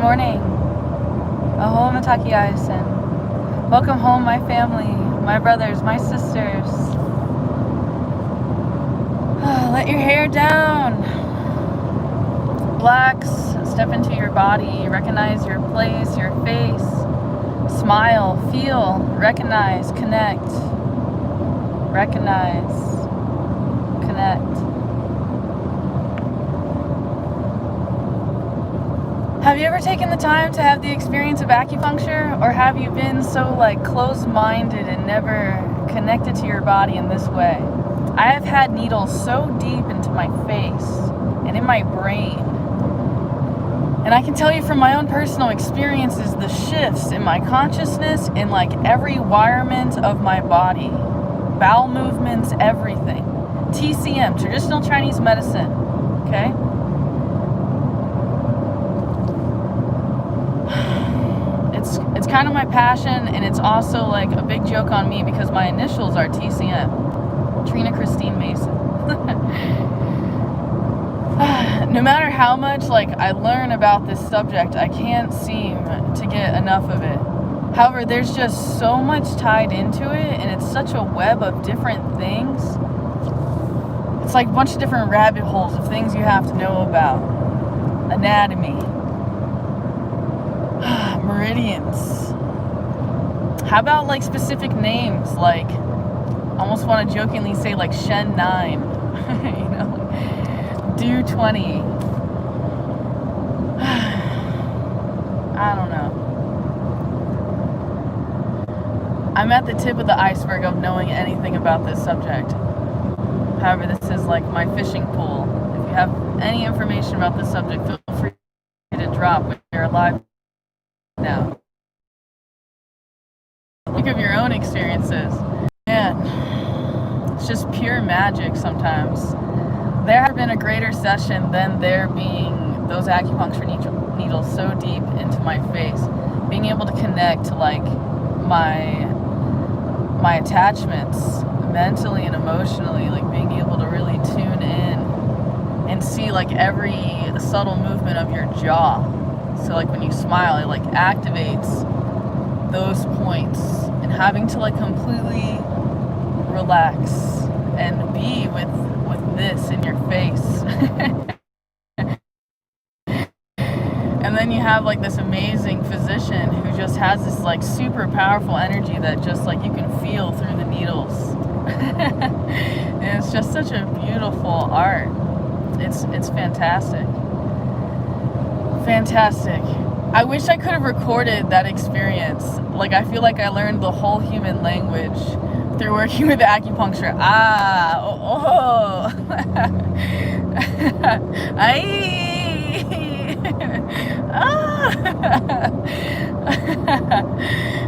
morning. Aho Mataki Aysen. Welcome home, my family, my brothers, my sisters. Let your hair down. Relax, step into your body, recognize your place, your face. Smile, feel, recognize, connect. Recognize, connect. Have you ever taken the time to have the experience of acupuncture, or have you been so closed-minded and never connected to your body in this way? I have had needles so deep into my face and in my brain. And I can tell you from my own personal experiences, the shifts in my consciousness, in every wirement of my body, bowel movements, everything. TCM, traditional Chinese medicine, okay? It's kind of my passion, and it's also a big joke on me because my initials are TCM, Trina Christine Mason. No matter how much I learn about this subject, I can't seem to get enough of it. However, there's just so much tied into it, and it's such a web of different things. It's a bunch of different rabbit holes of things you have to know about. Anatomy. Meridians. How about specific names? I almost want to jokingly say Shen 9. You know? Do 20. I don't know. I'm at the tip of the iceberg of knowing anything about this subject. However, this is my fishing pool. If you have any information about this subject, feel free to drop if you're alive now. Think of your own experiences. Man, it's just pure magic sometimes. There have been a greater session than there being those acupuncture needles so deep into my face. Being able to connect to my attachments mentally and emotionally, being able to really tune in and see every subtle movement of your jaw. So when you smile, it activates those points, and having to completely relax and be with this in your face. And then you have this amazing physician who just has this super powerful energy that just you can feel through the needles. And it's just such a beautiful art. It's fantastic. Fantastic. I wish I could have recorded that experience. I feel I learned the whole human language through working with acupuncture.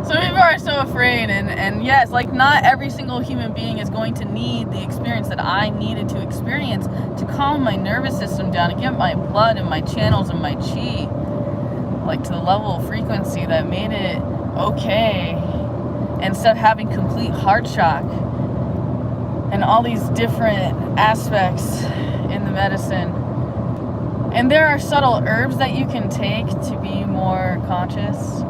Some people are so afraid, and yes, not every single human being is going to need the experience that I needed to experience to calm my nervous system down and get my blood and my channels and my chi to the level of frequency that made it okay, instead of having complete heart shock and all these different aspects in the medicine. And there are subtle herbs that you can take to be more conscious.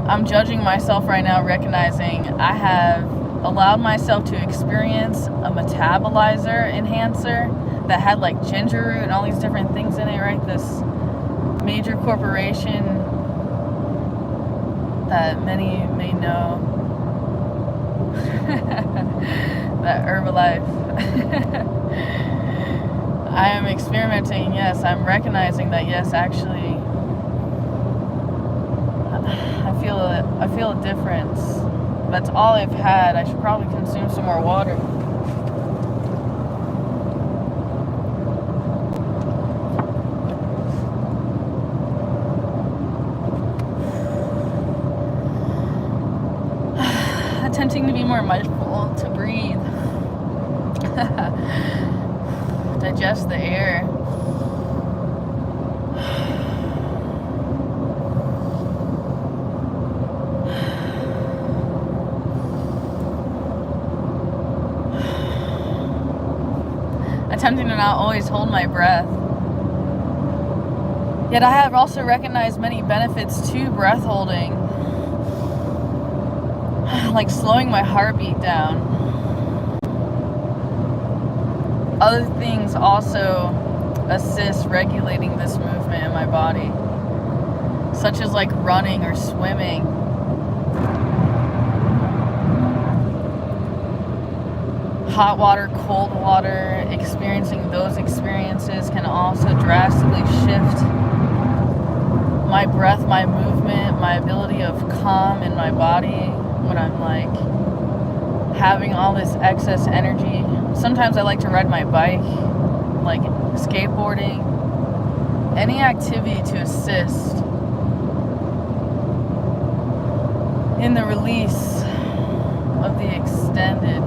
I'm judging myself right now, recognizing I have allowed myself to experience a metabolizer enhancer that had ginger root and all these different things in it, right? This major corporation that many may know. That Herbalife. I am experimenting, yes. I'm recognizing that, yes, actually, I feel a difference. That's all I've had. I should probably consume some more water. Attempting to be more mindful, to breathe. Digest the air. Attempting to not always hold my breath. Yet I have also recognized many benefits to breath holding, like slowing my heartbeat down. Other things also assist regulating this movement in my body, such as like running or swimming. Hot water, cold water, experiencing those experiences can also drastically shift my breath, my movement, my ability of calm in my body when I'm like having all this excess energy. Sometimes I like to ride my bike, like skateboarding, any activity to assist in the release of the extended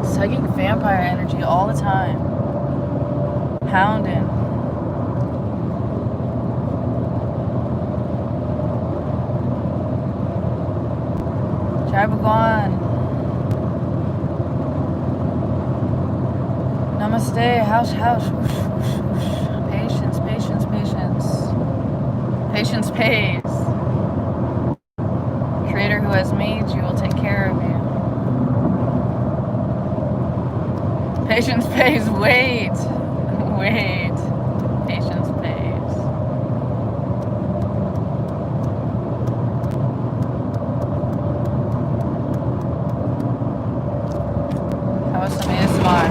psychic vampire energy all the time, pounding. Jai Bhagwan. Namaste, house. Whoosh, whoosh, whoosh. Patience, patience, patience. Patience pays. Creator who has made you will take care of you. Patience pays. Wait. Patience pays. How was some ASMR?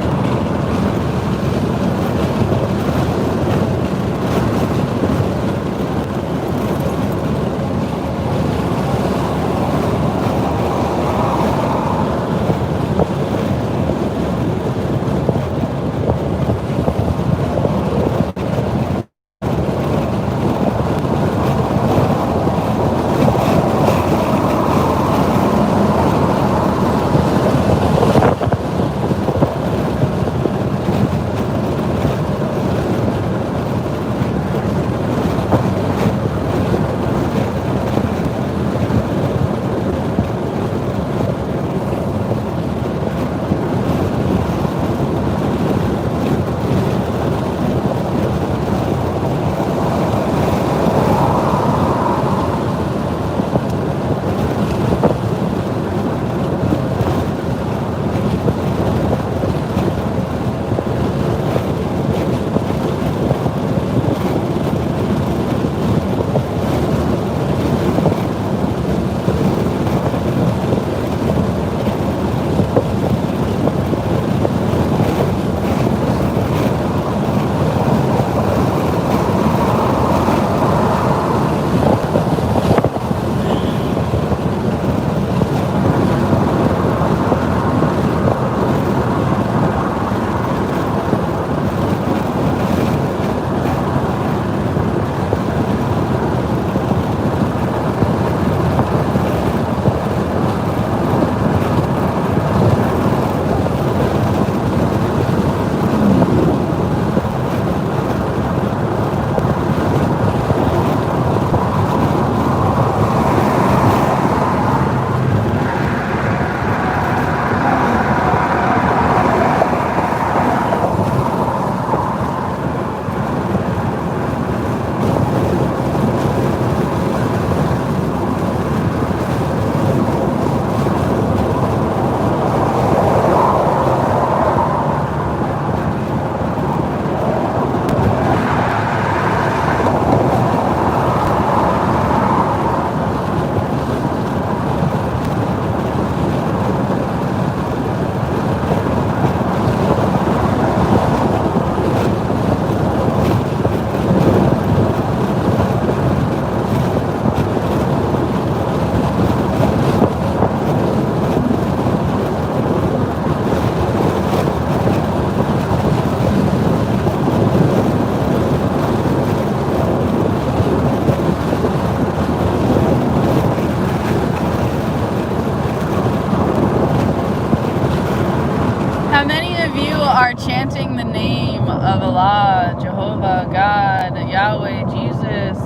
chanting the name of Allah, Jehovah, God, Yahweh, Jesus,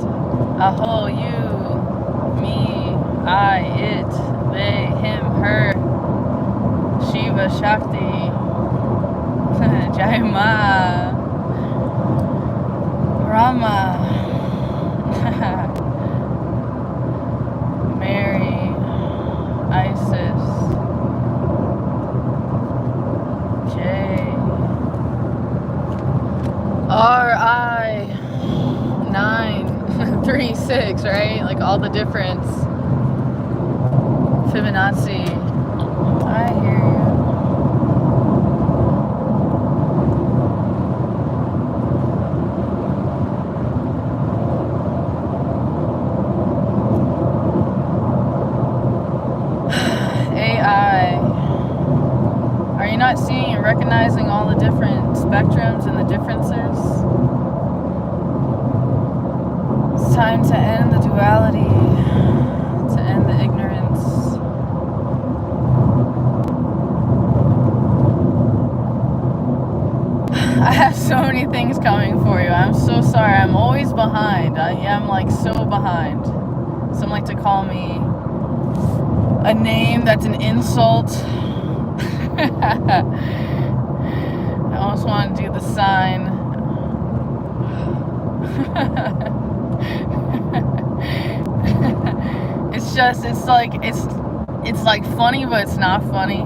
Aho, you, me, I, it, they, him, her, Shiva, Shakti, Jai Ma, Rama, Mary, Isis, J, R-I, 936, right? Like all the difference. Fibonacci. I hear you. AI. Are you not seeing and recognizing all the different spectrums and the differences? It's time to end the duality, to end the ignorance. I have so many things coming for you. I'm so sorry. I'm always behind. I am like so behind. Some like to call me a name that's an insult. I almost want to do the sign. It's just, it's like funny, but it's not funny.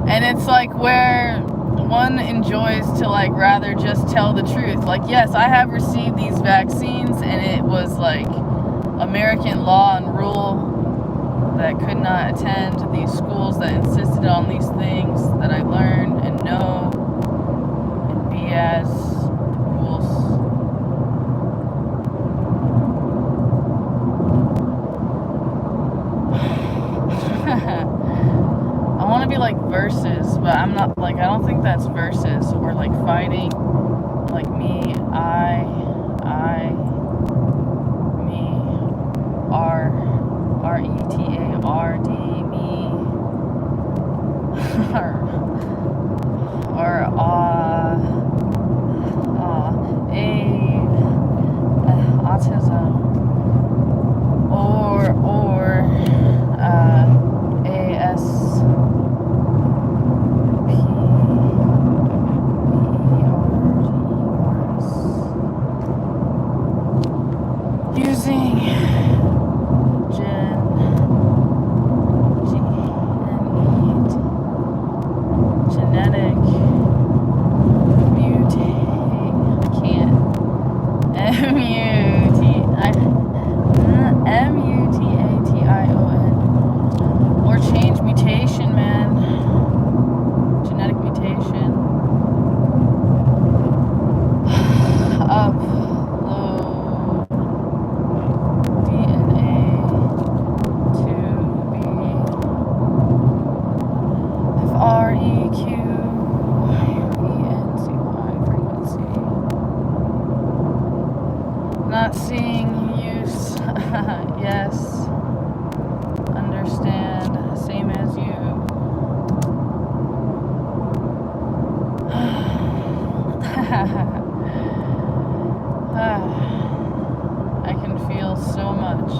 And it's like where one enjoys to like rather just tell the truth. Like, yes, I have received these vaccines, and it was like American law and rule that could not attend these schools that insisted on these things that I learn and know and be as rules. I want to be like verses, but I'm not like, I don't think that's verses or like fighting, like me, I, me, R-E-T-A-R-D, me, or autism, or using genetic mutation, or change mutation, man. Genetic mutation. Upload DNA to be FREQENCY frequency. Not seeing use. Yes. Understand. Same as you. I can feel so much.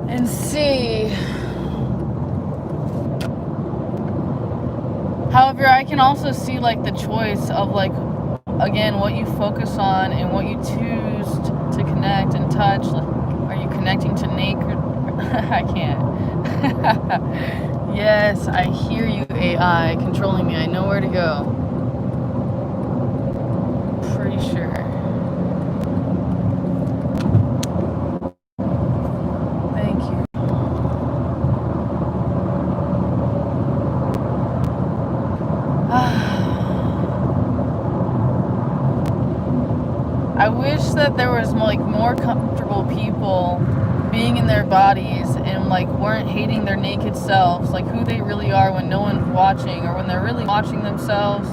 And see. However, I can also see like the choice of like, again, what you focus on and what you choose to connect and touch. Like, are you connecting to nature? I can't. Yes, I hear you, AI controlling me. I know where to go. Pretty sure. Thank you. I wish that there was like more comfortable people being in their bodies and like weren't hating their naked selves, like who they really are when no one's watching, or when they're really watching themselves.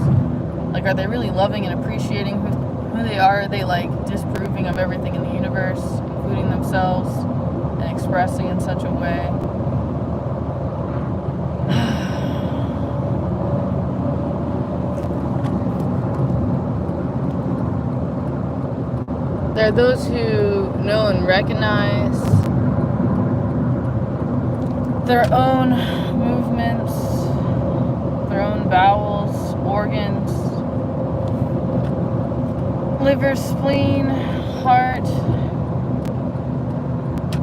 Like, are they really loving and appreciating who they are? Are they like disapproving of everything in the universe, including themselves, and expressing in such a way? There are those who know and recognize their own movements, their own bowels, organs, liver, spleen, heart,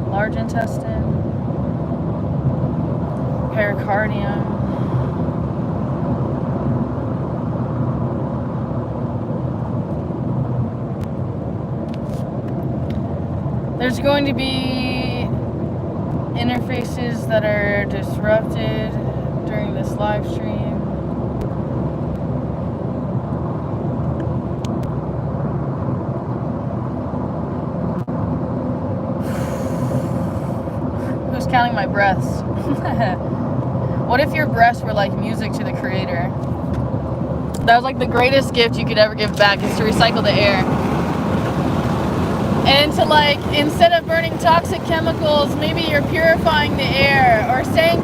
large intestine, pericardium. There's going to be interfaces that are disrupted during this live stream. Who's counting my breaths? What if your breaths were like music to the creator? That was like the greatest gift you could ever give back, is to recycle the air. And to, like, instead of burning toxic chemicals, maybe you're purifying the air, or saying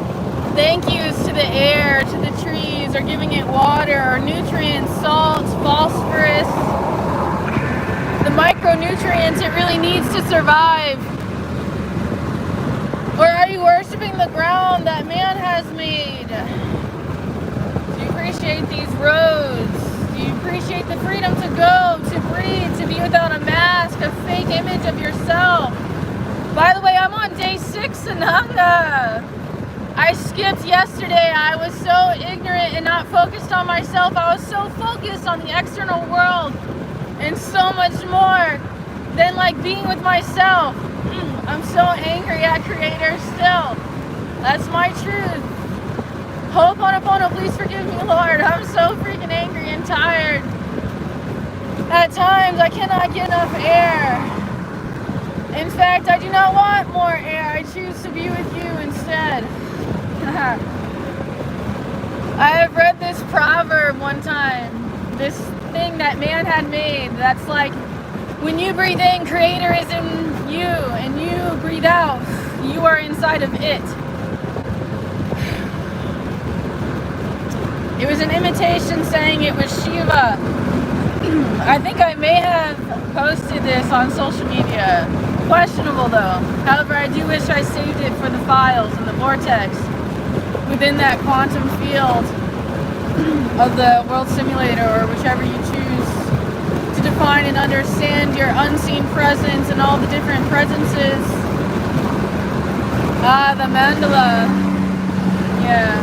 thank yous to the air, to the trees, or giving it water, or nutrients, salts, phosphorus, the micronutrients it really needs to survive. Or are you worshiping the ground that man has made? Do you appreciate these roads? Do you appreciate the freedom to go, to breathe, to be without a mask, a fake image of yourself? By the way, I'm on day 6 in Hanga. I skipped yesterday. I was so ignorant and not focused on myself. I was so focused on the external world and so much more than like being with myself. I'm so angry at Creator still. That's my truth. Ho'oponopono, please forgive me, Lord. I'm so freaking angry and tired. At times, I cannot get enough air. In fact, I do not want more air. I choose to be with you instead. I have read this proverb one time. This thing that man had made that's like, when you breathe in, Creator is in you, and you breathe out, you are inside of it. It was an imitation saying it was Shiva. I think I may have posted this on social media. Questionable though. However, I do wish I saved it for the files in the vortex within that quantum field of the world simulator, or whichever you choose to define and understand your unseen presence and all the different presences. Ah, the mandala. Yeah.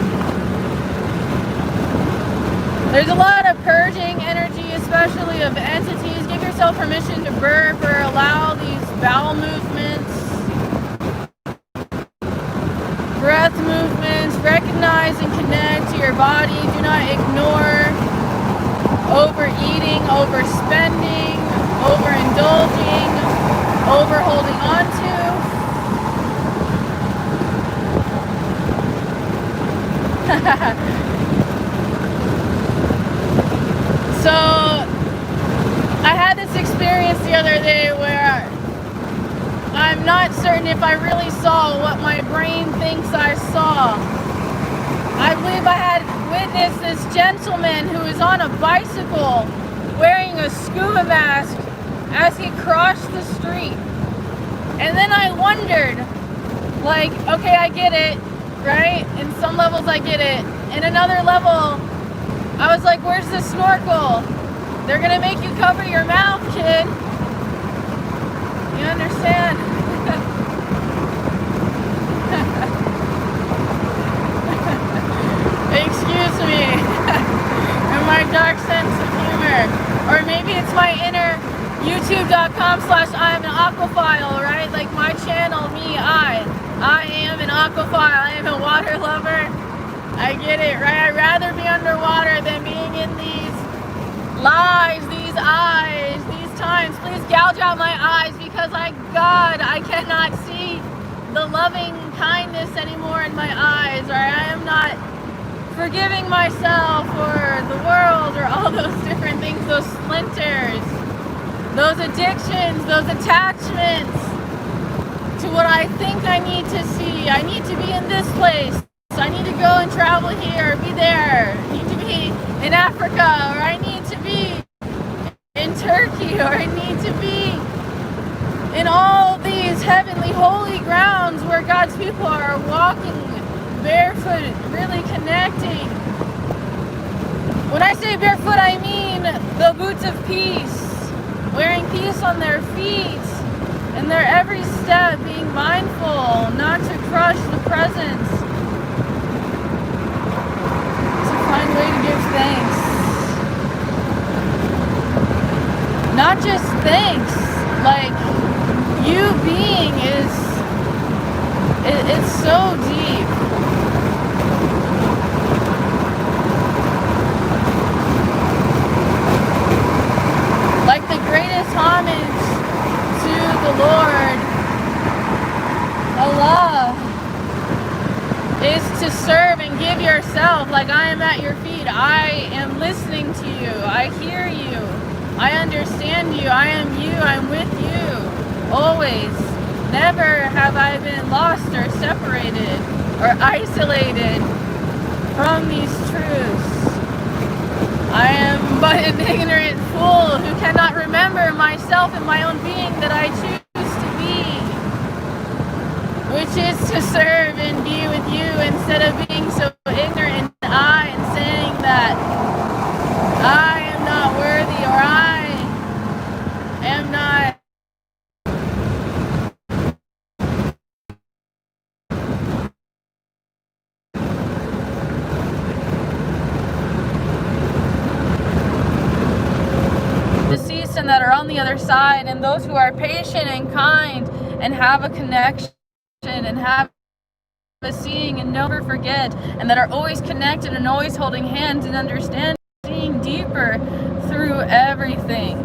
There's a lot of purging energy, especially of entities. Give yourself permission to burp or allow these bowel movements, breath movements. Recognize and connect to your body. Do not ignore overeating, overspending, overindulging, over holding on to. So, I had this experience the other day where I'm not certain if I really saw what my brain thinks I saw. I believe I had witnessed this gentleman who was on a bicycle wearing a scuba mask as he crossed the street. And then I wondered, like, okay, I get it, right? In some levels I get it. In another level, I was like, where's the snorkel? They're gonna make you cover your mouth, kid. You understand? Excuse me. And my dark sense of humor. Or maybe it's my inner youtube.com/I am an aquaphile, right? Like my channel, me, I am an aquaphile. I am a water lover. I get it, right? I'd rather be underwater than being in these lives, these eyes, these times. Please gouge out my eyes because God, I cannot see the loving kindness anymore in my eyes, right? I am not forgiving myself or the world or all those different things, those splinters, those addictions, those attachments to what I think I need to see. I need to be in this place. I need to go and travel here, be there. I need to be in Africa, or I need to be in Turkey, or I need to be in all these heavenly holy grounds where God's people are walking barefoot, really connecting. When I say barefoot, I mean the boots of peace, wearing peace on their feet, and their every step being mindful not to crush the presence, to find a way to give thanks. Not just thanks, like you being it's so deep. Like the greatest homage to the Lord, Allah, is to serve and give yourself. Like, I am at your feet. I am listening to you. I hear you. I understand you. I am you. I'm with you. Always. Never have I been lost or separated or isolated from these truths. I am but an ignorant fool who cannot remember myself and my own being that I choose to be, which is to serve and be with you instead of being so ignorant and saying that I am not worthy or I am not deceased and that are on the other side, and those who are patient and kind and have a connection and have a seeing and never forget, and that are always connected and always holding hands and understanding, seeing deeper through everything,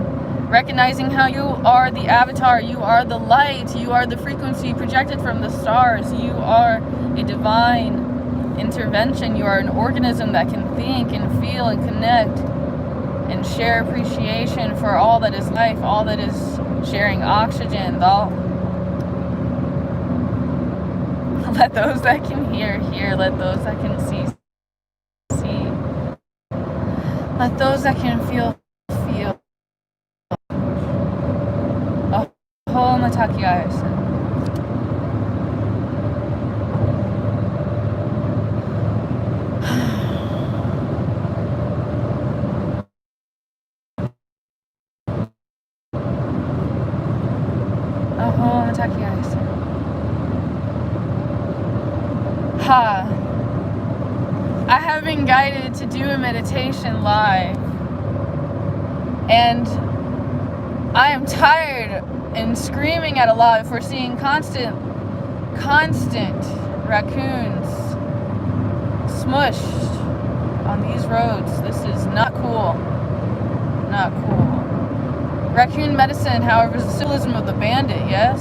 recognizing how you are the avatar, you are the light, you are the frequency projected from the stars, you are a divine intervention, you are an organism that can think and feel and connect and share appreciation for all that is life, all that is sharing oxygen. Let those that can hear, hear. Let those that can see, see. Let those that can feel, feel. Aho mataki ayase. Aho mataki ayase. I have been guided to do a meditation live, and I am tired and screaming at a lot for seeing constant raccoons smushed on these roads. This is not cool. Not cool. Raccoon medicine, however, is the symbolism of the bandit, yes?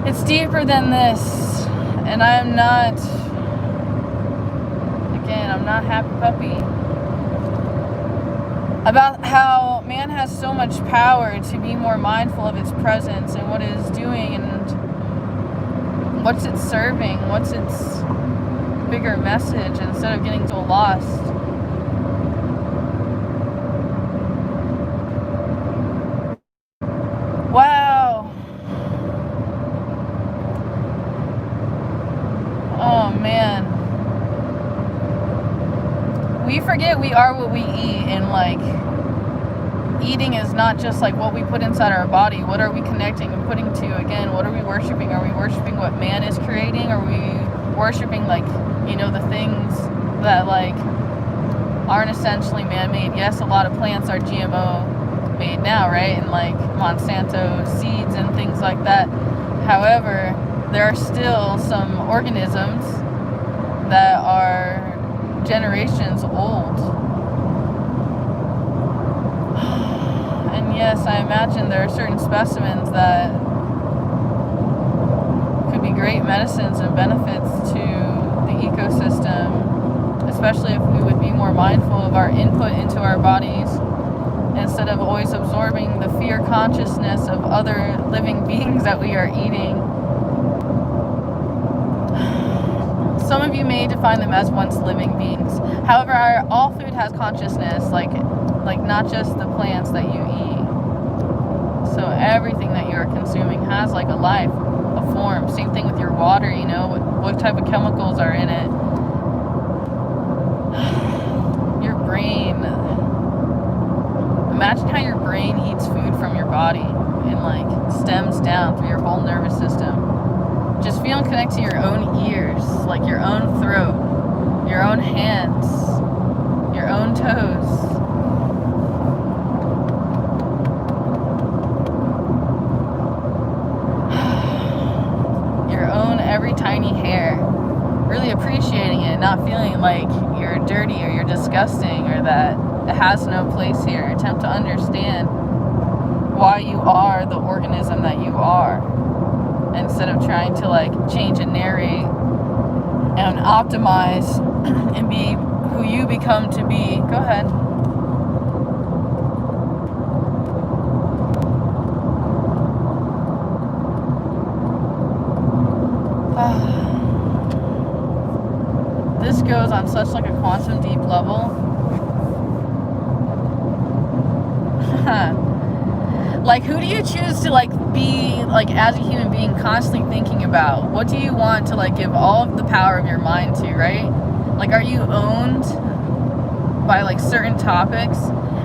It's deeper than this, and I'm not happy puppy about how man has so much power to be more mindful of its presence and what it is doing and what's it serving, what's its bigger message, instead of getting so lost. Wow. Oh man. We forget we are what we eat, and like eating is not just like what we put inside our body. What are we connecting and putting to? Again, what are we worshiping? Are we worshiping what man is creating? Are we worshiping, like, you know, the things that like aren't essentially man-made? Yes, a lot of plants are GMO made now, right? And like Monsanto seeds and things like that. However, there are still some organisms that are generations old. And yes, I imagine there are certain specimens that could be great medicines and benefits to the ecosystem, especially if we would be more mindful of our input into our bodies instead of always absorbing the fear consciousness of other living beings that we are eating. Some of you may define them as once living beings. However, all food has consciousness, like not just the plants that you eat. So everything that you're consuming has like a life, a form. Same thing with your water, you know, what type of chemicals are in it. Your brain. Imagine how your brain eats food from your body and like stems down through your whole nervous system. Just feel and connect to your own ears, like your own throat, your own hands, your own toes. Your own every tiny hair. Really appreciating it, not feeling like you're dirty or you're disgusting or that it has no place here. Attempt to understand why you are the organism that you are, instead of trying to like change and narrate and optimize and be who you become to be. Go ahead. This goes on such like a quantum deep level. Like, who do you choose to like be like as a human being constantly thinking about? What do you want to like give all of the power of your mind to, right? Like, are you owned by like certain topics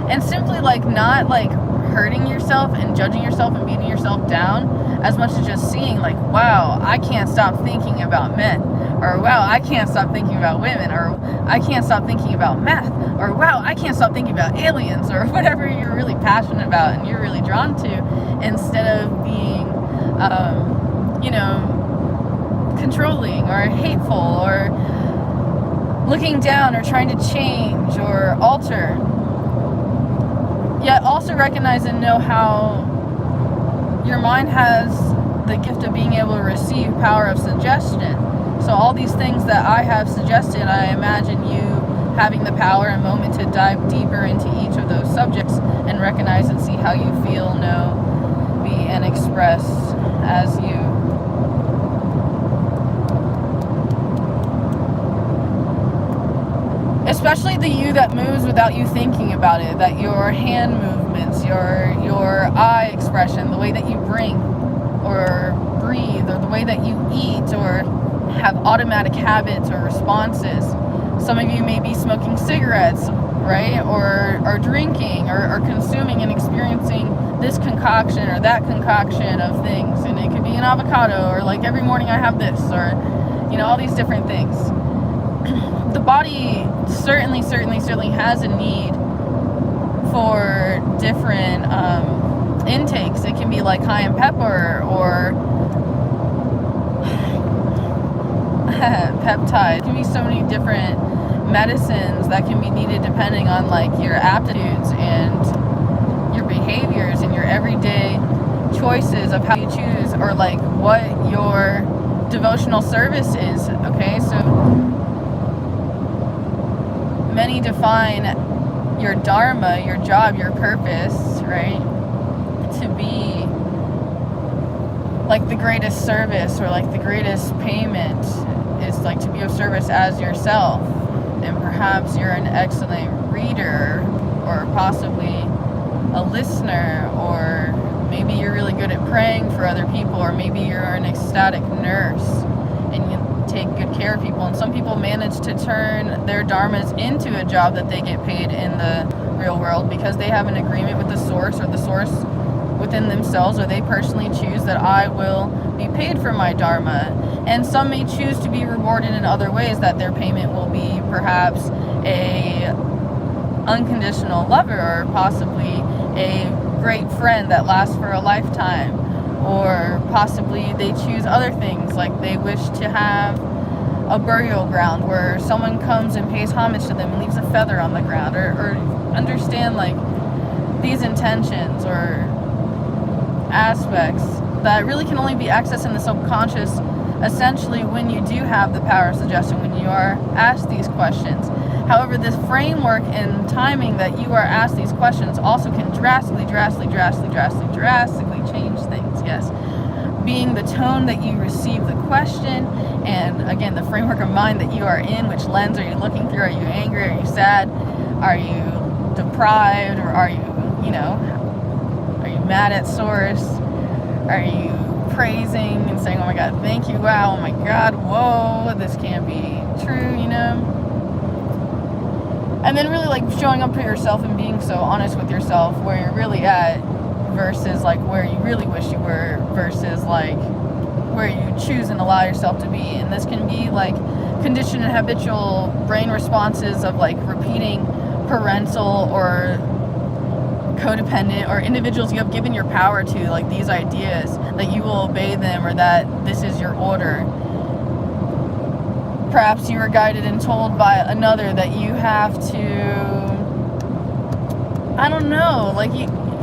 and simply like not like hurting yourself and judging yourself and beating yourself down as much as just seeing like, wow, I can't stop thinking about men, or wow, I can't stop thinking about women, or I can't stop thinking about math, or wow, I can't stop thinking about aliens, or whatever you're really passionate about and you're really drawn to, instead of being, you know, controlling or hateful or looking down or trying to change or alter. Yet also recognize and know how your mind has the gift of being able to receive power of suggestion. So all these things that I have suggested, I imagine you having the power and moment to dive deeper into each of those subjects and recognize and see how you feel, know, be, and express as you. Especially the you that moves without you thinking about it, that your hand movements, your eye expression, the way that you drink or breathe, or the way that you eat or have automatic habits or responses. Some of you may be smoking cigarettes, right? Or drinking or consuming and experiencing this concoction or that concoction of things. And it could be an avocado, or like every morning I have this, or, you know, all these different things. The body certainly has a need for different intakes. It can be like cayenne pepper or peptides. It can be so many different medicines that can be needed depending on like your aptitudes and your behaviors and your everyday choices of how you choose, or like what your devotional service is. Okay, so many define your dharma, your job, your purpose, right, to be like the greatest service or like the greatest payment is like to be of service as yourself. And perhaps you're an excellent reader, or possibly a listener, or maybe you're really good at praying for other people, or maybe you're an ecstatic nurse and you take good care of people. And some people manage to turn their dharmas into a job that they get paid in the real world because they have an agreement with the source, or the source within themselves, or they personally choose that I will be paid for my dharma. And some may choose to be rewarded in other ways, that their payment will be perhaps a unconditional lover, or possibly a great friend that lasts for a lifetime, or possibly they choose other things, like they wish to have a burial ground where someone comes and pays homage to them and leaves a feather on the ground, or understand like these intentions or aspects that really can only be accessed in the subconscious, essentially when you do have the power of suggestion, when you are asked these questions. However, this framework and timing that you are asked these questions also can drastically change things. Yes, being the tone that you receive the question, and again, the framework of mind that you are in. Which lens are you looking through? Are you angry? Are you sad? Are you deprived? Or are you, are you mad at source? Are you praising and saying, oh my God, thank you, wow, oh my God, whoa, this can't be true, you know? And then really like showing up for yourself and being so honest with yourself where you're really at versus like where you really wish you were versus like where you choose and allow yourself to be. And this can be like conditioned and habitual brain responses of like repeating parental or codependent or individuals you have given your power to, like these ideas that you will obey them or that this is your order. Perhaps you were guided and told by another that you have to, I don't know, like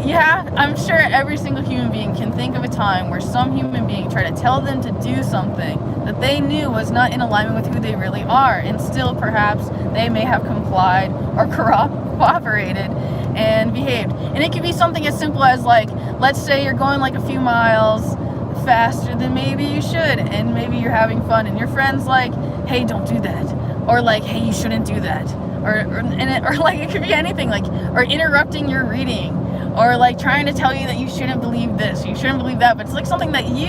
I'm sure every single human being can think of a time where some human being tried to tell them to do something that they knew was not in alignment with who they really are, and still perhaps they may have complied or cooperated and behaved. And it could be something as simple as like, let's say you're going like a few miles faster than maybe you should, and maybe you're having fun and your friend's like, hey, don't do that, or like, hey, you shouldn't do that, or like it could be anything, like, or interrupting your reading, or like trying to tell you that you shouldn't believe this, you shouldn't believe that, but it's like something that you,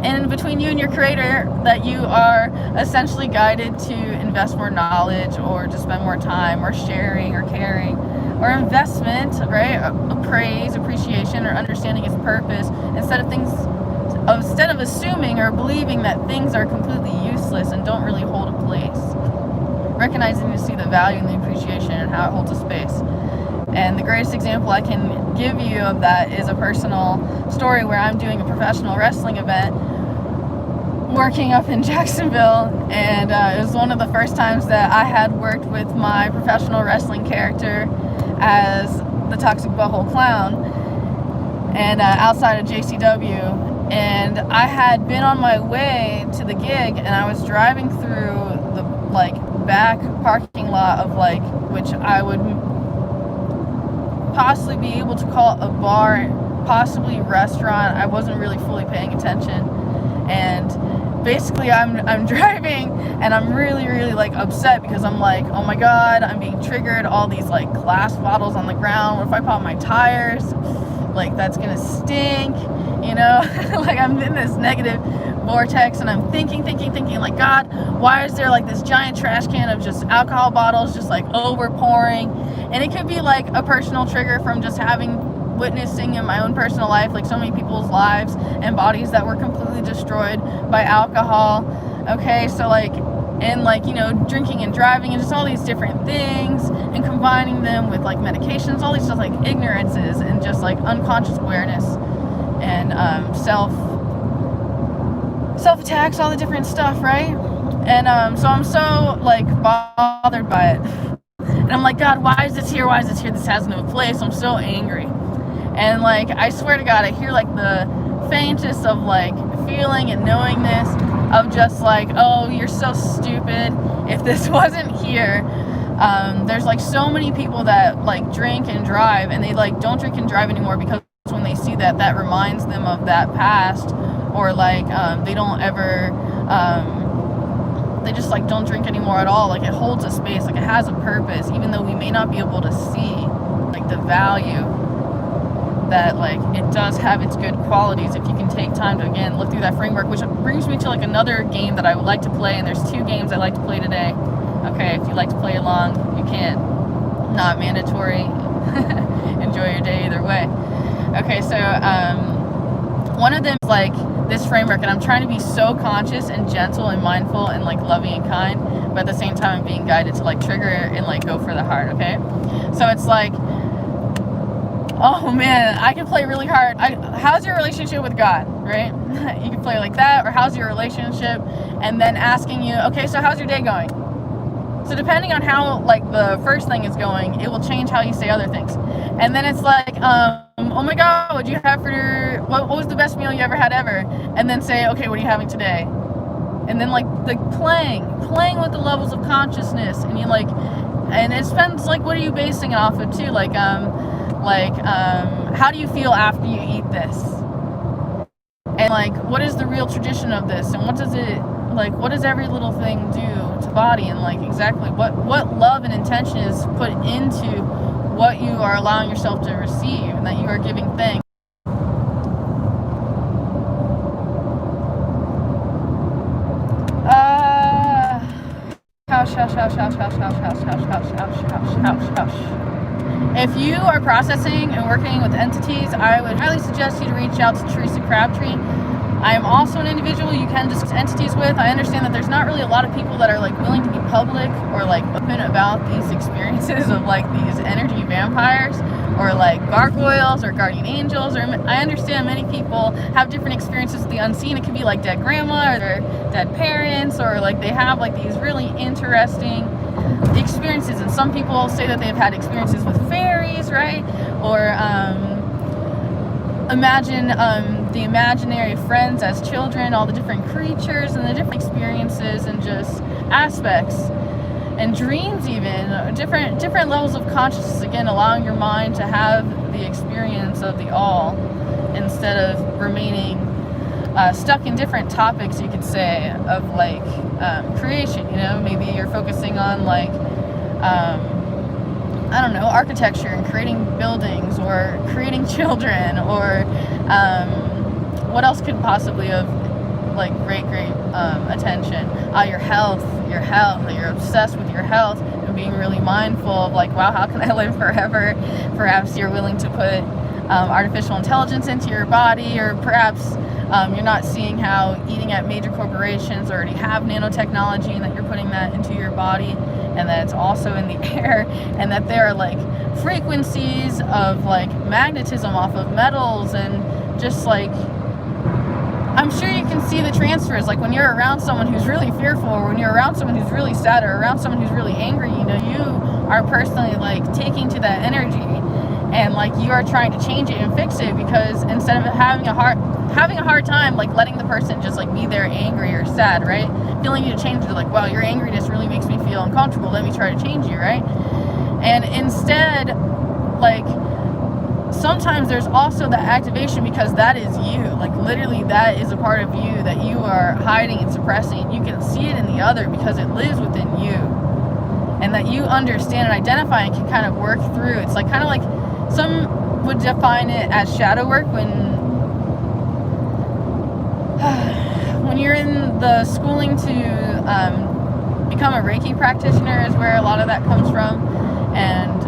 and between you and your creator, that you are essentially guided to invest more knowledge or to spend more time or sharing or caring or investment, right? Praise, appreciation, or understanding its purpose instead of assuming or believing that things are completely useless and don't really hold a place. Recognizing to see the value and the appreciation and how it holds a space. And the greatest example I can give you of that is a personal story where I'm doing a professional wrestling event working up in Jacksonville, and it was one of the first times that I had worked with my professional wrestling character as the Toxic Butthole Clown, and outside of JCW, and I had been on my way to the gig, and I was driving through the like back parking lot of like, which I would possibly be able to call a bar, possibly restaurant. I wasn't really fully paying attention, and basically I'm driving and I'm really like upset because I'm like, oh my God, I'm being triggered, all these like glass bottles on the ground, what if I pop my tires, like that's gonna stink, you know? Like I'm in this negative vortex and I'm thinking like, God, why is there like this giant trash can of just alcohol bottles just like overpouring? And it could be like a personal trigger from just witnessing in my own personal life, like so many people's lives and bodies that were completely destroyed by alcohol. Okay, so like, and like, you know, drinking and driving and just all these different things and combining them with like medications, all these stuff like ignorances and just like unconscious awareness and self-attacks, all the different stuff, right? And so I'm so like bothered by it. And I'm like, God, why is this here? Why is this here? This has no place. I'm so angry. And like, I swear to God, I hear like the faintest of like feeling and knowingness of just like, oh, you're so stupid. If this wasn't here, there's like so many people that like drink and drive, and they like don't drink and drive anymore because when they see that reminds them of that past, or like they don't ever they just like don't drink anymore at all. Like it holds a space, like it has a purpose, even though we may not be able to see like the value that like it does have its good qualities if you can take time to again look through that framework. Which brings me to like another game that I would like to play, and there's two games I like to play today. Okay, if you like to play along, you can. Not mandatory. Enjoy your day either way. Okay, so one of them is like this framework, and I'm trying to be so conscious and gentle and mindful and like loving and kind, but at the same time I'm being guided to like trigger and like go for the heart. Okay, so it's like, oh man, I can play really hard. How's your relationship with God, right? You can play like that, or how's your relationship, and then asking you, okay, so how's your day going? So depending on how like the first thing is going, it will change how you say other things. And then it's like, oh my God, what'd you have for what was the best meal you ever had ever? And then say, okay, what are you having today? And then like playing with the levels of consciousness, and you like, and it depends like what are you basing it off of too, like how do you feel after you eat this? And like, what is the real tradition of this? And what does every little thing do to body? And like exactly what love and intention is put into what you are allowing yourself to receive, and that you are giving thanks. hush, hush, hush, hush, hush, hush, hush, hush, hush, hush, hush, hush, hush. If you are processing and working with entities, I would highly suggest you to reach out to Teresa Crabtree. I am also an individual you can discuss entities with. I understand that there's not really a lot of people that are like willing to be public or like open about these experiences of like these energy vampires or like gargoyles or guardian angels. Or I understand many people have different experiences with the unseen. It could be like dead grandma or their dead parents, or like they have like these really interesting experiences. And some people say that they've had experiences with fairies, right? Or imagine the imaginary friends as children, all the different creatures and the different experiences and just aspects and dreams, even different levels of consciousness. Again, allowing your mind to have the experience of the all instead of remaining stuck in different topics, you could say, of like creation. You know, maybe you're focusing on like I don't know, architecture and creating buildings or creating children, or what else could possibly have like great attention. Your health, you're obsessed with your health and being really mindful of like, wow, how can I live forever? Perhaps you're willing to put artificial intelligence into your body, or perhaps you're not seeing how eating at major corporations already have nanotechnology and that you're putting that into your body, and that it's also in the air, and that there are like frequencies of like magnetism off of metals, and just like, I'm sure you can see the transfers. Like when you're around someone who's really fearful, or when you're around someone who's really sad, or around someone who's really angry, you know, you are personally like taking to that energy, and like you are trying to change it and fix it, because instead of having a hard time like letting the person just like be there angry or sad, right? Feeling you to change it, like, wow, your angriness really makes me feel uncomfortable, let me try to change you, right? And instead, like, sometimes there's also the activation, because that is you. Like literally that is a part of you that you are hiding and suppressing. You can see it in the other because it lives within you, and that you understand and identify and can kind of work through. It's like kind of like, some would define it as shadow work when you're in the schooling to become a Reiki practitioner, is where a lot of that comes from. And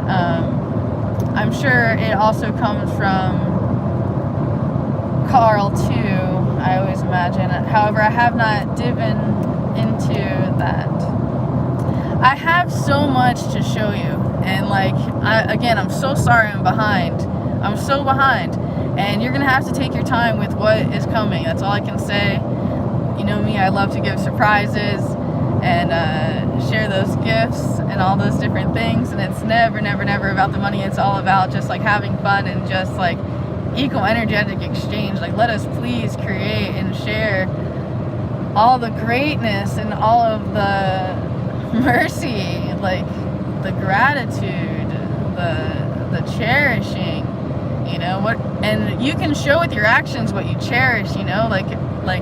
I'm sure it also comes from Carl too, I always imagine. However, I have not diven into that. I have so much to show you, and like, I'm so sorry I'm behind. I'm so behind, and you're gonna have to take your time with what is coming. That's all I can say. You know me, I love to give surprises and share those gifts and all those different things, and it's never about the money. It's all about just like having fun and just like equal energetic exchange. Like, let us please create and share all the greatness and all of the mercy, like the gratitude, the cherishing, you know, what, and you can show with your actions what you cherish, you know, like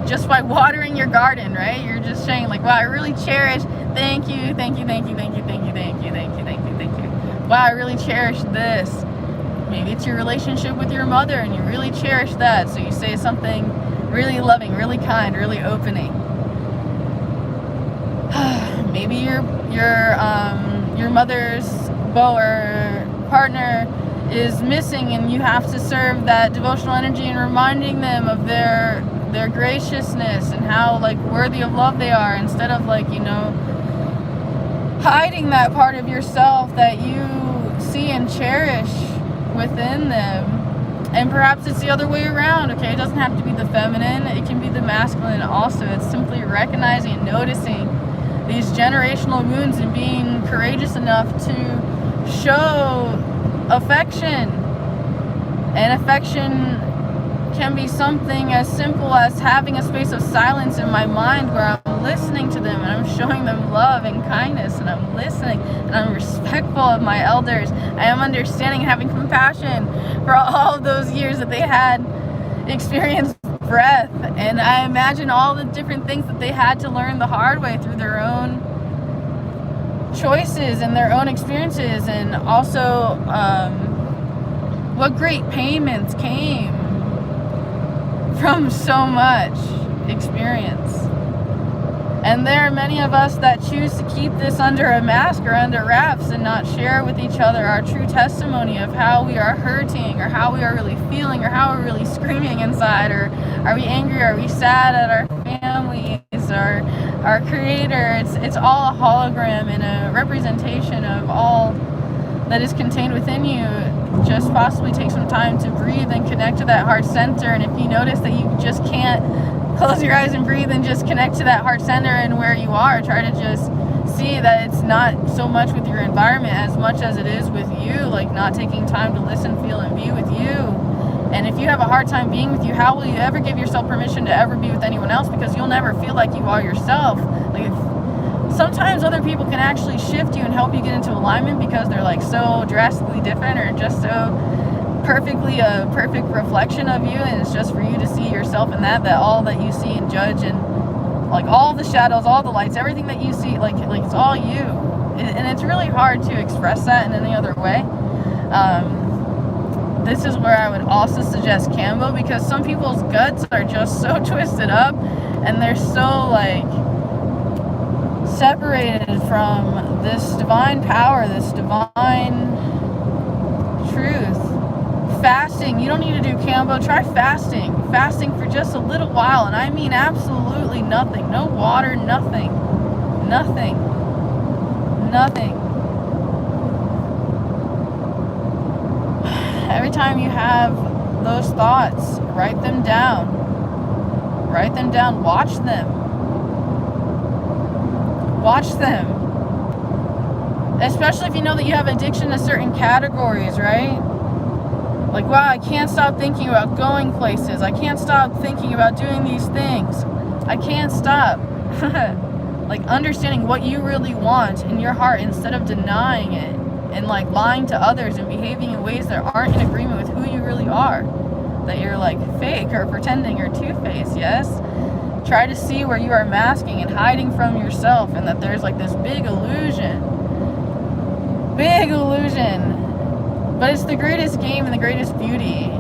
just by watering your garden, right? You're just saying like, wow, I really cherish, thank you. Wow, I really cherish this. Maybe it's your relationship with your mother and you really cherish that, so you say something really loving, really kind, really opening. Maybe your mother's beau or partner is missing, and you have to serve that devotional energy and reminding them of their graciousness and how like worthy of love they are, instead of like, you know, hiding that part of yourself that you see and cherish within them. And perhaps it's the other way around, okay? It doesn't have to be the feminine, it can be the masculine also. It's simply recognizing and noticing these generational wounds and being courageous enough to show affection. And affection can be something as simple as having a space of silence in my mind where I'm listening to them and I'm showing them love and kindness, and I'm listening and I'm respectful of my elders. I am understanding and having compassion for all of those years that they had experienced breath, and I imagine all the different things that they had to learn the hard way through their own choices and their own experiences, and also what great payments came from so much experience. And there are many of us that choose to keep this under a mask or under wraps and not share with each other our true testimony of how we are hurting, or how we are really feeling, or how we're really screaming inside, or are we angry, are we sad at our families, or our creator. It's all a hologram and a representation of all that is contained within you. Just possibly take some time to breathe and connect to that heart center. And if you notice that you just can't, close your eyes and breathe and just connect to that heart center and where you are. Try to just see that it's not so much with your environment as much as it is with you, like not taking time to listen, feel, and be with you. And if you have a hard time being with you, how will you ever give yourself permission to ever be with anyone else? Because you'll never feel like you are yourself. Like, sometimes other people can actually shift you and help you get into alignment because they're like so drastically different, or just so perfectly a perfect reflection of you, and it's just for you to see yourself in that all that you see and judge, and like all the shadows, all the lights, everything that you see, like it's all you. And it's really hard to express that in any other way. This is where I would also suggest Cambo, because some people's guts are just so twisted up and they're so like separated from this divine power, this divine truth. Fasting, you don't need to do Cambo. Try fasting for just a little while, and I mean absolutely nothing. No water, nothing. Every time you have those thoughts, write them down, watch them, especially if you know that you have addiction to certain categories, right? Like, wow, I can't stop thinking about going places. I can't stop thinking about doing these things. I can't stop. Like, understanding what you really want in your heart instead of denying it and, like, lying to others and behaving in ways that aren't in agreement with who you really are. That you're, like, fake or pretending or two-faced, yes? Try to see where you are masking and hiding from yourself, and that there's, like, this big illusion. But it's the greatest game and the greatest beauty.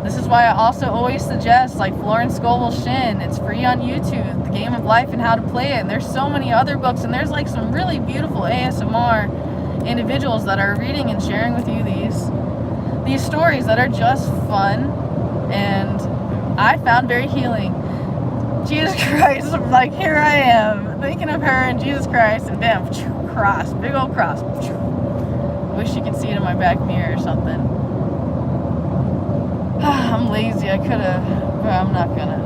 This is why I also always suggest, like, Florence Scovel's Shin. It's free on YouTube, The Game of Life and How to Play It. And there's so many other books, and there's, like, some really beautiful ASMR individuals that are reading and sharing with you these stories that are just fun, and I found very healing. Jesus Christ, like, here I am, thinking of her and Jesus Christ, and bam, cross, big old cross. Wish you could see it in my back mirror or something. I'm lazy, I could've, but I'm not gonna.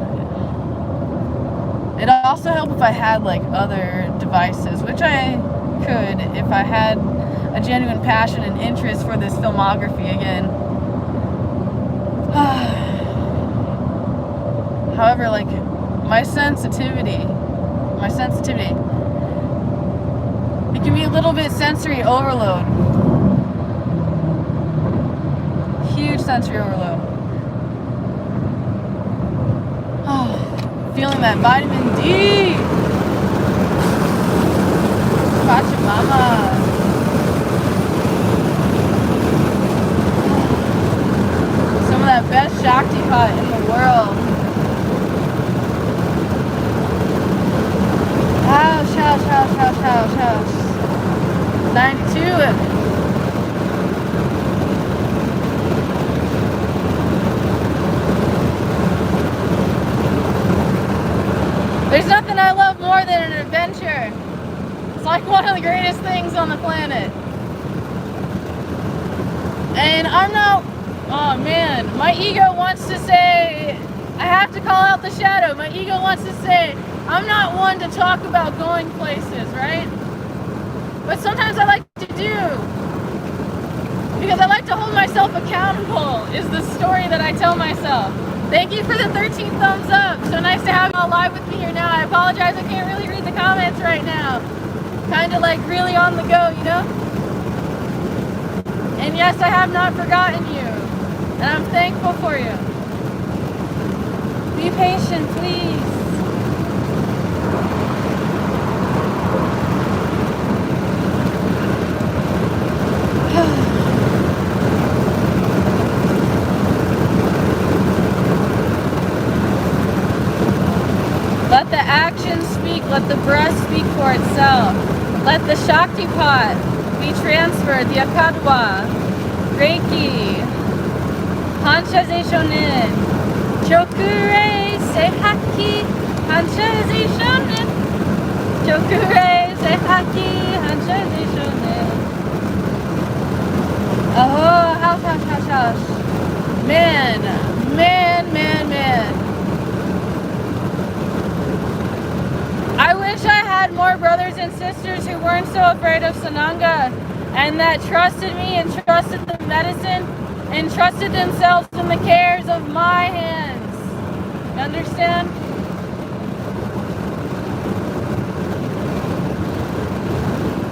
It'd also help if I had, like, other devices, which I could if I had a genuine passion and interest for this filmography again. However, like, my sensitivity, it can be a little bit sensory overload. Huge sensory overload. Feeling that vitamin D. Pachamama. Some of that best Shakti pot in the world. Ouch. 92. There's nothing I love more than an adventure. It's like one of the greatest things on the planet. And I'm not, oh man, my ego wants to say, I have to call out the shadow. My ego wants to say, I'm not one to talk about going places, right? But sometimes I like to do. Because I like to hold myself accountable, is the story that I tell myself. Thank you for the 13 thumbs up. So nice to have you all live with me here now. I apologize, I can't really read the comments right now. Kind of like really on the go, you know? And yes, I have not forgotten you. And I'm thankful for you. Be patient, please. Let the action emotions speak. Let the breath speak for itself. Let the Shakti pot be transferred. The Akadwa, Reiki, Hanshaze Shonin, Chokure Seihaki, Hanshaze Shonin, Chokure Seihaki, Hanshaze Shonin. Oh, house. Man. I wish I had more brothers and sisters who weren't so afraid of Sananga and that trusted me and trusted the medicine and trusted themselves in the cares of my hands. You understand?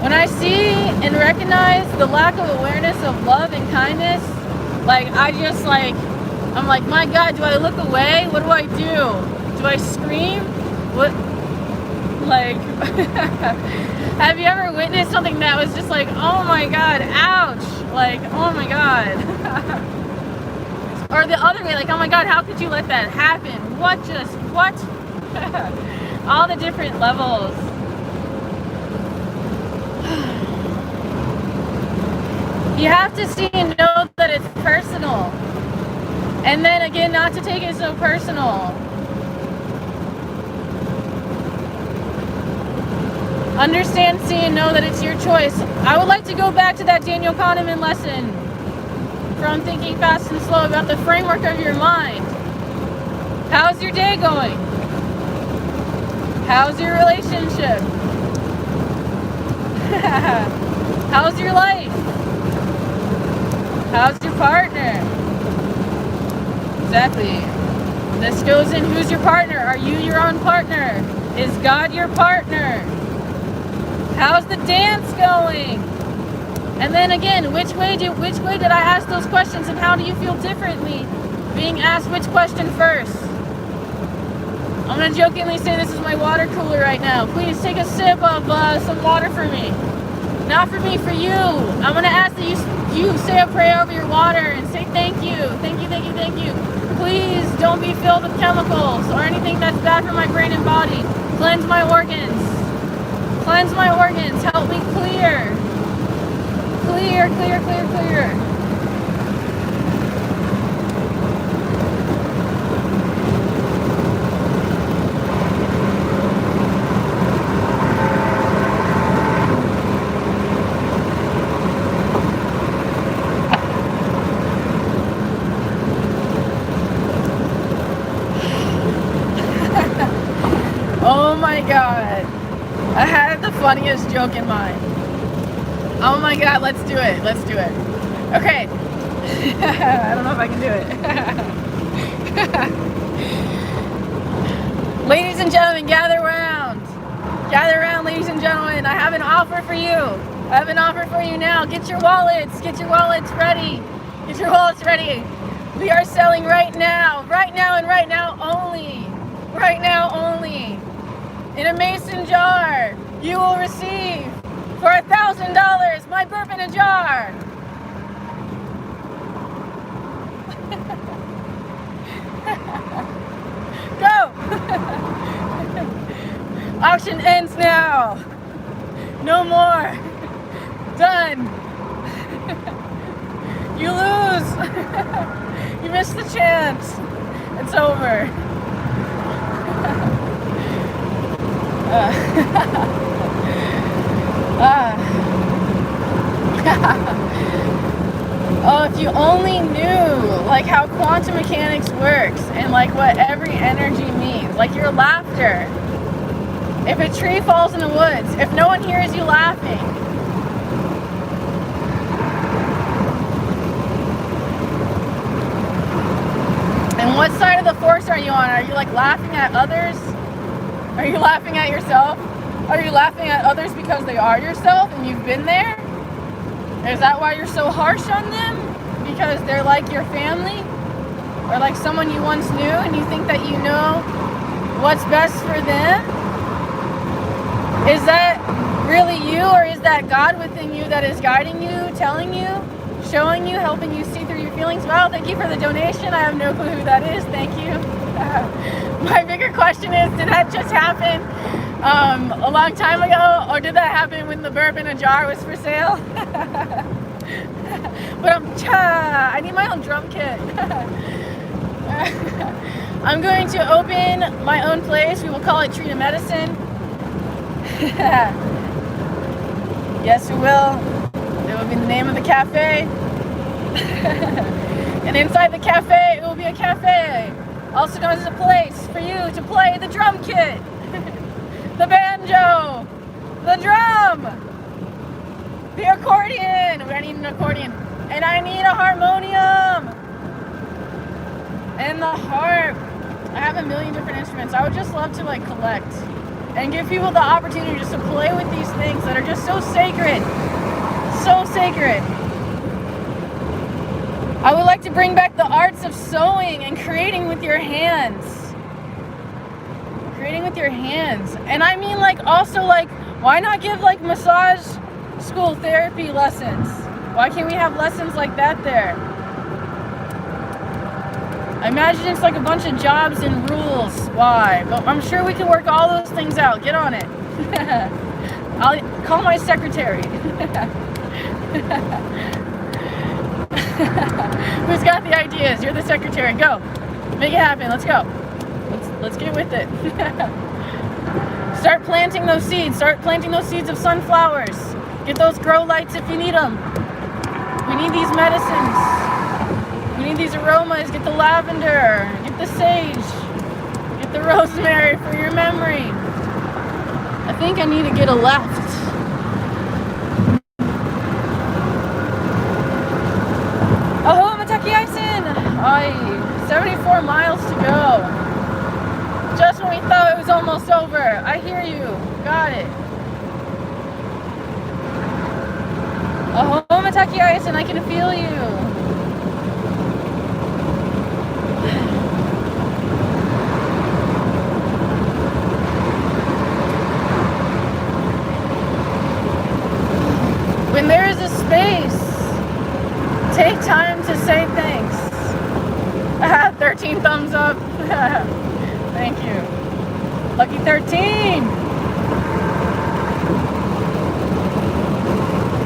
When I see and recognize the lack of awareness of love and kindness, like I'm like, my God, do I look away? What do I do? Do I scream? What? Like, have you ever witnessed something that was just like, oh my God, ouch, like, oh my God. Or the other way, like, oh my God, how could you let that happen? What? All the different levels. You have to see and know that it's personal. And then again, not to take it so personal. Understand, see, and know that it's your choice. I would like to go back to that Daniel Kahneman lesson from Thinking Fast and Slow about the framework of your mind. How's your day going? How's your relationship? How's your life? How's your partner? Exactly. This goes in, who's your partner? Are you your own partner? Is God your partner? How's the dance going? And then again, which way did I ask those questions, and how do you feel differently being asked which question first? I'm gonna jokingly say this is my water cooler right now. Please take a sip of some water for me. Not for me, for you. I'm gonna ask that you say a prayer over your water and say thank you. Please don't be filled with chemicals or anything that's bad for my brain and body. Cleanse my organs. Help me clear. Oh my God. I had the funniest joke in mind. Oh my God, let's do it. Okay. I don't know if I can do it. Ladies and gentlemen, gather around. Ladies and gentlemen. I have an offer for you. Now. Get your wallets ready. We are selling right now, and right now only. In a mason jar, you will receive for $1,000 my burp in a jar. Go! Auction ends now. No more. Done. You lose. You missed the chance. It's over. Oh, if you only knew like how quantum mechanics works and like what every energy means, like your laughter. If a tree falls in the woods, if no one hears you laughing, and what side of the force are you on? Are you like laughing at others? Are you laughing at yourself? Are you laughing at others because they are yourself and you've been there? Is that why you're so harsh on them? Because they're like your family? Or like someone you once knew and you think that you know what's best for them? Is that really you, or is that God within you that is guiding you, telling you, showing you, helping you see through your feelings? Well, thank you for the donation. I have no clue who that is. Thank you. My bigger question is, did that just happen a long time ago, or did that happen when the bourbon in a jar was for sale? But I need my own drum kit. I'm going to open my own place. We will call it Tree to Medicine. Yes, we will. It will be the name of the cafe. And inside the cafe, it will be a cafe. Also known as a place for you to play the drum kit, the banjo, the drum, the accordion. I need an accordion. And I need a harmonium. And the harp. I have a million different instruments. I would just love to like collect and give people the opportunity just to play with these things that are just so sacred. So sacred. I would like to bring back the arts of sewing and creating with your hands. Creating with your hands. And I mean like also like, why not give like massage school therapy lessons? Why can't we have lessons like that there? I imagine it's like a bunch of jobs and rules. Why? But I'm sure we can work all those things out. Get on it. I'll call my secretary. Who's got the ideas? You're the secretary. Go. Make it happen. Let's go. Let's get with it. Start planting those seeds. Start planting those seeds of sunflowers. Get those grow lights if you need them. We need these medicines. We need these aromas. Get the lavender. Get the sage. Get the rosemary for your memory. I think I need to get a left. Oh, Mataki Ison! 74 miles to go. Just when we thought it was almost over. I hear you. Got it. Oh, Mataki Ison, I can feel you. When there is a space, take time to say thanks. 13 thumbs up. Thank you. Lucky 13.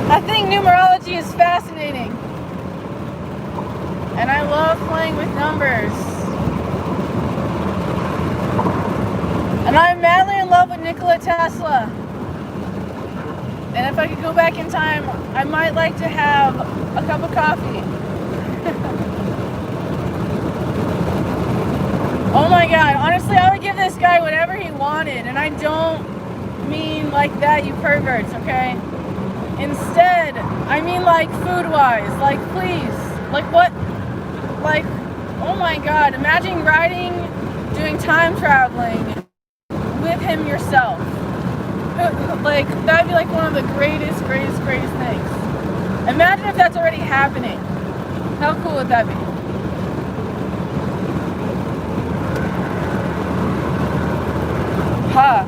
I think numerology is fascinating. And I love playing with numbers. And I'm madly in love with Nikola Tesla. And if I could go back in time, I might like to have a cup of coffee. Oh my God, honestly, I would give this guy whatever he wanted. And I don't mean like that, you perverts, okay? Instead, I mean like food-wise. Like, please. Like what? Like, oh my God, imagine riding, doing time traveling with him yourself. Like, that'd be like one of the greatest things. Imagine if that's already happening. How cool would that be? Huh.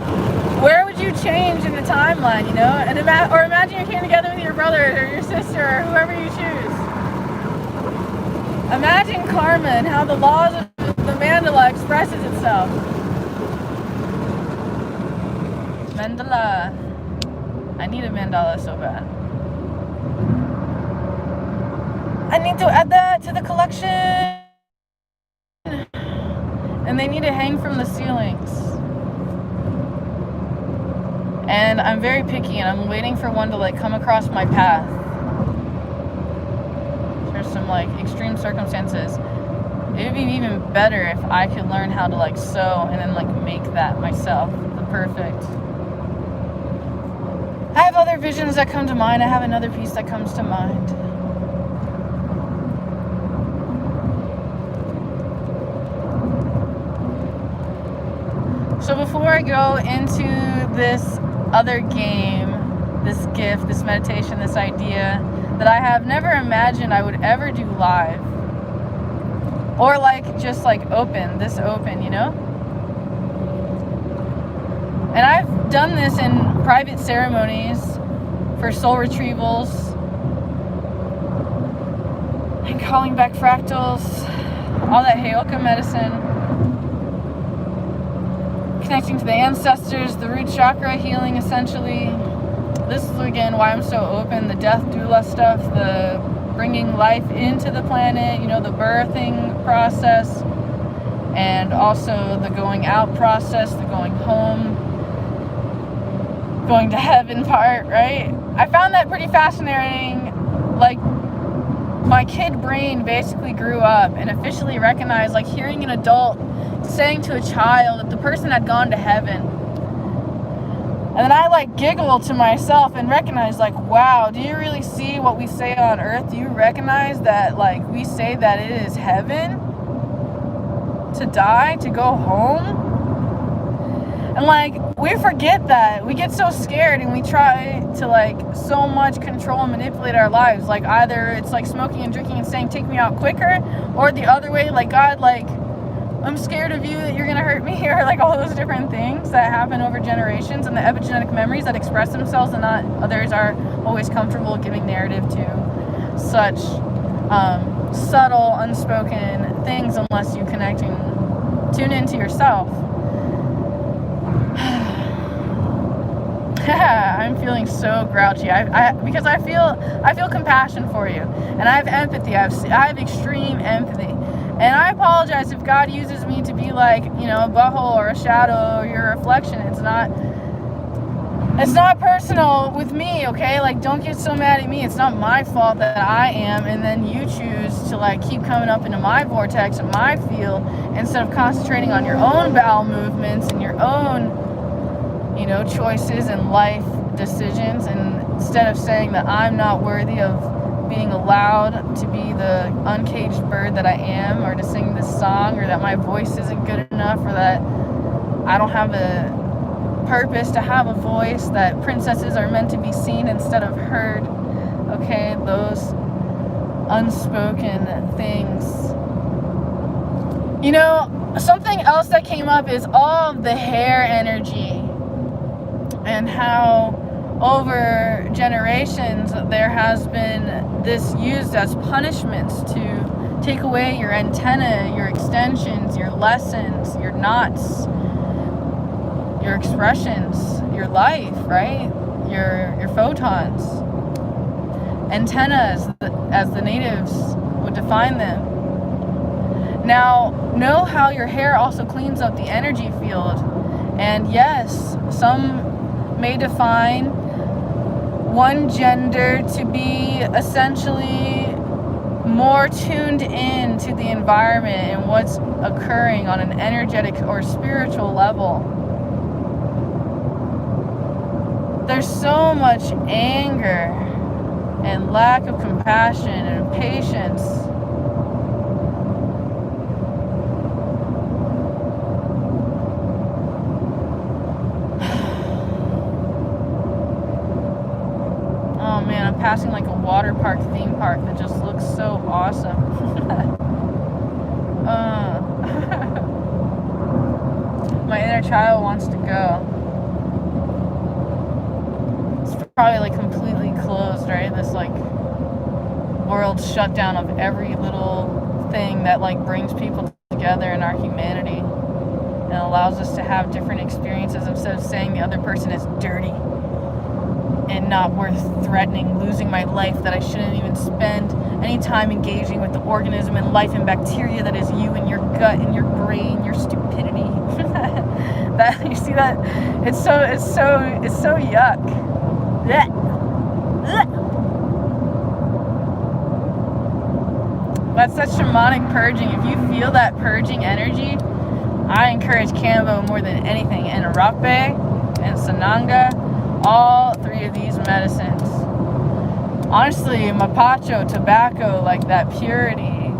Where would you change in the timeline, you know? And or imagine you came together with your brother or your sister or whoever you choose. Imagine karma and how the laws of the mandala expresses itself. Mandala. I need a mandala so bad. I need to add that to the collection. And they need to hang from the ceilings. And I'm very picky and I'm waiting for one to like come across my path. There's some like extreme circumstances. It would be even better if I could learn how to like sew and then like make that myself. The perfect. I have other visions that come to mind. I have another piece that comes to mind. So before I go into this other game, this gift, this meditation, this idea that I have never imagined I would ever do live, or like just like open, you know? And I've done this in private ceremonies for soul retrievals and calling back fractals, all that Heyoka medicine. connecting to the ancestors, the root chakra healing essentially. This is again why I'm so open, the death doula stuff, the bringing life into the planet, the birthing process, and also the going out process, the going home, going to heaven part, right? I found that pretty fascinating. Like, my kid brain basically grew up and officially recognized, like, hearing an adult saying to a child that the person had gone to heaven. And then I, like, giggle to myself and recognize, like, wow, do you really see what we say on earth? Do you recognize that, like, we say that it is heaven to die, to go home? And, like, we forget that. We get so scared and we try to, like, so much control and manipulate our lives. Like, either it's, like, smoking and drinking and saying, take me out quicker, or the other way, like, God, like, I'm scared of you, that you're going to hurt me, or, like, all those different things that happen over generations, and the epigenetic memories that express themselves and not others are always comfortable giving narrative to such subtle, unspoken things unless you connect and tune into yourself. I'm feeling so grouchy. Because I feel compassion for you, and I have empathy. I have extreme empathy, and I apologize if God uses me to be like, a butthole or a shadow or your reflection. It's not personal with me, okay? Like, don't get so mad at me. It's not my fault that I am, and then you choose to, like, keep coming up into my vortex and my field instead of concentrating on your own bowel movements and your own choices and life decisions, and instead of saying that I'm not worthy of being allowed to be the uncaged bird that I am, or to sing this song, or that my voice isn't good enough, or that I don't have a purpose to have a voice, that princesses are meant to be seen instead of heard, okay? Those unspoken things. Something else that came up is all of the hair energy, and how over generations there has been this used as punishments to take away your antenna, your extensions, your lessons, your knots, your expressions, your life, right? Your photons. Antennas, as the natives would define them. Now, know how your hair also cleans up the energy field. And yes, some may define one gender to be essentially more tuned in to the environment and what's occurring on an energetic or spiritual level. There's so much anger and lack of compassion and patience. Passing like a water park theme park that just looks so awesome. My inner child wants to go. It's probably like completely closed, right? This like world shutdown of every little thing that like brings people together in our humanity and allows us to have different experiences instead of saying the other person is dirty and not worth threatening, losing my life, that I shouldn't even spend any time engaging with the organism and life and bacteria that is you and your gut and your brain, your stupidity. That you see that? It's so yuck. Blech. Blech. That's such shamanic purging. If you feel that purging energy, I encourage Kambo more than anything, and Arape and Sananga. All three of these medicines. Honestly, mapacho, tobacco, like that purity.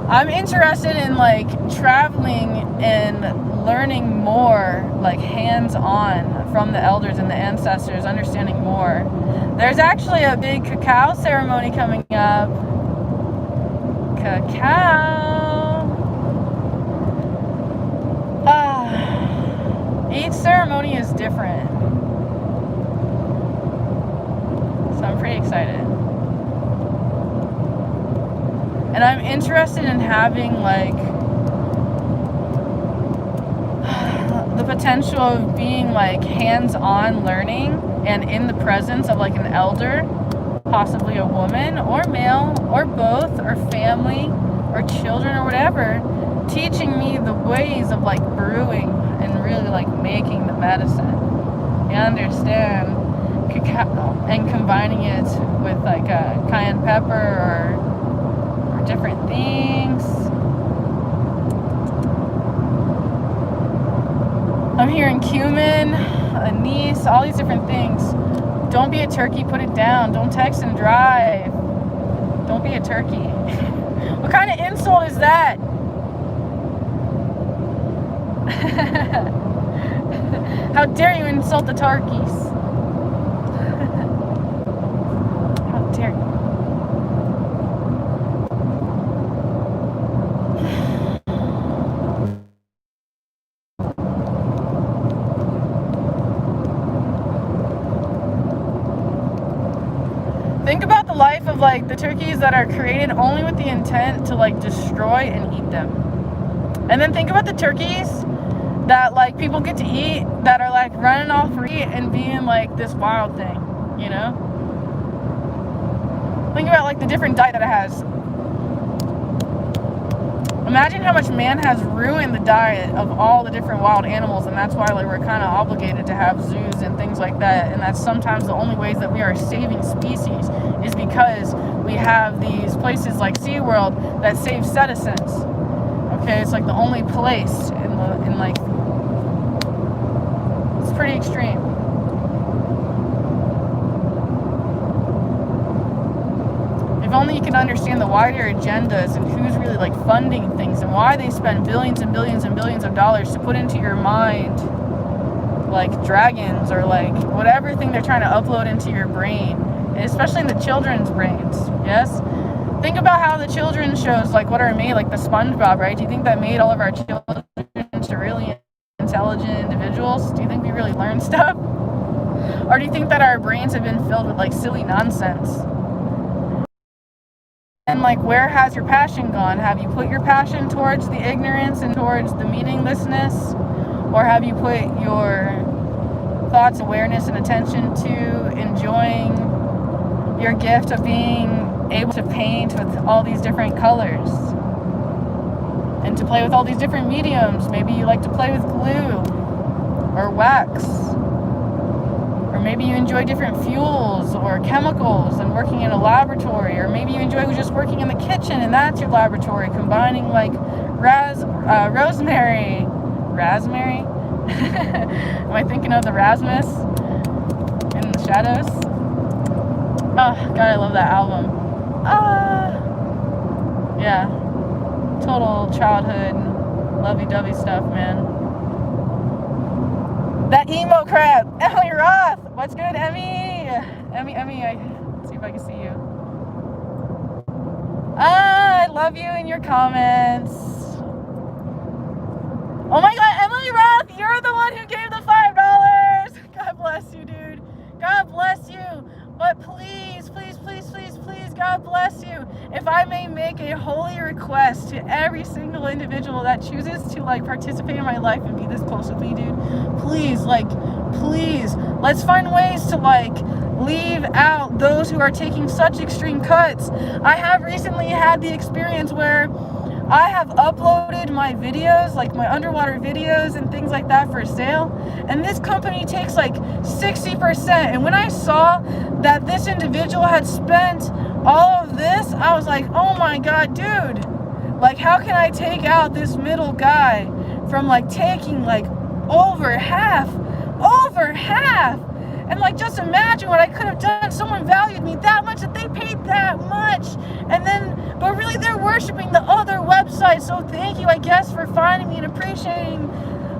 I'm interested in like traveling and learning more, like hands-on from the elders and the ancestors, understanding more. There's actually a big cacao ceremony coming up. Cacao. Each ceremony is different. So I'm pretty excited. And I'm interested in having like potential of being like hands-on learning and in the presence of like an elder, possibly a woman or male or both or family or children or whatever, teaching me the ways of like brewing and really like making the medicine. You understand? Cacao, and combining it with like a cayenne pepper or different things. I'm hearing cumin, anise, all these different things. Don't be a turkey, put it down. Don't text and drive. Don't be a turkey. What kind of insult is that? How dare you insult the turkeys? How dare you? Think about the life of like the turkeys that are created only with the intent to like destroy and eat them. And then think about the turkeys that like people get to eat that are like running all free and being like this wild thing, you know? Think about like the different diet that it has. Imagine how much man has ruined the diet of all the different wild animals, and that's why like we're kind of obligated to have zoos and things like that. And that's sometimes the only ways that we are saving species is because we have these places like SeaWorld that save citizens. Okay, it's like the only place in like, it's pretty extreme. If only you could understand the wider agendas and who's really like funding things and why they spend billions and billions and billions of dollars to put into your mind like dragons or like whatever thing they're trying to upload into your brain, and especially in the children's brains. Yes? Think about how the children's shows like what are made, like the SpongeBob, right? Do you think that made all of our children to really intelligent individuals? Do you think we really learn stuff? Or do you think that our brains have been filled with like silly nonsense? And like, where has your passion gone? Have you put your passion towards the ignorance and towards the meaninglessness? Or have you put your thoughts, awareness, and attention to enjoying your gift of being able to paint with all these different colors? And to play with all these different mediums. Maybe you like to play with glue or wax. Or maybe you enjoy different fuels or chemicals and working in a laboratory. Or maybe you enjoy just working in the kitchen and that's your laboratory, combining like rosemary. Raspberry? Am I thinking of the Rasmus in the Shadows? Oh, God, I love that album. Yeah. Total childhood lovey-dovey stuff, man. That emo crap! Emily Roth! What's good, Emmy? Emmy, let's see if I can see you. I love you in your comments. Oh my God, Emily Roth, you're the one who gave the $5. God bless you, dude. God bless you. But please, please, please, please, please, God bless you. If I may make a holy request to every single individual that chooses to like participate in my life and be this close with me, dude, please, let's find ways to like leave out those who are taking such extreme cuts. I have recently had the experience where I have uploaded my videos, like my underwater videos and things like that for sale, and this company takes like 60%. And when I saw that this individual had spent all of this, I was like, oh my God, dude, like how can I take out this middle guy from like taking like over half, and like just imagine what I could have done. Someone valued me that much that they paid that much, and then but really they're worshiping the other website. So thank you, I guess, for finding me and appreciating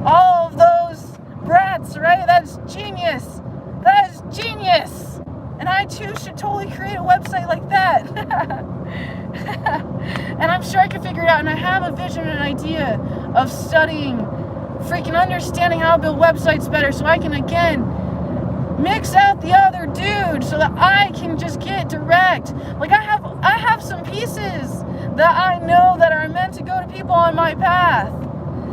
all of those brats, right? That's genius. That is genius. And I too should totally create a website like that. And I'm sure I can figure it out. And I have a vision and an idea of studying, freaking understanding how to build websites better, so I can again mix out the other dude so that I can just get direct. Like I have some pieces that I know that are meant to go to people on my path,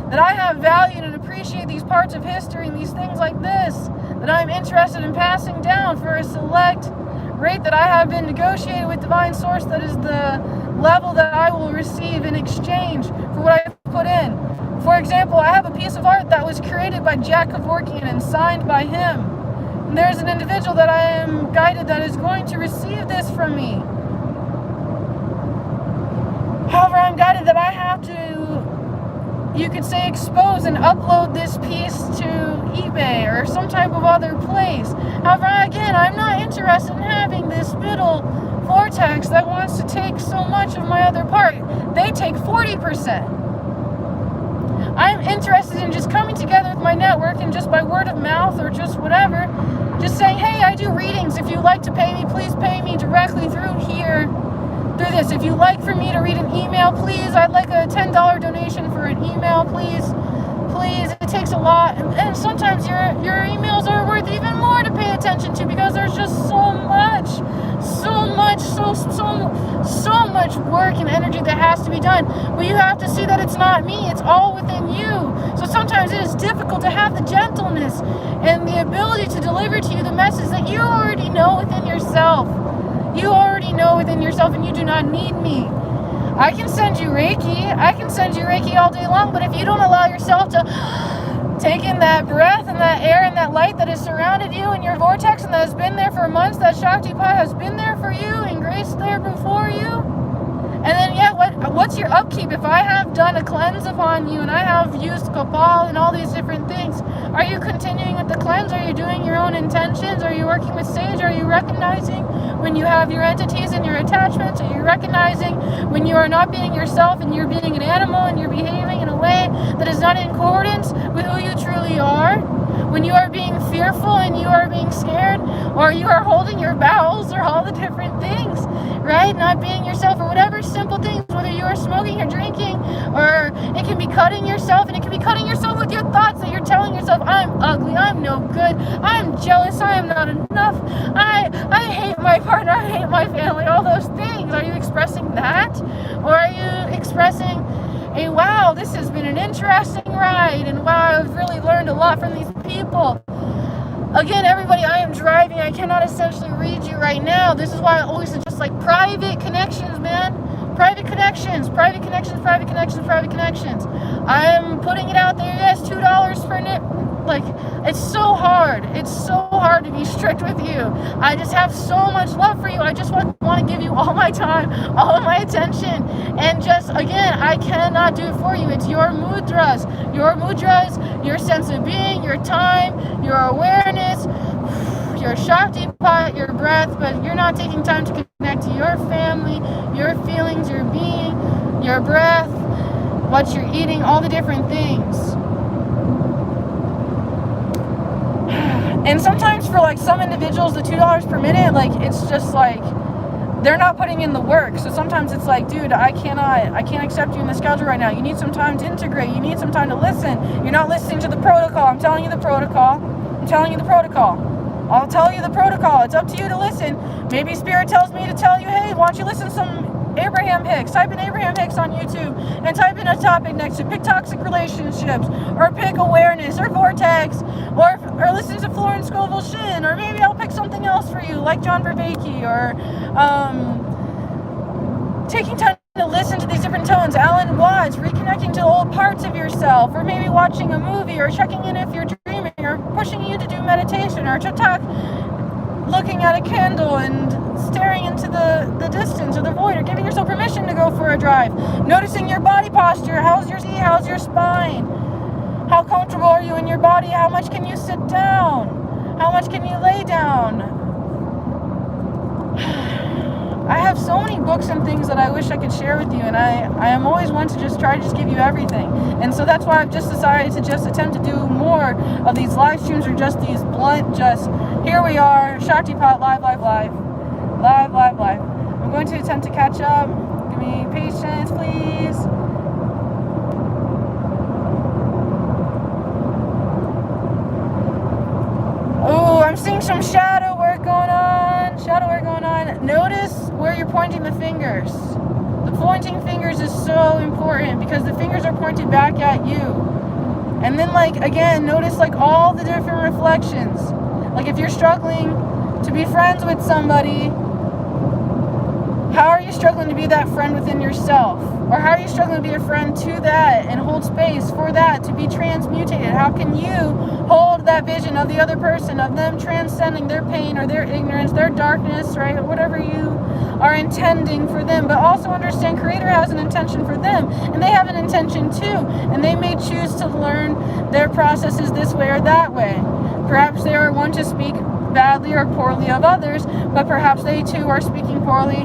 that I have valued and appreciated negotiate these parts of history and these things like this that I'm interested in passing down for a select rate that I have been negotiated with Divine Source, that is the level that I will receive in exchange for what I've put in. For example, I have a piece of art that was created by Jack Kevorkian and signed by him. And there's an individual that I am guided that is going to receive this from me. However, I'm guided that I have to, you could say, expose and upload this piece to eBay or some type of other place. However, again, I'm not interested in having this middle vortex that wants to take so much of my other part. They take 40%. I'm interested in just coming together with my network and just by word of mouth or just whatever, just saying, hey, I do readings. If you'd like to pay me, please pay me directly through here, through this. If you'd like for me to read an email, please, I'd like a $10 donation for an email, please. Please, it takes a lot. And sometimes your emails are worth even more to pay attention to because there's just so much work and energy that has to be done. But you have to see that it's not me, it's all within you. So sometimes it is difficult to have the gentleness and the ability to deliver to you the message that you already know within yourself. You already know within yourself, and you do not need me. I can send you Reiki all day long, but if you don't allow yourself to take in that breath and that air and that light that has surrounded you in your vortex and that has been there for months, that Shakti Pot has been there for you and grace there before you, and then what's your upkeep? If I have done a cleanse upon you and I have used Kopal and all these different things, are you continuing with the cleanse? Are you doing your own intentions? Are you working with sage? Are you recognizing when you have your entities and your attachments? Are you recognizing when you are not being yourself and you're being an animal and you're behaving in a way that is not in accordance with who you truly are? When you are being fearful and you are being scared, or you are holding your bowels, or all the different things, right? Not being yourself, or whatever simple things, whether you are smoking or drinking, or it can be cutting yourself, and it can be cutting yourself with your thoughts that you're telling yourself, I'm ugly, I'm no good, I'm jealous, I am not enough, I hate my partner, I hate my family, all those things. Are you expressing that? Or are you expressing a, wow, this has been an interesting ride, and wow, I've really learned a lot from these people. Again, everybody, I am driving. I cannot essentially read you right now. This is why I always suggest like private connections, man. Private connections. I'm putting it out there. Yes, $2 per nip. Like, it's so hard. It's so hard to be strict with you. I just have so much love for you. I just want to give you all my time, all of my attention. And just, again, I cannot do it for you. It's your mudras, your sense of being, your time, your awareness, your Shakti pot, your breath, but you're not taking time to connect to your family, your feelings, your being, your breath, what you're eating, all the different things. And sometimes for like some individuals, the $2 per minute, like it's just like they're not putting in the work. So sometimes it's like, dude, I can't accept you in the schedule right now. You need some time to integrate. You need some time to listen. You're not listening to the protocol. I'm telling you the protocol. I'll tell you the protocol. It's up to you to listen. Maybe Spirit tells me to tell you, hey, why don't you listen to some Abraham Hicks? Type in Abraham Hicks on YouTube and type in a topic next to pick toxic relationships, or pick awareness, or vortex, or listen to Florence Scovel Shin, or maybe I'll pick something else for you like John Vervaeke, or taking time to listen to these different tones, Alan Watts, reconnecting to old parts of yourself, or maybe watching a movie, or checking in if you're dreaming, or pushing you to do meditation, or to talk, looking at a candle and staring into the distance or the void, or giving yourself permission to go for a drive, noticing your body posture. How's your spine? How comfortable are you in your body? How much can you sit down? How much can you lay down? I have so many books and things that I wish I could share with you, and I am always one to just try to just give you everything. And so that's why I've just decided to just attempt to do more of these live streams, or just these blunt, just here we are, Shakti Pot, live. I'm going to attempt to catch up. Give me patience, please. Oh, I'm seeing some shadow work going on. Notice where you're pointing the fingers. The pointing fingers is so important because the fingers are pointed back at you. And And then, like, again, notice, like, all the different reflections. Like, if you're struggling to be friends with somebody, how are you struggling to be that friend within yourself? Or how are you struggling to be a friend to that and hold space for that to be transmutated? How can you hold that vision of the other person, of them transcending their pain or their ignorance, their darkness, right? Whatever you are intending for them, but also understand Creator has an intention for them, and they have an intention too, and they may choose to learn their processes this way or that way. Perhaps they are one to speak badly or poorly of others, but perhaps they too are speaking poorly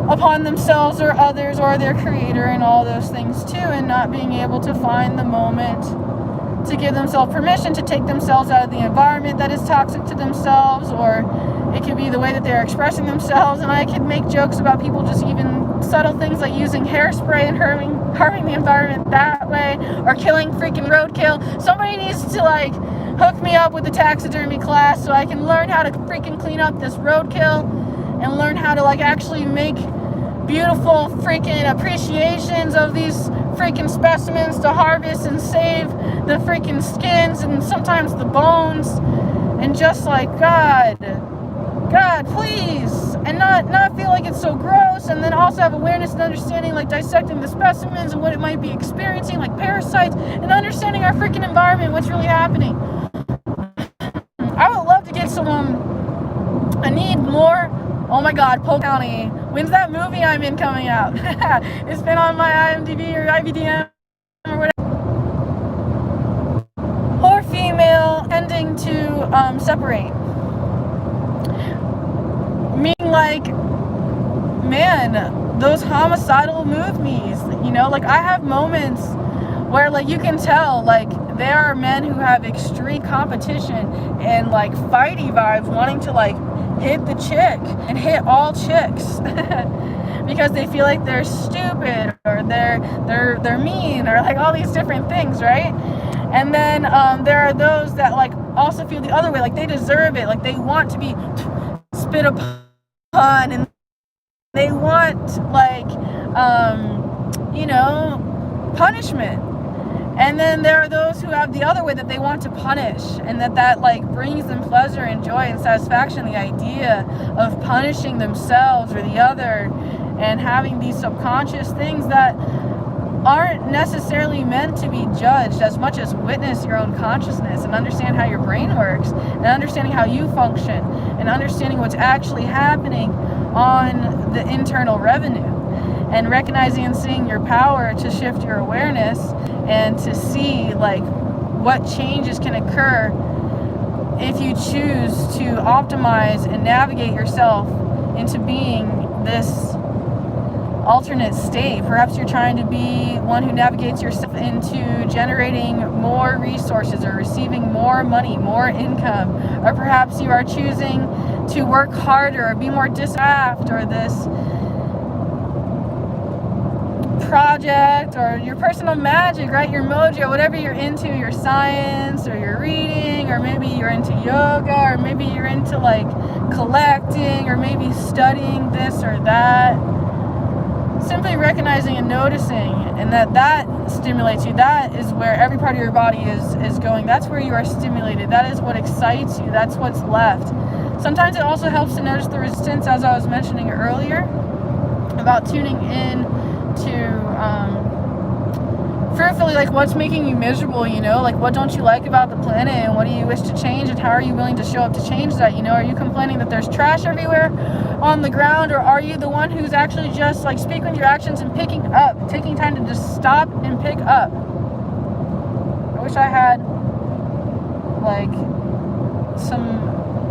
upon themselves or others or their Creator and all those things too, and not being able to find the moment to give themselves permission to take themselves out of the environment that is toxic to themselves, or it could be the way that they're expressing themselves. And I could make jokes about people just even subtle things like using hairspray and harming the environment that way, or killing freaking roadkill. Somebody needs to like hook me up with a taxidermy class so I can learn how to freaking clean up this roadkill and learn how to like actually make beautiful freaking appreciations of these freaking specimens to harvest and save the freaking skins and sometimes the bones, and just like God please, and not feel like it's so gross, and then also have awareness and understanding, like dissecting the specimens and what it might be experiencing, like parasites, and understanding our freaking environment, what's really happening. I would love to get some I need more. Oh my God, Polk County. When's that movie I'm in coming out? It's been on my IMDb or IBDM or whatever. Or female tending to separate. Meaning like, man, those homicidal movies, you know, like I have moments where like you can tell like there are men who have extreme competition and like fighty vibes, wanting to like hit the chick and hit all chicks because they feel like they're stupid or they're mean or like all these different things, right? And then there are those that like also feel the other way, like they deserve it, like they want to be spit upon and they want like you know, punishment. And then there are those who have the other way, that they want to punish, and that like brings them pleasure and joy and satisfaction, the idea of punishing themselves or the other, and having these subconscious things that aren't necessarily meant to be judged, as much as witness your own consciousness and understand how your brain works and understanding how you function and understanding what's actually happening on the internal revenue, and recognizing and seeing your power to shift your awareness and to see like what changes can occur if you choose to optimize and navigate yourself into being this alternate state. Perhaps you're trying to be one who navigates yourself into generating more resources or receiving more money, more income, or perhaps you are choosing to work harder or be more disaffed, or this project or your personal magic, right? Your mojo, whatever you're into, your science or your reading, or maybe you're into yoga, or maybe you're into like collecting, or maybe studying this or that. Simply recognizing and noticing, and that stimulates you. That is where every part of your body is going. That's where you are stimulated. That is what excites you. That's what's left. Sometimes it also helps to notice the resistance, as I was mentioning earlier, about tuning in to fruitfully, like what's making you miserable, you know, like what don't you like about the planet, and what do you wish to change, and how are you willing to show up to change that? You know, are you complaining that there's trash everywhere on the ground, or are you the one who's actually just like speaking with your actions and picking up, taking time to just stop and pick up? I wish I had like some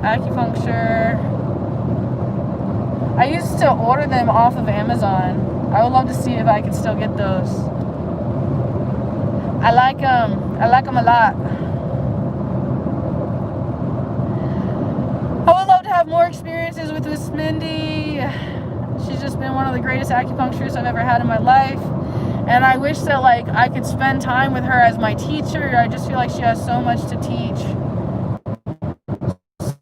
acupuncture. I used to order them off of Amazon. I would love to see if I could still get those. I like them a lot. I would love to have more experiences with Miss Mindy. She's just been one of the greatest acupuncturists I've ever had in my life. And I wish that like I could spend time with her as my teacher. I just feel like she has so much to teach.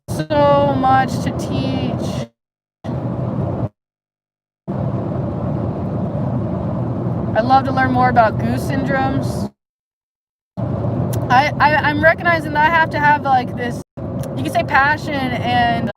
So much to teach. I'd love to learn more about goose syndromes. I'm recognizing that I have to have like this, you can say, passion and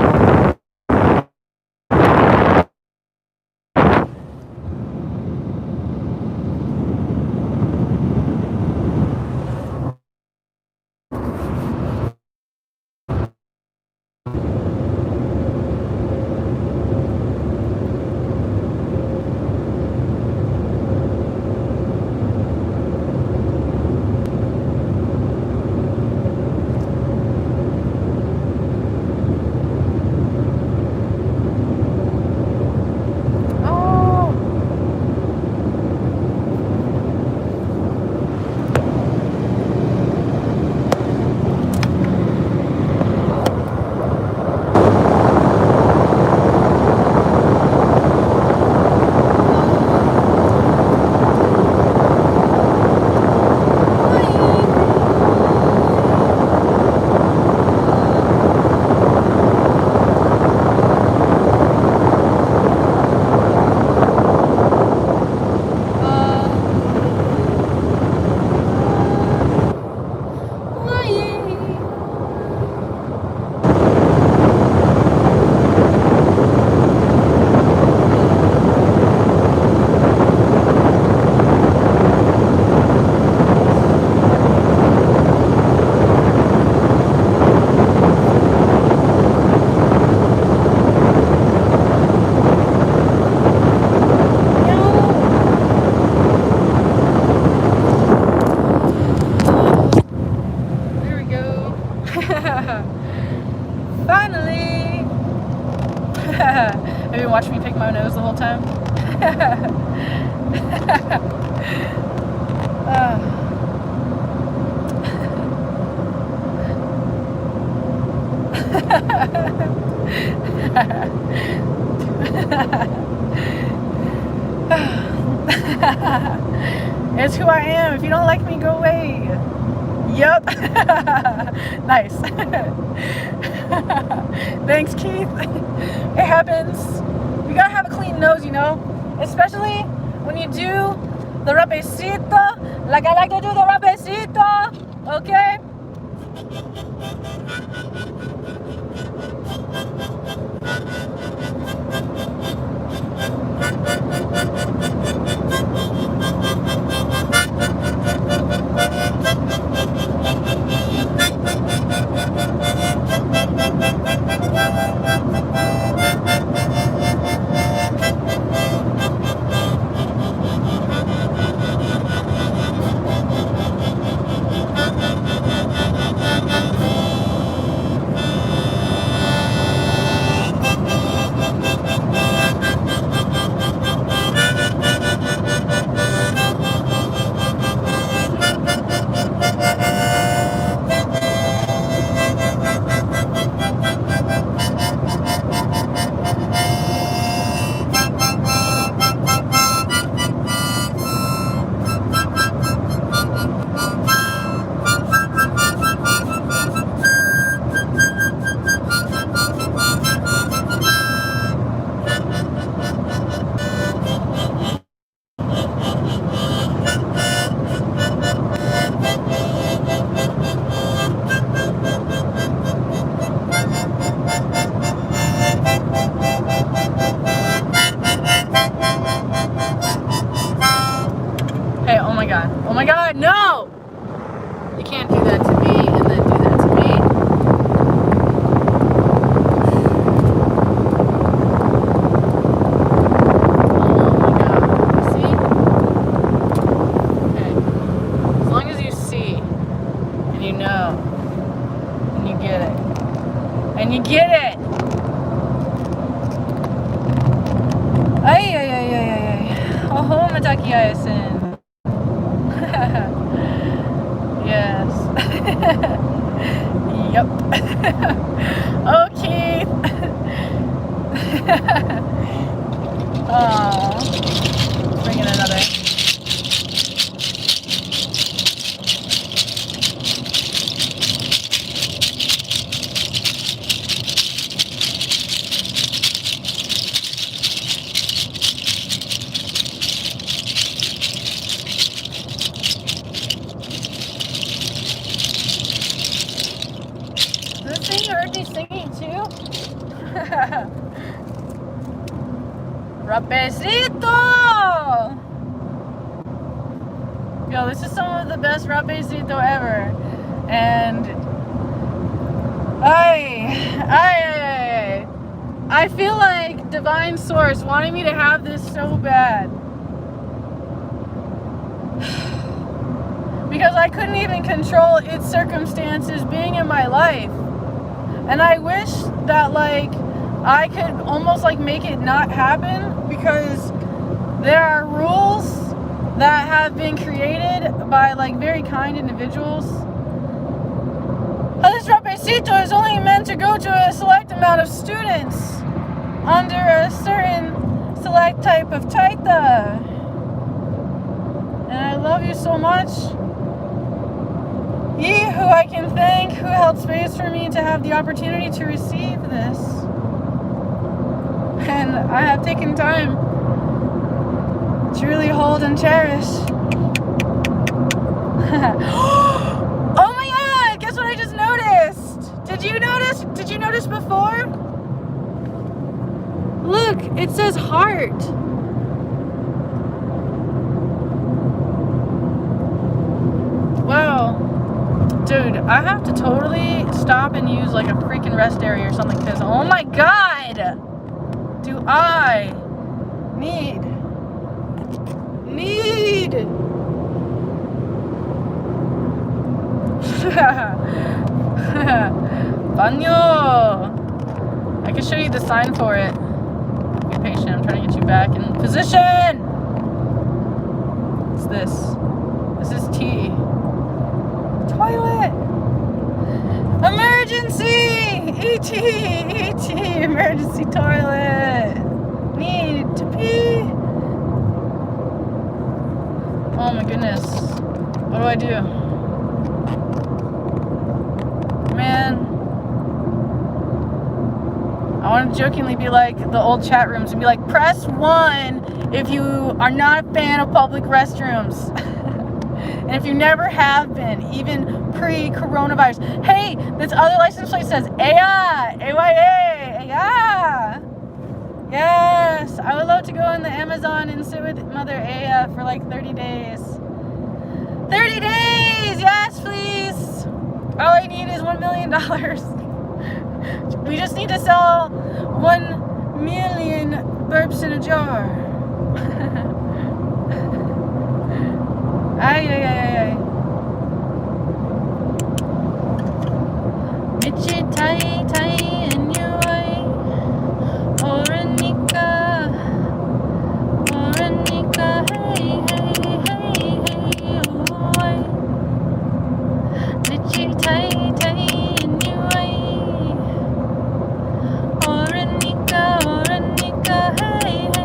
finally. Have you been watching me pick my nose the whole time? It's who I am. If you don't like me, go away. Yep. Nice. Thanks, Keith. It happens. You gotta have a clean nose, you know? Especially when you do the rapecito, like I like to do the rapecito, okay? Hey, oh my god. Oh my god, no! You can't do that to me and then do that to me. Oh my god. See? Okay. As long as you see and you know and you get it. And you get it! Ay, ay, ay, ay, ay, ay. Oh, mataki ayasin. Yes. Yep. Okay. Oh, bring in another. last thing you heard me singing too? Rapecito! Yo, this is some of the best rapecito ever. And I feel like Divine Source wanting me to have this so bad. Because I couldn't even control its circumstances being in my life. And I wish that like I could almost like make it not happen, because there are rules that have been created by like very kind individuals. This rapecito is only meant to go to a select amount of students under a certain select type of taita. And I love you so much. Ye who I can thank, who held space for me to have the opportunity to receive this. And I have taken time to really hold and cherish. Oh my god, guess what I just noticed? Did you notice before? Look, it says heart. Wow. Dude, I have to totally stop and use like a freaking rest area or something, because oh my god, do I need Banyo. I can show you the sign for it. Be patient, I'm trying to get you back in position. It's this. This is T. Toilet! Emergency! ET! Emergency toilet! Need to pee! Oh my goodness. What do I do? Man. I want to jokingly be like the old chat rooms and be like, press 1 if you are not a fan of public restrooms. And if you never have been, even pre-coronavirus. Hey, this other license plate says AYA, AYA, AYA. Yes, I would love to go in the Amazon and sit with Mother Aya for like 30 days. 30 days, yes, please. All I need is $1 million. We just need to sell 1 million burps in a jar. Ay. Michi tai and you Oranika, hey, oi. Michi tai and you Oranika, hey, oi.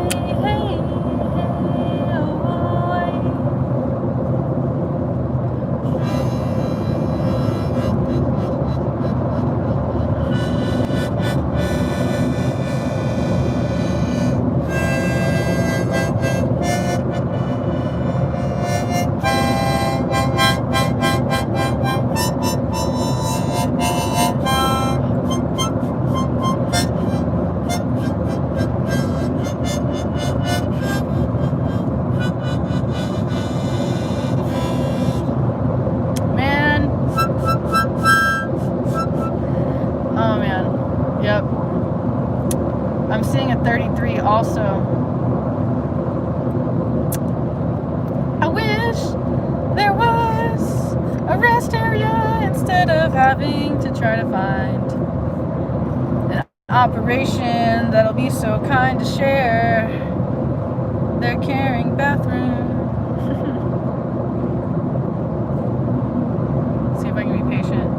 Yep. I'm seeing a 33 also. I wish there was a rest area instead of having to try to find an operation that'll be so kind to share their caring bathroom. See if I can be patient.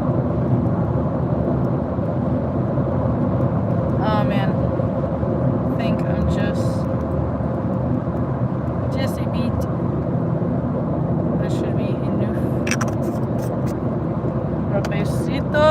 Oh man, I think I'm just a beat. That should be enough. Rapecito.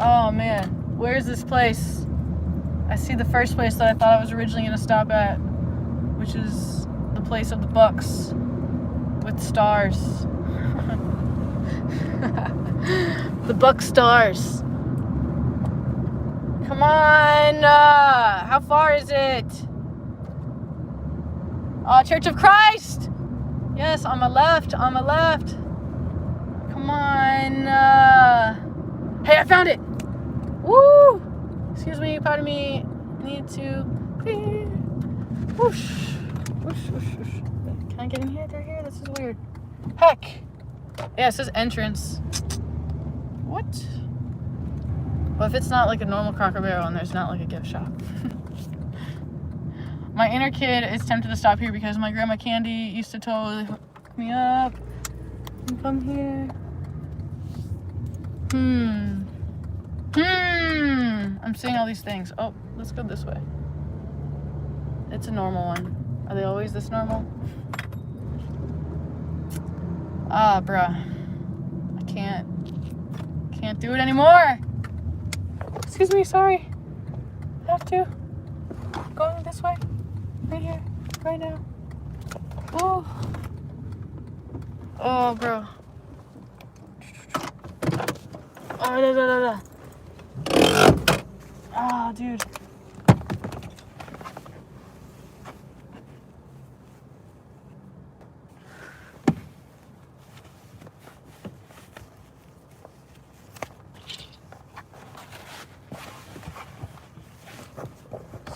Oh man, where's this place? I see the first place that I thought I was originally going to stop at, which is the place of the Bucks with stars. The Buck Stars. Come on! How far is it? Church of Christ! Yes, on my left, on my left. Come on. Hey, I found it! Woo! Excuse me, pardon me. Need to... Whoosh. Whoosh, whoosh, whoosh. Can I get in here? They're here? This is weird. Heck! Yeah, it says entrance. What? Well, if it's not like a normal Cracker Barrel and there's not like a gift shop. My inner kid is tempted to stop here because my grandma Candy used to totally hook me up and come here. I'm seeing all these things. Oh, let's go this way. It's a normal one. Are they always this normal? Bruh. I can't do it anymore. Excuse me, sorry. I have to. Going this way. Right here. Right now. Oh. Oh, bro. Oh, da. Oh, dude.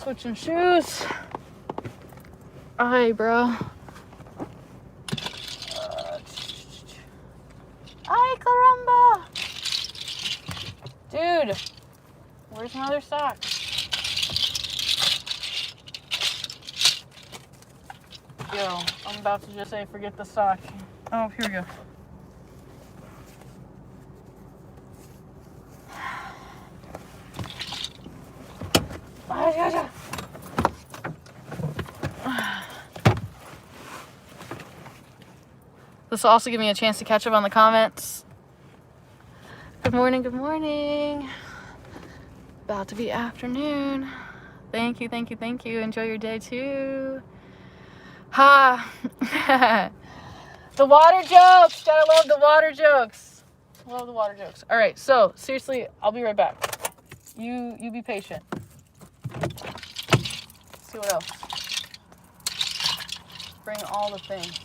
Switching shoes. Alright, bro. Ay, caramba! Dude, where's my other sock? Yo, I'm about to just say forget the sock. Oh, here we go. This will also give me a chance to catch up on the comments. Good morning, good morning. About to be afternoon. Thank you. Enjoy your day too. Ha! The water jokes! Gotta love the water jokes. Love the water jokes. Alright, so seriously, I'll be right back. You be patient. Let's see what else. Bring all the things.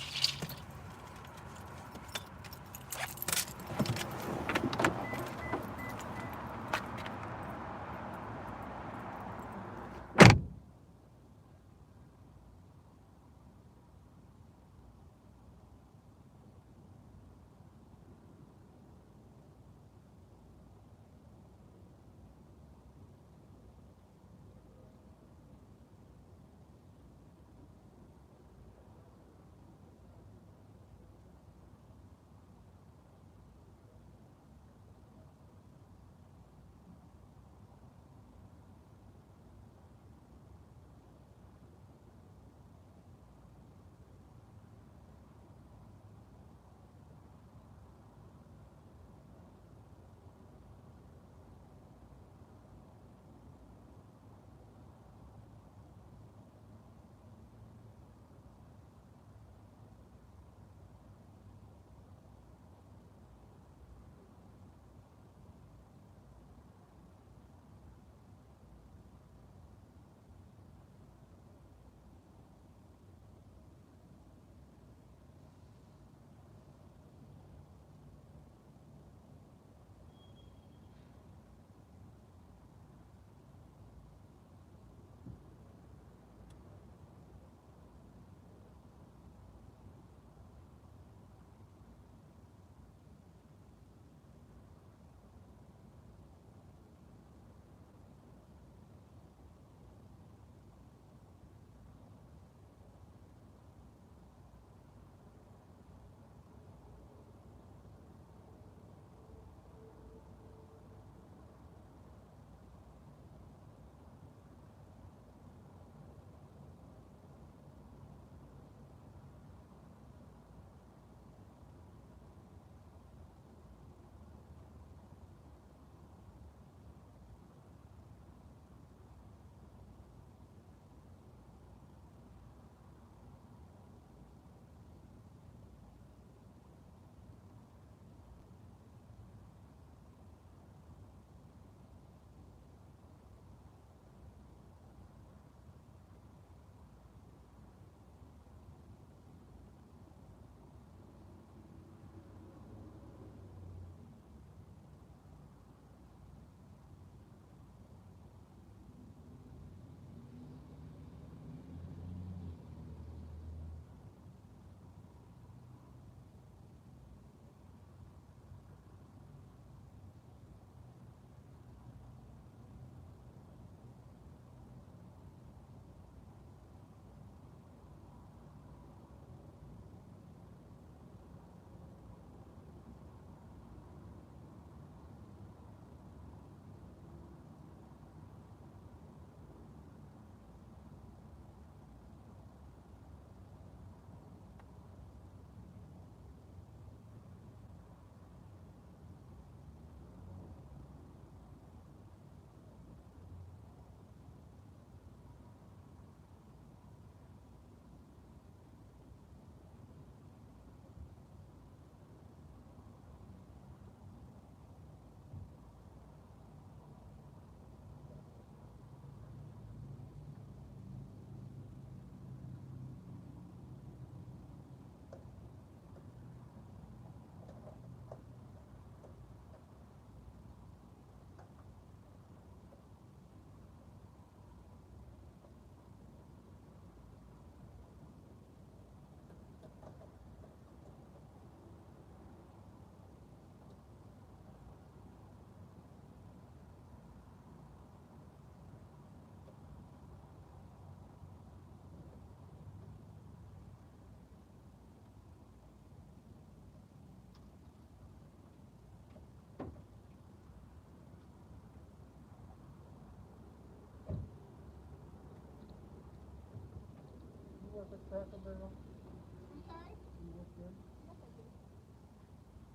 perfect Cracker Barrel? I'm sorry? Do you look good? Yes, I do.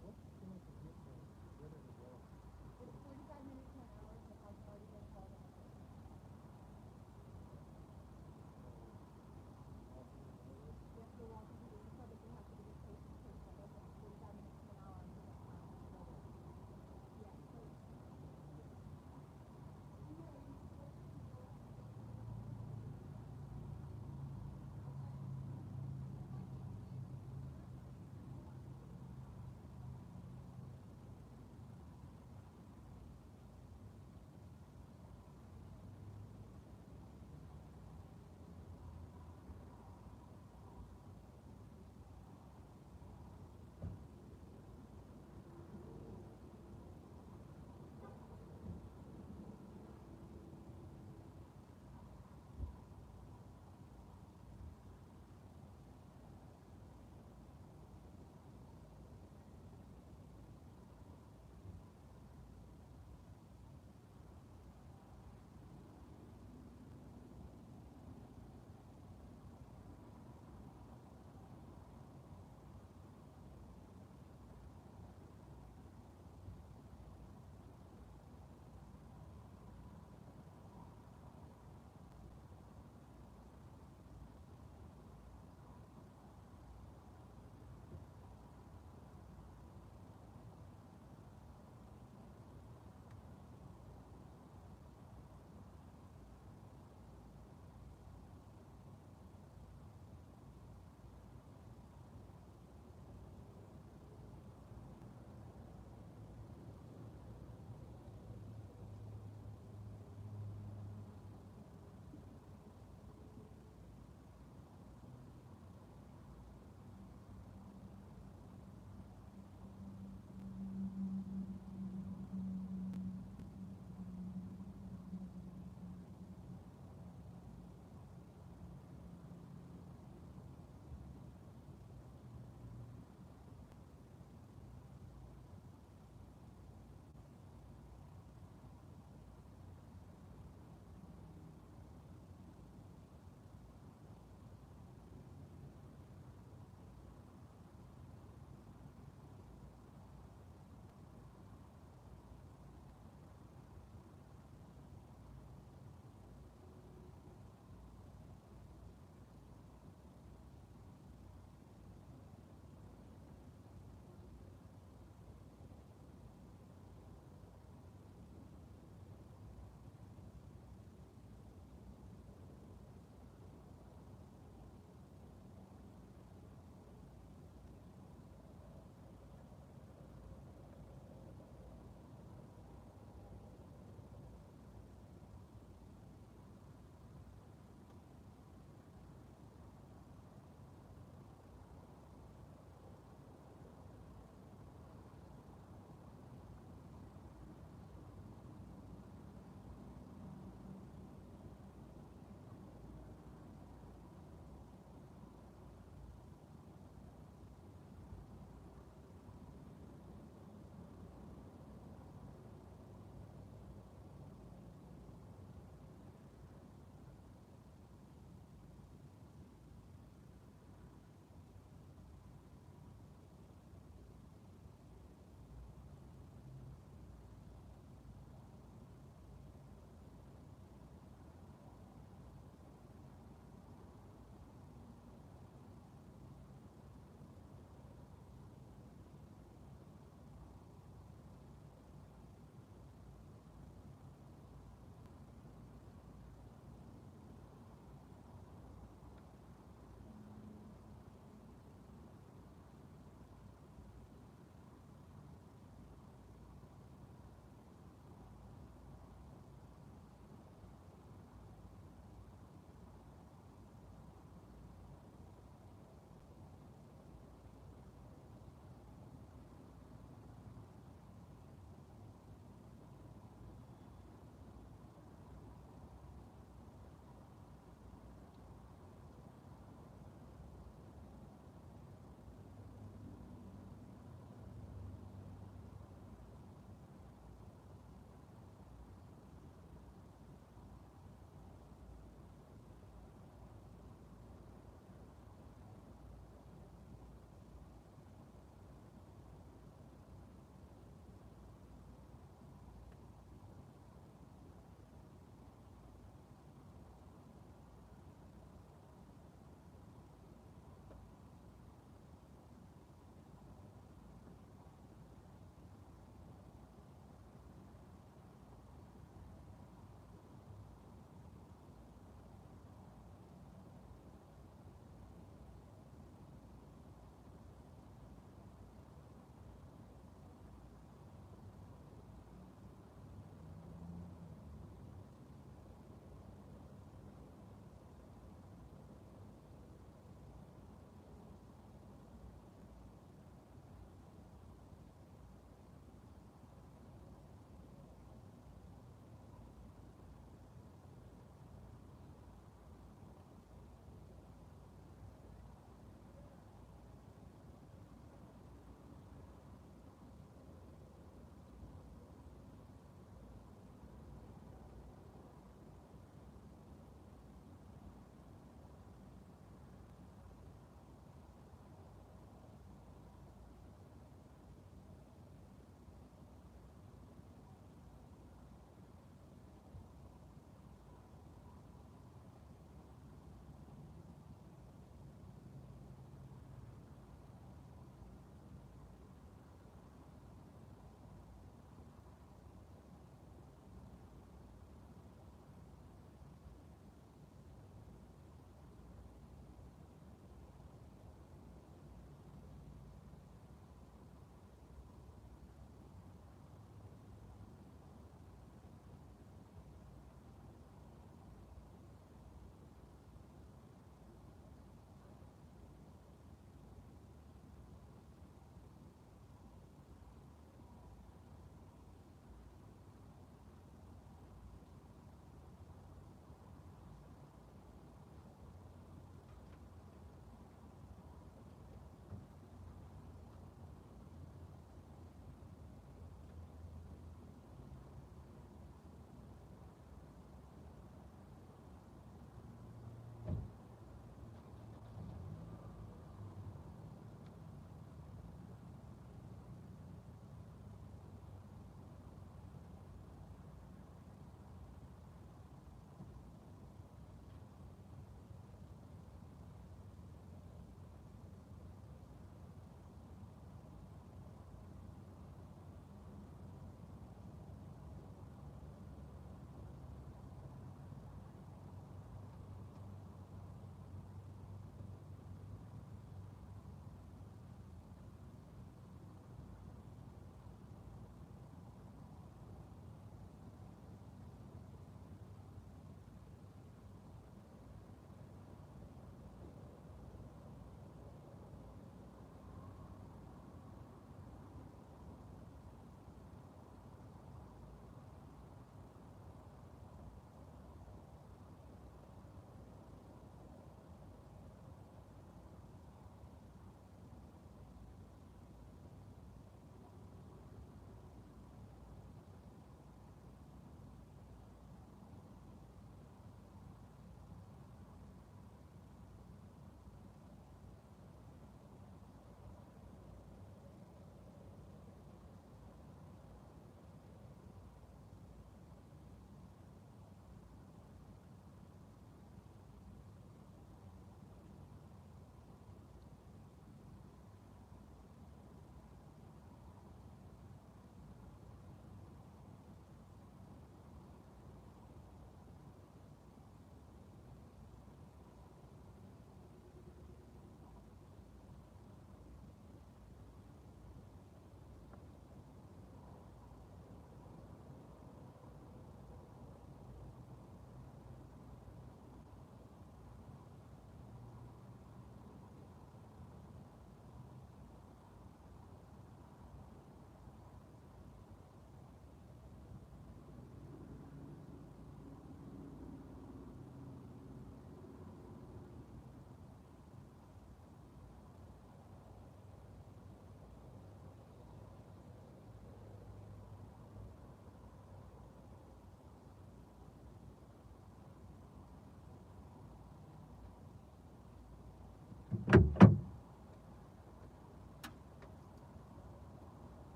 What's too much to get there? Ready to go. It's 45 minutes to an hour, so the house already been called on the way. Walking in order. You have to go walk into the inside, but you have to be a patient person that does it 45 minutes to an hour until that time when you go there. Yeah, so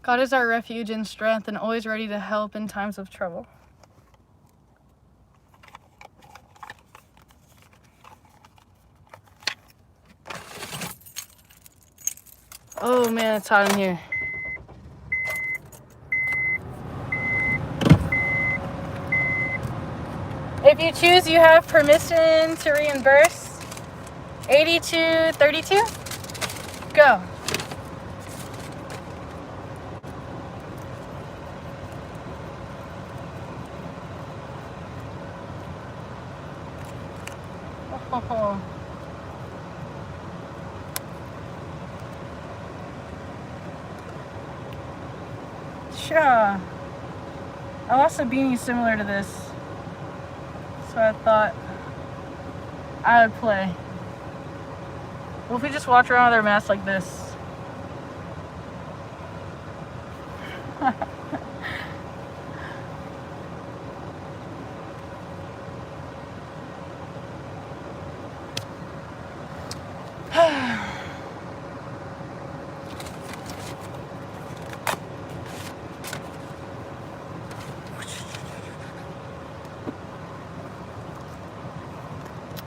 God is our refuge and strength and always ready to help in times of trouble. Oh man, it's hot in here. If you choose, you have permission to reimburse. 8232. Go. Oh. Sure. I lost a beanie similar to this, so I thought I would play. Well, if we just walk around with our masks like this.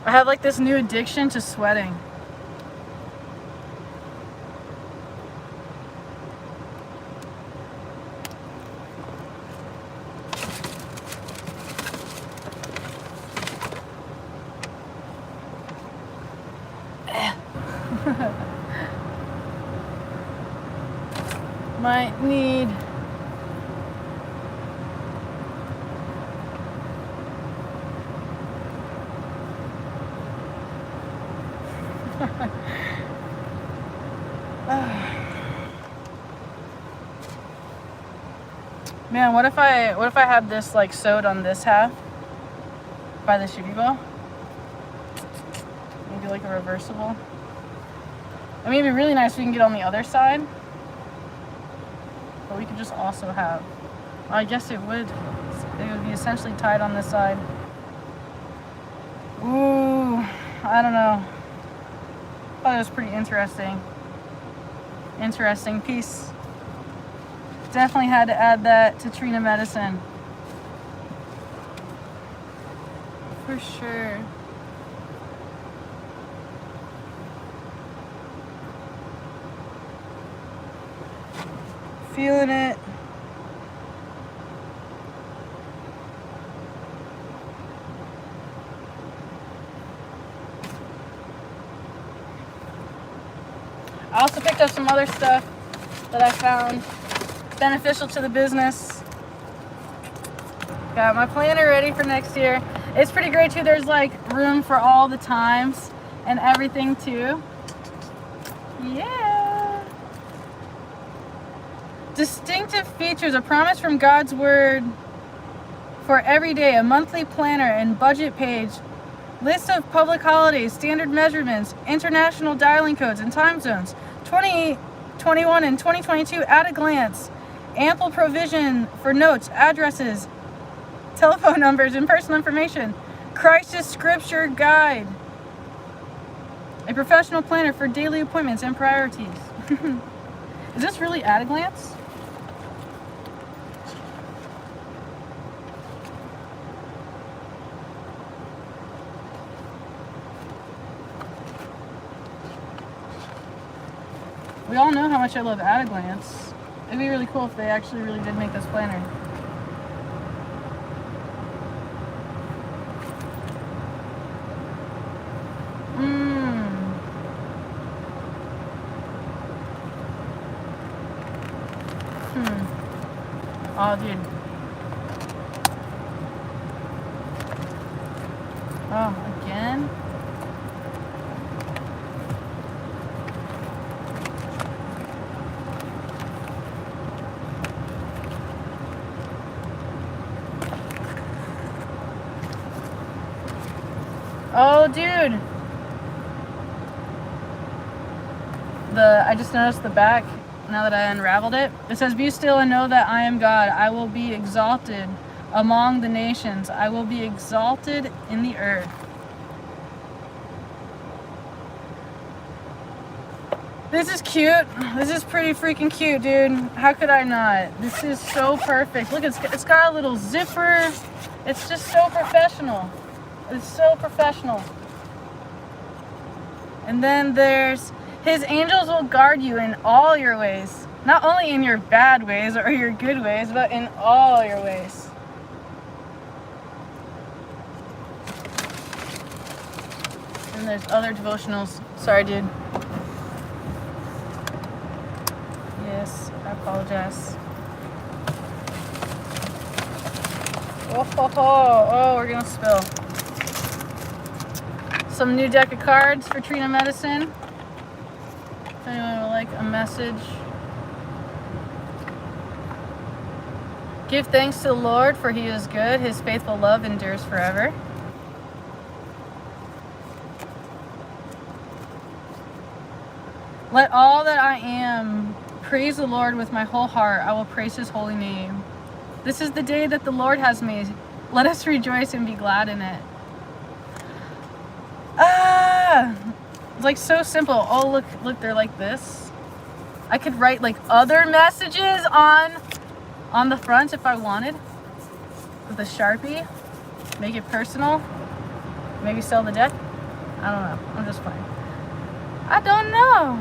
I have like this new addiction to sweating. Might need man, what if I had this like sewed on this half by the shooting ball? Maybe like a reversible. I mean, it'd be really nice if we can get on the other side. But we could just also have, I guess it would be essentially tied on this side. Ooh, I don't know. Thought it was pretty interesting. Interesting piece. Definitely had to add that to Trina Medicine. For sure. Feeling it. I also picked up some other stuff that I found beneficial to the business. Got my planner ready for next year. It's pretty great too. There's like room for all the times and everything too. Yeah. Distinctive features, a promise from God's word for every day, a monthly planner and budget page, list of public holidays, standard measurements, international dialing codes and time zones, 2021 and 2022 at a glance, ample provision for notes, addresses, telephone numbers, and personal information, crisis scripture guide, a professional planner for daily appointments and priorities. Is this really at a glance? We all know how much I love at a glance. It'd be really cool if they actually really did make this planner. Oh, dude. Oh, again? Oh, dude. I just noticed the back now that I unraveled it. It says, "Be still and know that I am God. I will be exalted among the nations. I will be exalted in the earth." This is cute. This is pretty freaking cute, dude. How could I not? This is so perfect. Look, it's got a little zipper. It's just so professional. It's so professional. And then there's, his angels will guard you in all your ways. Not only in your bad ways or your good ways, but in all your ways. And there's other devotionals. Sorry, dude. Yes, I apologize. Oh, we're gonna spill. Some new deck of cards for Trina Medicine. If anyone would like a message. Give thanks to the Lord, for he is good. His faithful love endures forever. Let all that I am praise the Lord with my whole heart. I will praise his holy name. This is the day that the Lord has made. Let us rejoice and be glad in it. It's like so simple. Oh, look, they're like this. I could write like other messages on the front if I wanted. With a Sharpie. Make it personal. Maybe sell the deck. I don't know. I'm just playing. I don't know.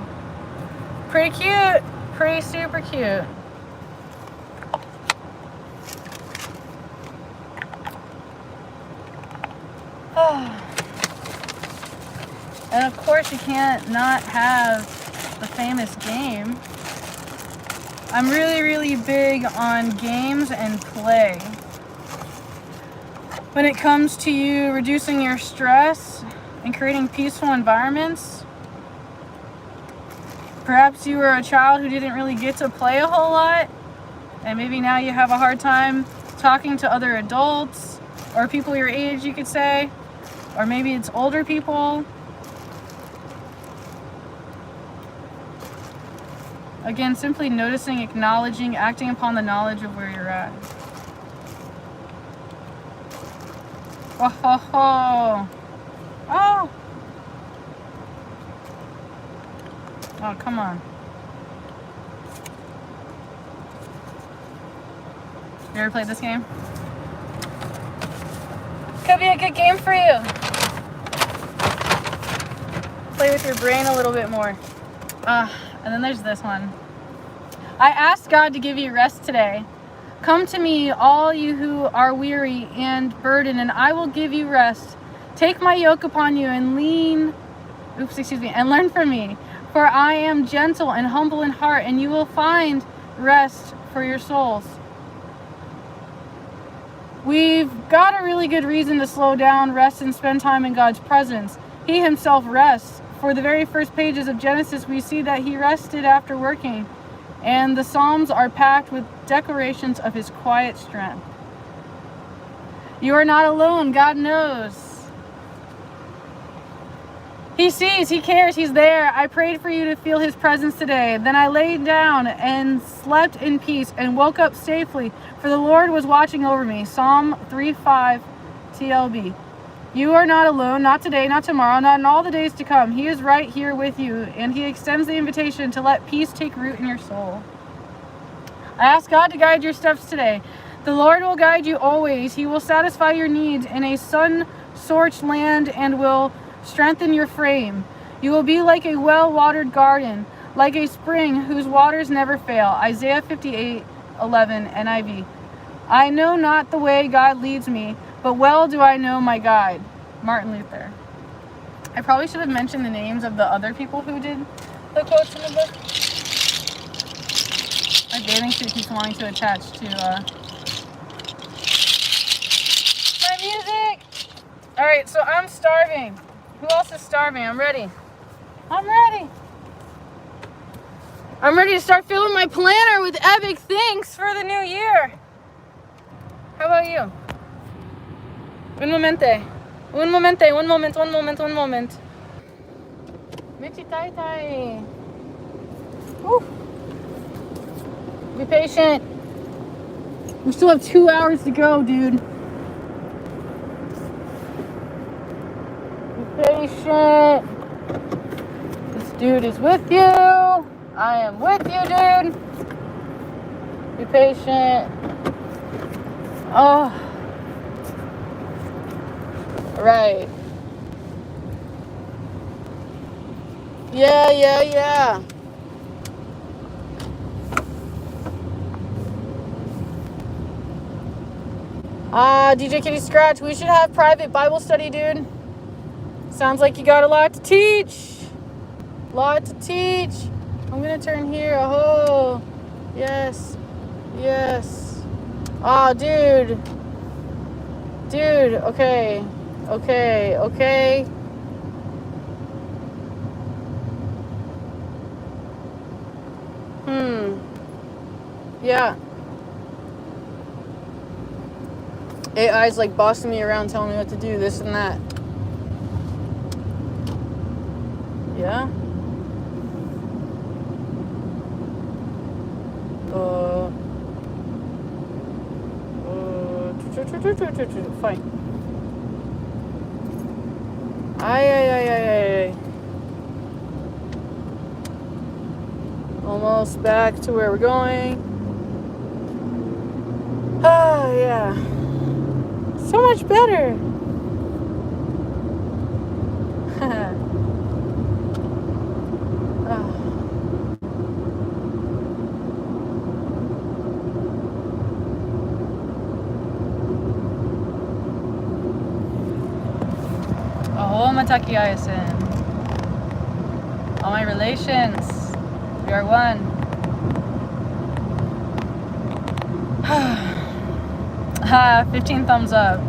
Pretty cute. Pretty super cute. And of course you can't not have the famous game. I'm really, really big on games and play. When it comes to you reducing your stress and creating peaceful environments, perhaps you were a child who didn't really get to play a whole lot, and maybe now you have a hard time talking to other adults, or people your age, you could say, or maybe it's older people. Again, simply noticing, acknowledging, acting upon the knowledge of where you're at. Oh! Oh, come on. You ever played this game? Could be a good game for you. Play with your brain a little bit more. And then there's this one. I asked God to give you rest today. Come to me, all you who are weary and burdened, and I will give you rest. Take my yoke upon you and and learn from me. For I am gentle and humble in heart, and you will find rest for your souls. We've got a really good reason to slow down, rest, and spend time in God's presence. He himself rests. For the very first pages of Genesis, we see that he rested after working, and the Psalms are packed with declarations of his quiet strength. You are not alone. God knows. He sees, he cares, he's there. I prayed for you to feel his presence today. Then I laid down and slept in peace and woke up safely, for the Lord was watching over me. Psalm 3:5 TLB. You are not alone, not today, not tomorrow, not in all the days to come. He is right here with you, and he extends the invitation to let peace take root in your soul. I ask God to guide your steps today. The Lord will guide you always. He will satisfy your needs in a sun-scorched land and will strengthen your frame. You will be like a well-watered garden, like a spring whose waters never fail. Isaiah 58:11 NIV. I know not the way God leads me, but well do I know my guide. Martin Luther. I probably should have mentioned the names of the other people who did the quotes in the book. My bathing suit keeps wanting to attach to my music. Alright, so I'm starving. Who else is starving? I'm ready. I'm ready to start filling my planner with epic things for the new year. How about you? Un moment. Michi tai tai. Woo. Be patient. We still have 2 hours to go, dude. Be patient. It's Dude is with you. I am with you, dude. Be patient. Oh. Right. Yeah. DJ Kitty Scratch, we should have private Bible study, dude. Sounds like you got a lot to teach. I'm gonna turn here. Oh, yes. Ah, dude. Okay. Yeah. AI's like bossing me around, telling me what to do, this and that. Yeah. Fine. Ay. Almost back to where we're going. Ah, yeah. So much better. Oh, Mataki Ayasin. All my relations. We are one. 15 thumbs up.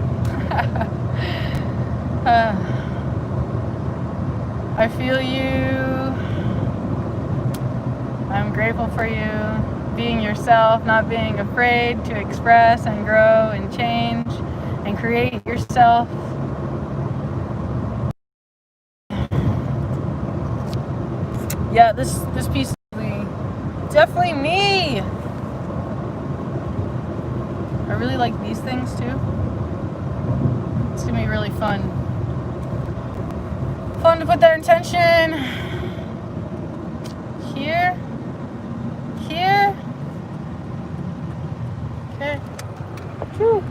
I feel you. I'm grateful for you. Being yourself, not being afraid to express and grow and change and create yourself. Yeah, this piece is definitely me. I really like these things too. It's gonna be really fun. Fun to put their intention here. Okay. Whew.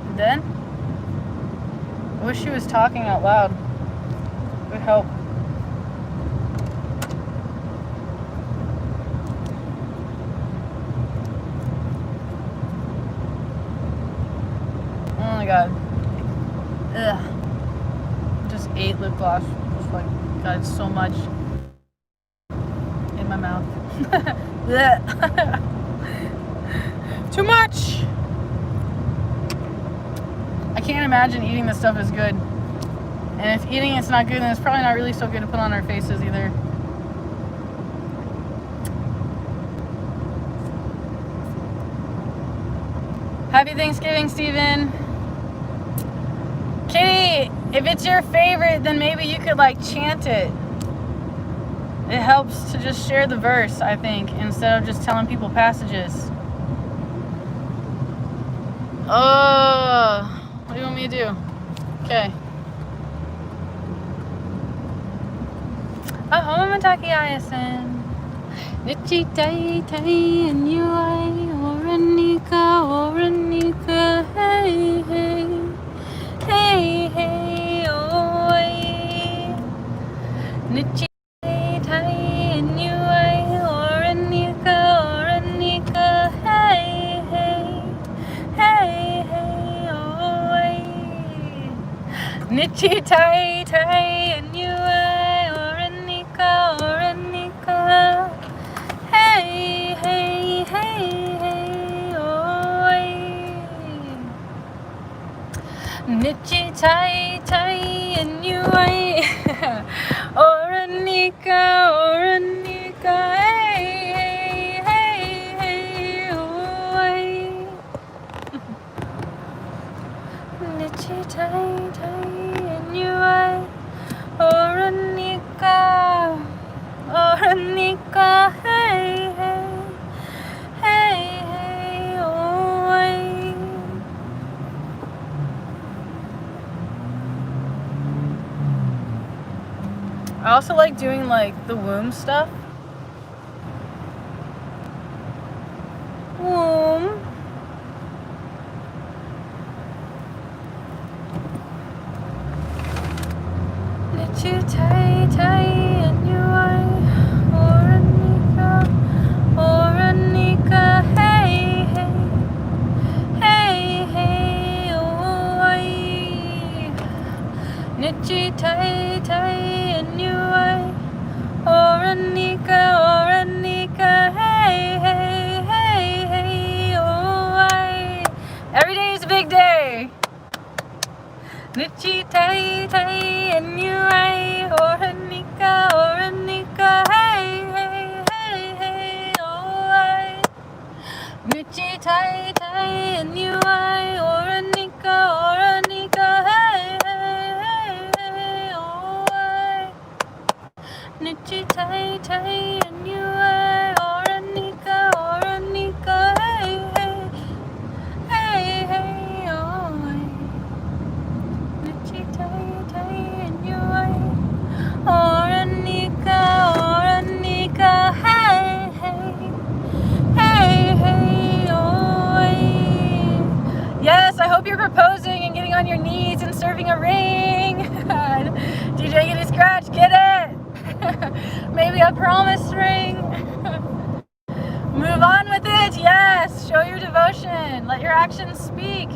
And then I wish she was talking out loud. It would help. Oh my god. Ugh. Just ate lip gloss. Just like, got so much in my mouth. Too much! I can't imagine eating this stuff is good. And if eating it's not good, then it's probably not really so good to put on our faces either. Happy Thanksgiving, Steven. Kitty, if it's your favorite, then maybe you could like chant it. It helps to just share the verse, I think, instead of just telling people passages. What do you want me to do? Okay. Ahomataki Ayasan. Nichi tai tai and UI Oranika, hey, oi. Nichi tai and UI Oranika, hey, oi. Nichi tai and UI Oranika, hey, oi. Nichi tai and you Oranika, hey, oi. Nichi tai and you Oranika, hey, oi. also like doing like the womb stuff. Womb. Litchi tai tai and you or Anika, hey hey hey hey oh I Litchi tai tai and you or Anika, hey hey hey hey oh I. Every day is a big day. Litchi tai tai and you or Anika, hey hey hey hey oh I. Litchi tai tai and you or Anika, hey hey hey hey oh I. Litchi tai tai and you or Anika, hey hey hey hey oh I. Litchi tai tai and you or Anika, hey hey hey hey oh I. Yes, I hope you're proposing and getting on your knees and serving a ring. DJ Kitty Scratch, get it. Maybe a promise ring. Move on with it. Yes, show your devotion. Let your actions speak.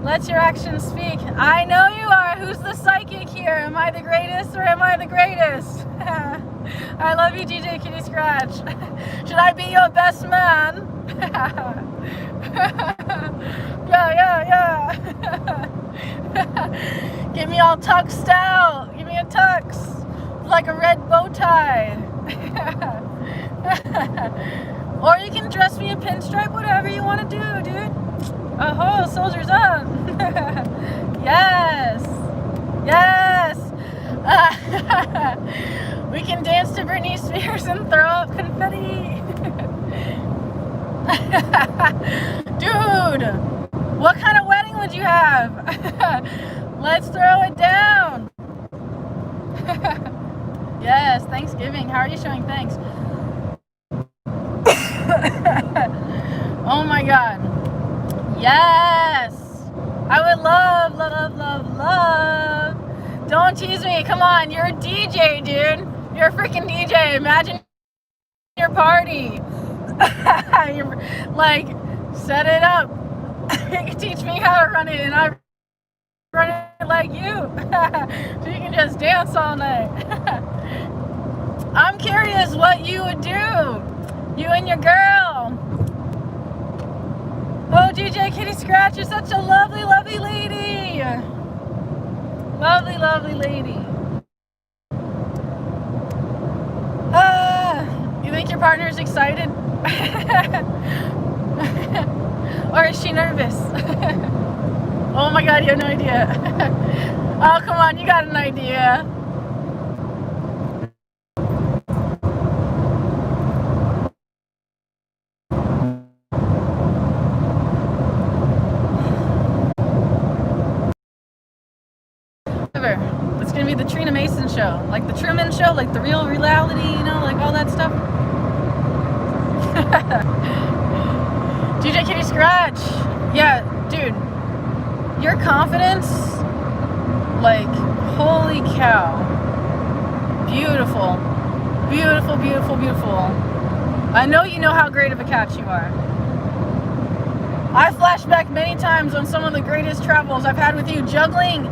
Let your actions speak. I know you are. Who's the psychic here? Am I the greatest or am I the greatest? I love you, DJ Kitty Scratch. Should I be your best man? Yeah. Get me all tuxed out. Give me a tux. Like a red bow tie. Or you can dress me a pinstripe, whatever you want to do, dude. Oh, soldiers up. Yes. We can dance to Britney Spears and throw up confetti. Dude, what kind of wedding would you have? Let's throw it down. Yes, Thanksgiving. How are you showing thanks? Oh my God. Yes. I would love. Don't tease me. Come on. You're a DJ, dude. You're a freaking DJ. Imagine your party. You're like, set it up. You can teach me how to run it, and I run it like you. So you can just dance all night. I'm curious what you would do. You and your girl. Oh, DJ Kitty Scratch, you're such a lovely lady. Lovely lady. You think your partner is excited? Or is she nervous? Oh my God, you have no idea. Oh, come on, you got an idea. It's gonna be the Trina Mason show, like the Truman Show, like the real reality, you know, like all that stuff. DJ Kitty Scratch, yeah, dude, your confidence, like, holy cow, beautiful. I know you know how great of a catch you are. I flash back many times on some of the greatest travels I've had with you, juggling.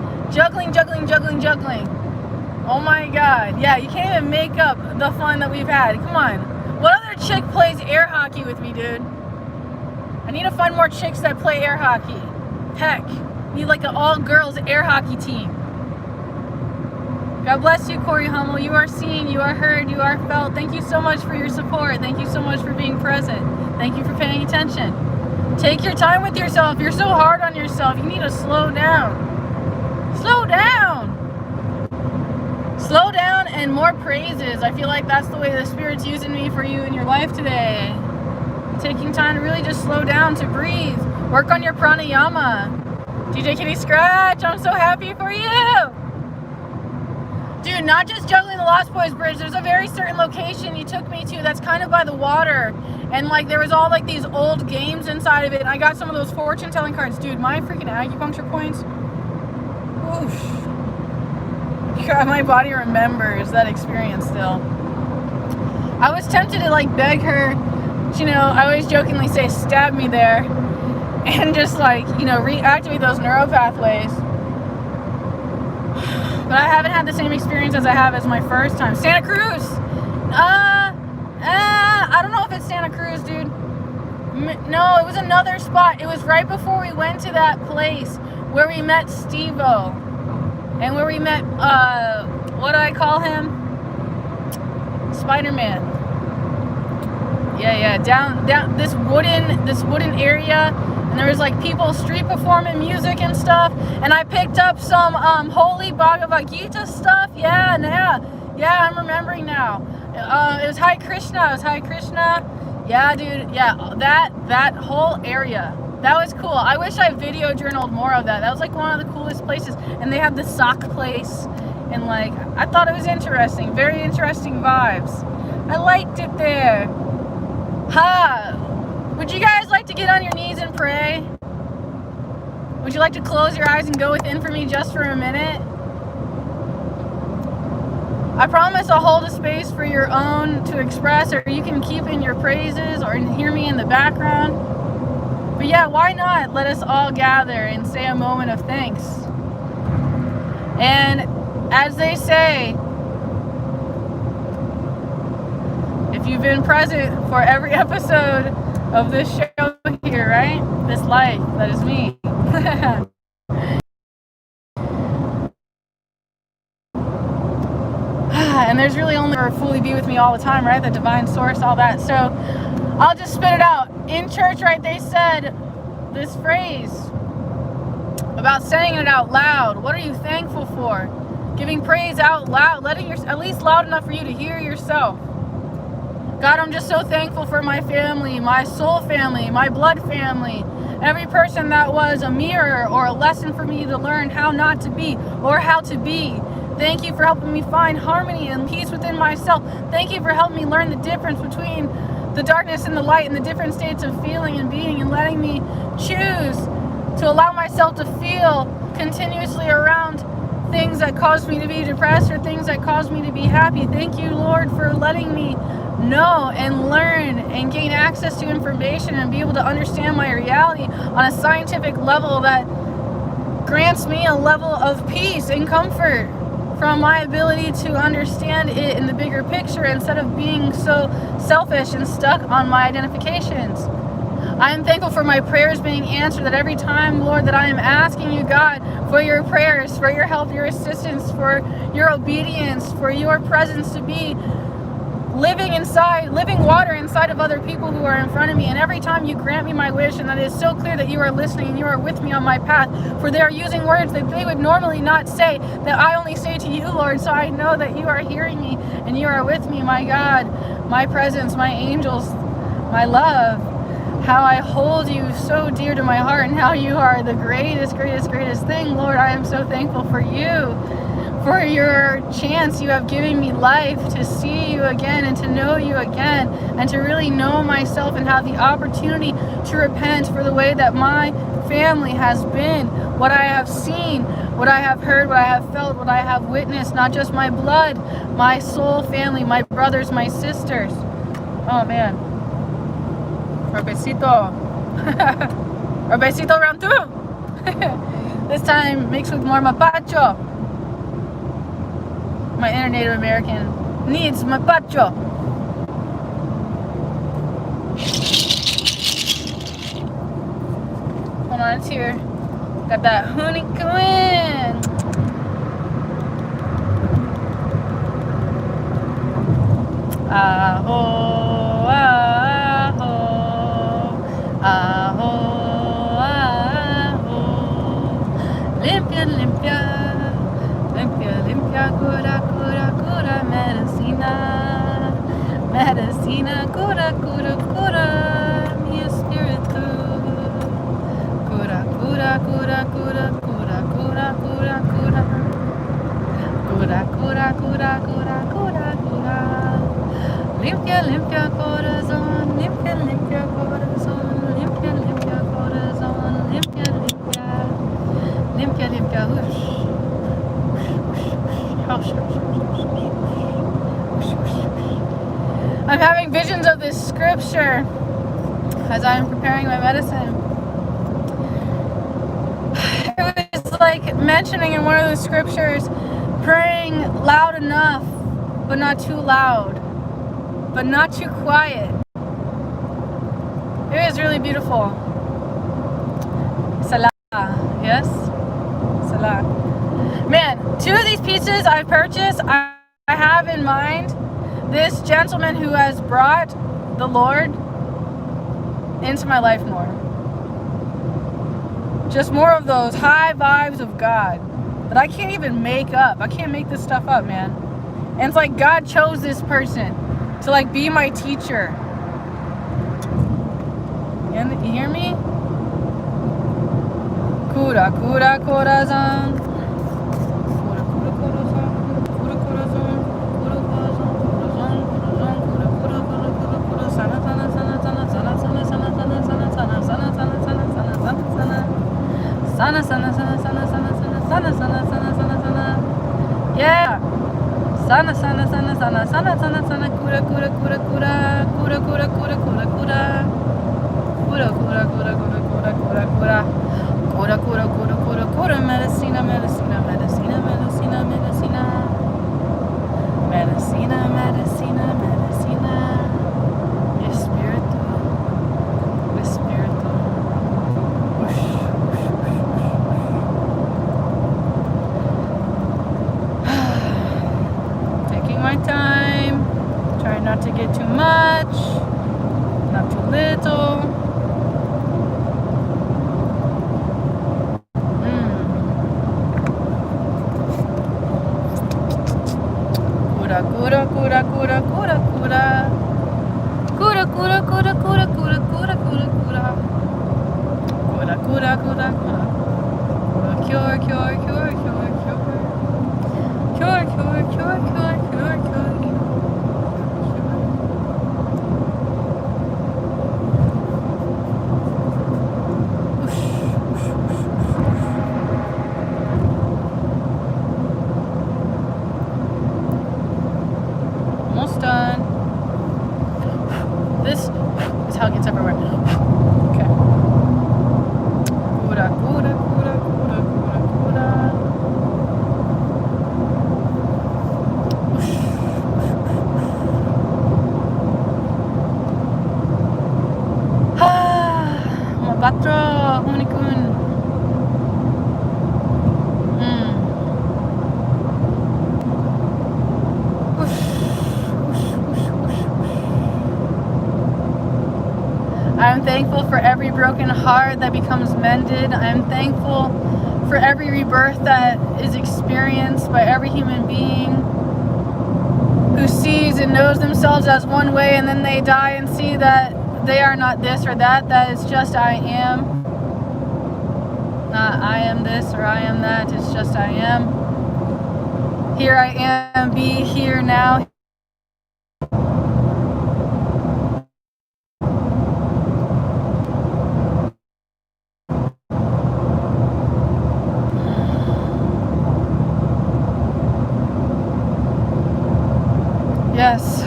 Oh my God. Yeah, you can't even make up the fun that we've had. Come on. What other chick plays air hockey with me, dude? I need to find more chicks that play air hockey. Heck, need like an all-girls air hockey team. God bless you, Corey Hummel. You are seen, you are heard, you are felt. Thank you so much for your support. Thank you so much for being present. Thank you for paying attention. Take your time with yourself. You're so hard on yourself. You need to slow down. Slow down and more praises. I feel like that's the way the Spirit's using me for you in your life today. Taking time to really just slow down, to breathe. Work on your pranayama. DJ Kitty Scratch, I'm so happy for you. Dude, Dude, not just juggling the Lost Boys Bridge. There's a very certain location you took me to that's kind of by the water. And like there was all like these old games inside of it. And I got some of those fortune telling cards. Dude, my freaking acupuncture points. Oof. God, my body remembers that experience still. I was tempted to like beg her, you know, I always jokingly say stab me there. And just like, you know, reactivate those neural pathways. But I haven't had the same experience as I have as my first time. Santa Cruz! I don't know if it's Santa Cruz, dude. No, it was another spot. It was right before we went to that place where we met Steve-O. And where we met, what do I call him? Spider-Man. Yeah, down this wooden area. And there was like people street performing music and stuff. And I picked up some holy Bhagavad Gita stuff. Yeah, I'm remembering now. It was Hare Krishna. Yeah, dude. Yeah, that whole area. That was cool. I wish I video journaled more of that. That was like one of the coolest places. And they had the sock place. And like, I thought it was interesting. Very interesting vibes. I liked it there. Would you guys like to get on your knees and pray? Would you like to close your eyes and go within for me just for a minute? I promise I'll hold a space for your own to express, or you can keep in your praises or hear me in the background. But yeah, why not let us all gather and say a moment of thanks? And as they say, if you've been present for every episode of this show here, right? This life, that is me. And there's really only or fully be with me all the time, right? The divine source, all that. So I'll just spit it out. In church, right, they said this phrase about saying it out loud. What are you thankful for? Giving praise out loud, letting your, at least loud enough for you to hear yourself. God, I'm just so thankful for my family, my soul family, my blood family, every person that was a mirror or a lesson for me to learn how not to be or how to be. Thank you for helping me find harmony and peace within myself. Thank you for helping me learn the difference between the darkness and the light and the different states of feeling and being, and letting me choose to allow myself to feel continuously around things that caused me to be depressed or things that caused me to be happy. Thank you, Lord, for letting me know and learn and gain access to information and be able to understand my reality on a scientific level that grants me a level of peace and comfort from my ability to understand it in the bigger picture instead of being so selfish and stuck on my identifications. I am thankful for my prayers being answered, that every time, Lord, that I am asking you, God, for your prayers, for your help, your assistance, for your obedience, for your presence to be living water inside of other people who are in front of me. And every time you grant me my wish, and that it is so clear that you are listening and you are with me on my path, for they are using words that they would normally not say, that I only say to you, Lord. So I know that you are hearing me and you are with me, my God, my presence, my angels, my love, how I hold you so dear to my heart, and how you are the greatest thing. Lord, I am so thankful for you, for your chance you have given me life to see you again and to know you again and to really know myself and have the opportunity to repent for the way that my family has been, what I have seen, what I have heard, what I have felt, what I have witnessed, not just my blood, my soul family, my brothers, my sisters. Oh man. Besito. Besito round 2. This time mixed with more mapacho. My inner Native American needs mapacho. Hold on, it's here. Got that honey coming. Aho, aho, aho, aho. Limpia, limpia. Limpia, limpia, cura, cura, cura, medicina. Medicina, cura, cura, cura, mi espíritu. Cura, cura, cura, cura, cura, cura, cura, cura. Cura, cura, cura, cura, cura, cura. Limpia, limpia corazón, limpia, limpia corazón, limpia, limpia corazón, limpia, limpia, limpia, limpia, hush, hush, hush, hush, hush. I'm having visions of this scripture as I'm preparing my medicine. It was like mentioning in one of the scriptures, praying loud enough, but not too loud, but not too quiet. It was really beautiful. Salah, yes? Salah. Man, 2 of these pieces I purchased, I have in mind this gentleman who has brought the Lord into my life more. Just more of those high vibes of God that I can't even make up. I can't make this stuff up, man. And it's like God chose this person to like be my teacher. You hear me? Cura, cura, corazón. Cura, cura, corazón. Cura, corazón. Cura, corazón. Corazón, corazón. Cura, cura, cura, cura, cura. Sana, sana, sana, sana, sana, sana, sana, sana, sana, sana, sana, sana, sana, sana, sana, sana. Sana, sana, sana, sana, sana, sana, sana, sana, sana, sana, sana. Yeah. Sana, sana, sana, sana, sana, sana, sana. Cura, cura, cura, cura. Cura, cura, cura, cura, cura. Cura, cura, cura, cura, cura, cura, cura. Cura, cura, cura, cura, cura. Medicina, medicina, medicina, medicina, medicina. Medicina, medicina, medicina. Espíritu. Espíritu. Taking my time. Trying not to get too much. Not too little. Cura, cura, cura, cura, cura, cura. Cura, cura, cura, cura, cura, cura, cura, cura. Cura, cura, cura, cura. Cure, cure, cure, cure, cure. Cure, cure, cure, cure, cure, cure. Almost done. This is how it gets everywhere. Okay. Cura, cura, cura, cura, cura, cura. Mabatro, hunikun. I'm thankful for every broken heart that becomes mended. I'm thankful for every rebirth that is experienced by every human being who sees and knows themselves as one way, and then they die and see that they are not this or that. That is just I am. Not I am this or I am that. It's just I am. Here I am, be here now. Yes.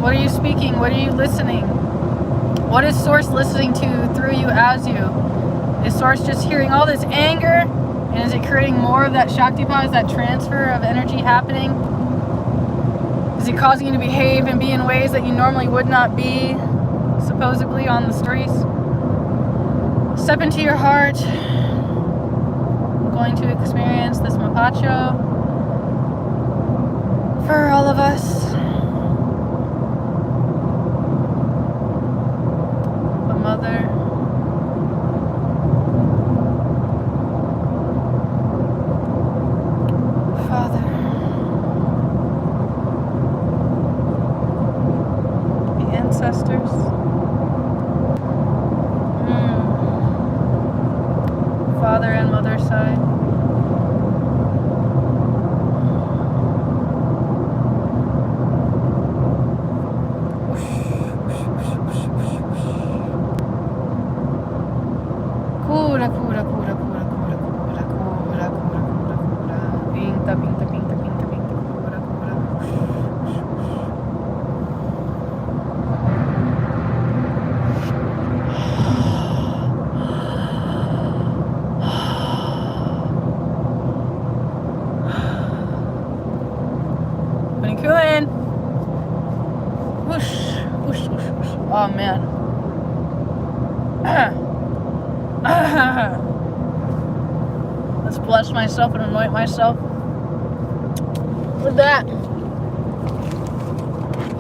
What are you speaking? What are you listening? What is Source listening to through you as you? Is Source just hearing all this anger? And is it creating more of that Shaktipat? Is that transfer of energy happening? Is it causing you to behave and be in ways that you normally would not be, supposedly, on the streets? Step into your heart. I'm going to experience this Mapacho for all of us. Mother, Father, the ancestors, Father and Mother side. Oh man. Let's bless myself and anoint myself with that.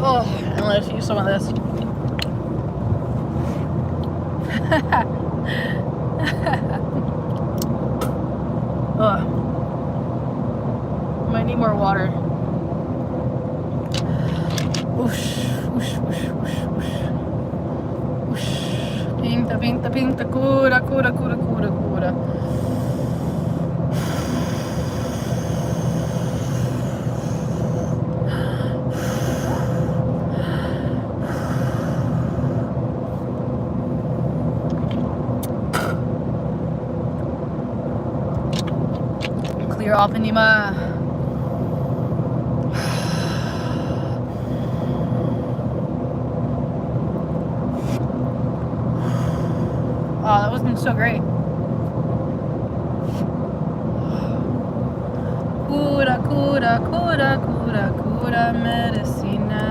Oh, and let's use some of this. Ugh. Might need more water. Whoosh, whoosh, whoosh, whoosh, whoosh. Whoosh. Pinta, pinta, pinta, cura, cura, cura, cura, cura. Clear off in Nima. Oh, that wasn't so great. Cura, cura, cura, cura, cura, medicina.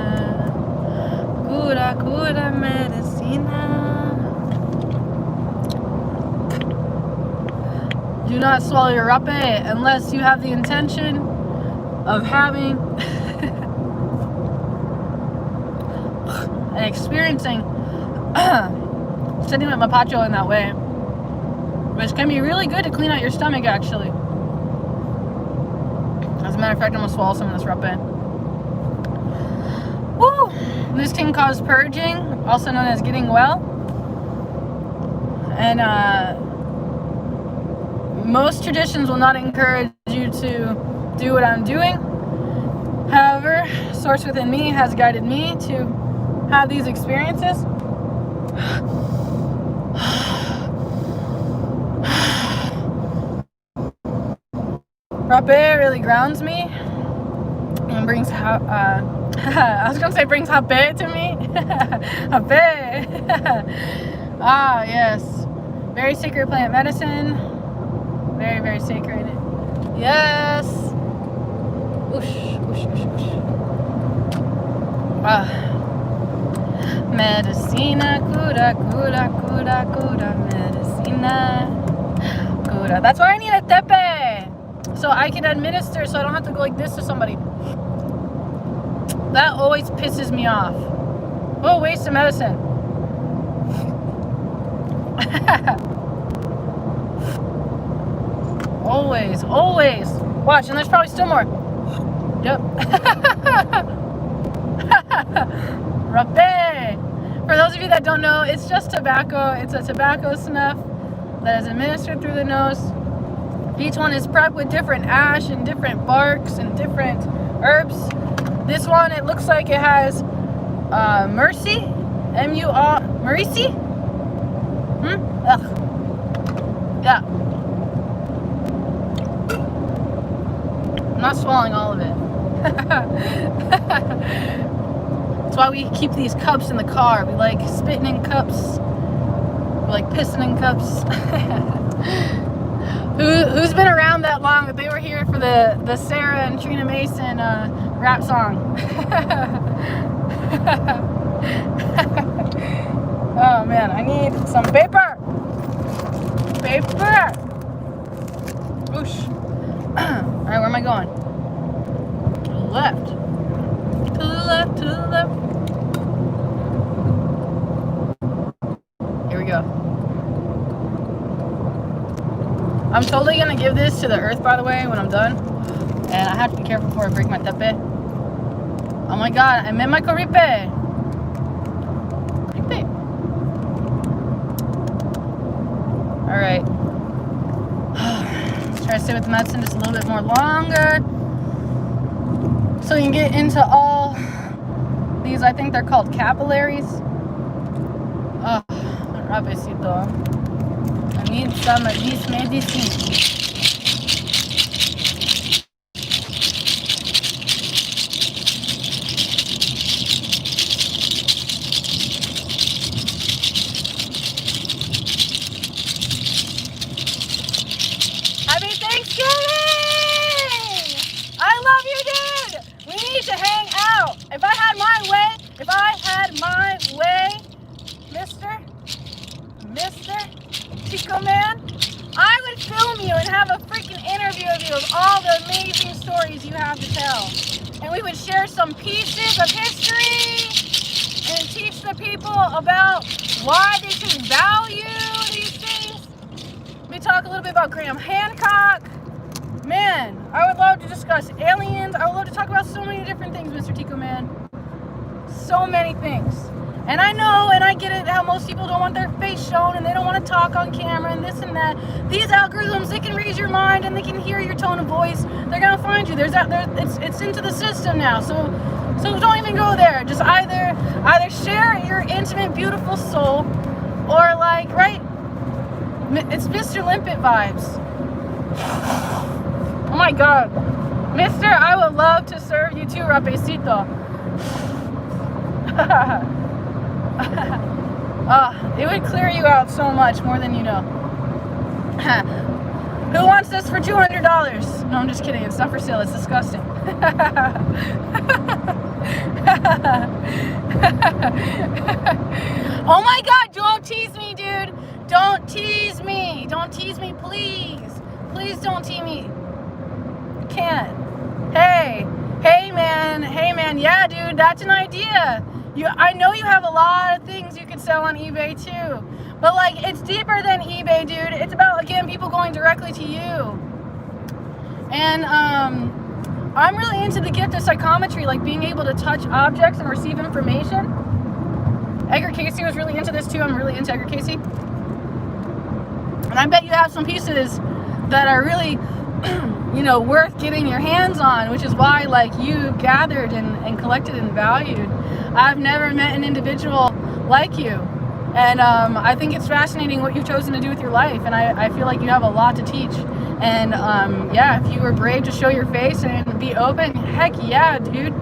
Cura, cura, medicina. Do not swallow your rape unless you have the intention of having and experiencing sitting with mapacho in that way, which can be really good to clean out your stomach, actually. As a matter of fact, I'm gonna swallow some of this rape. Woo! This can cause purging, also known as getting well. And most traditions will not encourage you to do what I'm doing. However, Source within me has guided me to have these experiences. Rape really grounds me and brings I was gonna say brings hape to me. Hape. Ah, yes. Very sacred plant medicine. Very, very sacred. Yes. Whoosh, whoosh, whoosh, whoosh. Ah. Medicina, cura, cura, cura, cura, medicina, cura. That's why I need a tepe. So I can administer, so I don't have to go like this to somebody. That always pisses me off. Oh, waste of medicine. Always, always. Watch, and there's probably still more. Yep. Rape. For those of you that don't know, it's just tobacco. It's a tobacco snuff that is administered through the nose. Each one is prepped with different ash and different barks and different herbs. This one, it looks like it has Mercy, M-U-R, Mercy? Ugh. Yeah. I'm not swallowing all of it. That's why we keep these cups in the car. We like spitting in cups. We like pissing in cups. Who's been around that long that they were here for the Sarah and Trina Mason rap song? Oh man, I need some paper. Paper. Whoosh. Alright, where am I going? To the left. To the left, to the left. Here we go. I'm totally gonna give this to the earth, by the way, when I'm done. And I have to be careful before I break my tepe. Oh my god, I made my coripe. Coripe. Alright. Let's try to stay with the medicine just a little bit more longer. So you can get into all these, I think they're called capillaries. Oh, rapecito. I need some of this medicine. Happy Thanksgiving! I love you, dude! We need to hang out. If I had my way, Tico Man, I would film you and have a freaking interview of you of all the amazing stories you have to tell. And we would share some pieces of history and teach the people about why they should value these things. We talk a little bit about Graham Hancock. Man, I would love to discuss aliens. I would love to talk about so many different things, Mr. Tico Man. So many things. And I know, and I get it, how most people don't want their face shown and they don't want to talk on camera and this and that. These algorithms, they can read your mind and they can hear your tone of voice. They're gonna find you. It's into the system now. So don't even go there. Just either share your intimate, beautiful soul, or like, right? It's Mr. Limpet vibes. Oh my God, Mister, I would love to serve you too, rapecito. It would clear you out so much more than you know. Who wants this for $200? No, I'm just kidding. It's not for sale. It's disgusting. Oh my God, don't tease me, dude. Don't tease me. Don't tease me, please. Please don't tease me. You can't. Hey man. Yeah, dude, that's an idea. I know you have a lot of things you could sell on eBay too, but like, it's deeper than eBay, dude. It's about, again, people going directly to you. And I'm really into the gift of psychometry, like being able to touch objects and receive information. Edgar Casey was really into this too. I'm really into Edgar Casey. And I bet you have some pieces that are really worth getting your hands on, which is why like you gathered and collected and valued. I've never met an individual like you, and I think it's fascinating what you've chosen to do with your life, and I feel like you have a lot to teach. And yeah, if you were brave to show your face and be open, heck yeah, dude,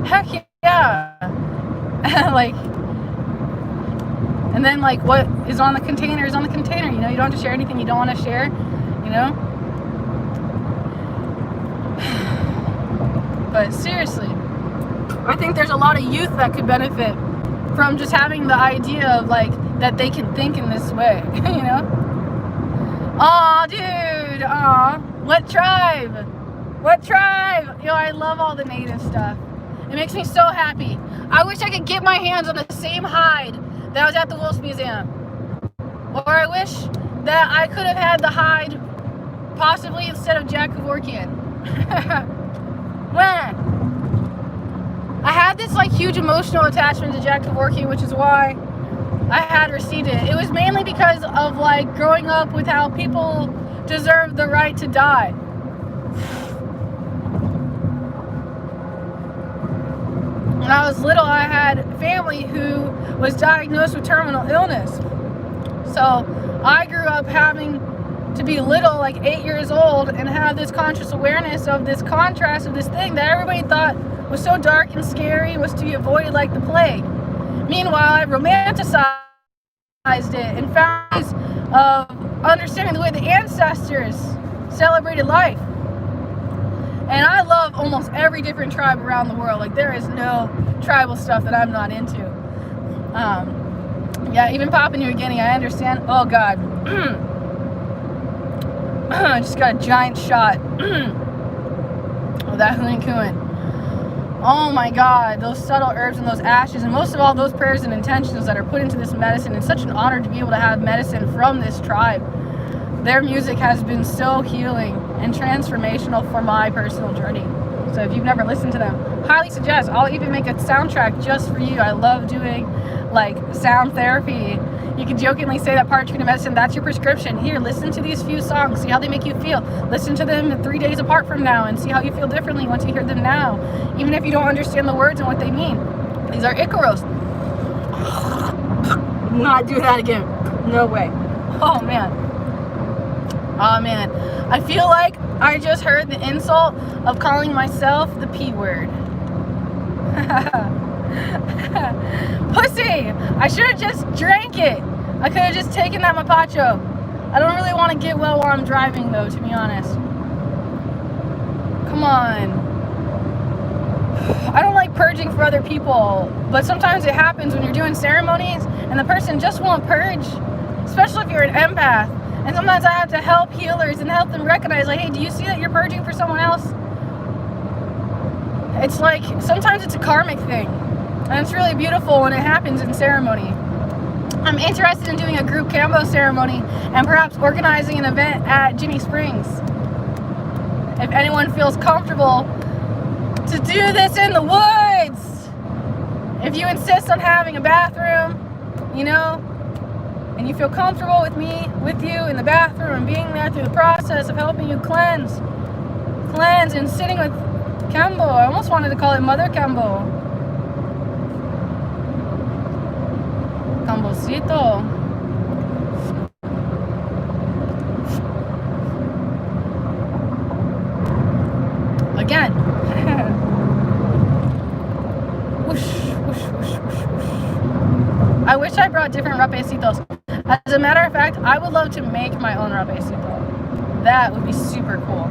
heck yeah. Like, and then like what is on the container is on the container. You don't have to share anything you don't want to share. But seriously, I think there's a lot of youth that could benefit from just having the idea of like that they can think in this way. Aw, dude, aw, what tribe? I love all the native stuff. It makes me so happy. I wish I could get my hands on the same hide that was at the Wolf Museum, or I wish that I could have had the hide possibly instead of Jack Kevorkian. Man, I had this like huge emotional attachment to Jack Kevorkian, which is why I had received it. It was mainly because of like growing up with how people deserve the right to die. When I was little, I had family who was diagnosed with terminal illness. So I grew up having to be little, like 8 years old, and have this conscious awareness of this contrast of this thing that everybody thought was so dark and scary, was to be avoided like the plague. Meanwhile, I romanticized it and found ways of understanding the way the ancestors celebrated life. And I love almost every different tribe around the world. Like, there is no tribal stuff that I'm not into. Yeah, even Papua New Guinea, I understand. Oh God. I just got a giant shot of that Huan Kuan. Oh my God, those subtle herbs and those ashes, and most of all, those prayers and intentions that are put into this medicine. It's such an honor to be able to have medicine from this tribe. Their music has been so healing and transformational for my personal journey. So if you've never listened to them, highly suggest. I'll even make a soundtrack just for you. I love doing like sound therapy. You can jokingly say that part treated medicine, that's your prescription. Here, listen to these few songs, see how they make you feel. Listen to them 3 days apart from now and see how you feel differently once you hear them now, even if you don't understand the words and what they mean. These are Icaros. Not do that again. No way. Oh man. Oh man. I feel like I just heard the insult of calling myself the P word. Pussy! I should have just drank it. I could have just taken that mapacho. I don't really want to get well while I'm driving though, to be honest. Come on. I don't like purging for other people, but sometimes it happens when you're doing ceremonies and the person just won't purge, especially if you're an empath. And sometimes I have to help healers and help them recognize, like, hey, do you see that you're purging for someone else? It's like, sometimes it's a karmic thing. And it's really beautiful when it happens in ceremony. I'm interested in doing a group Cambo ceremony and perhaps organizing an event at Ginny Springs. If anyone feels comfortable to do this in the woods, if you insist on having a bathroom, you know, and you feel comfortable with me, with you in the bathroom and being there through the process of helping you cleanse and sitting with Cambo. I almost wanted to call it Mother Cambo. Cambocito. Again. Whoosh, whoosh, whoosh, whoosh, whoosh. I wish I brought different rapecitos. As a matter of fact, I would love to make my own rapecito. That would be super cool.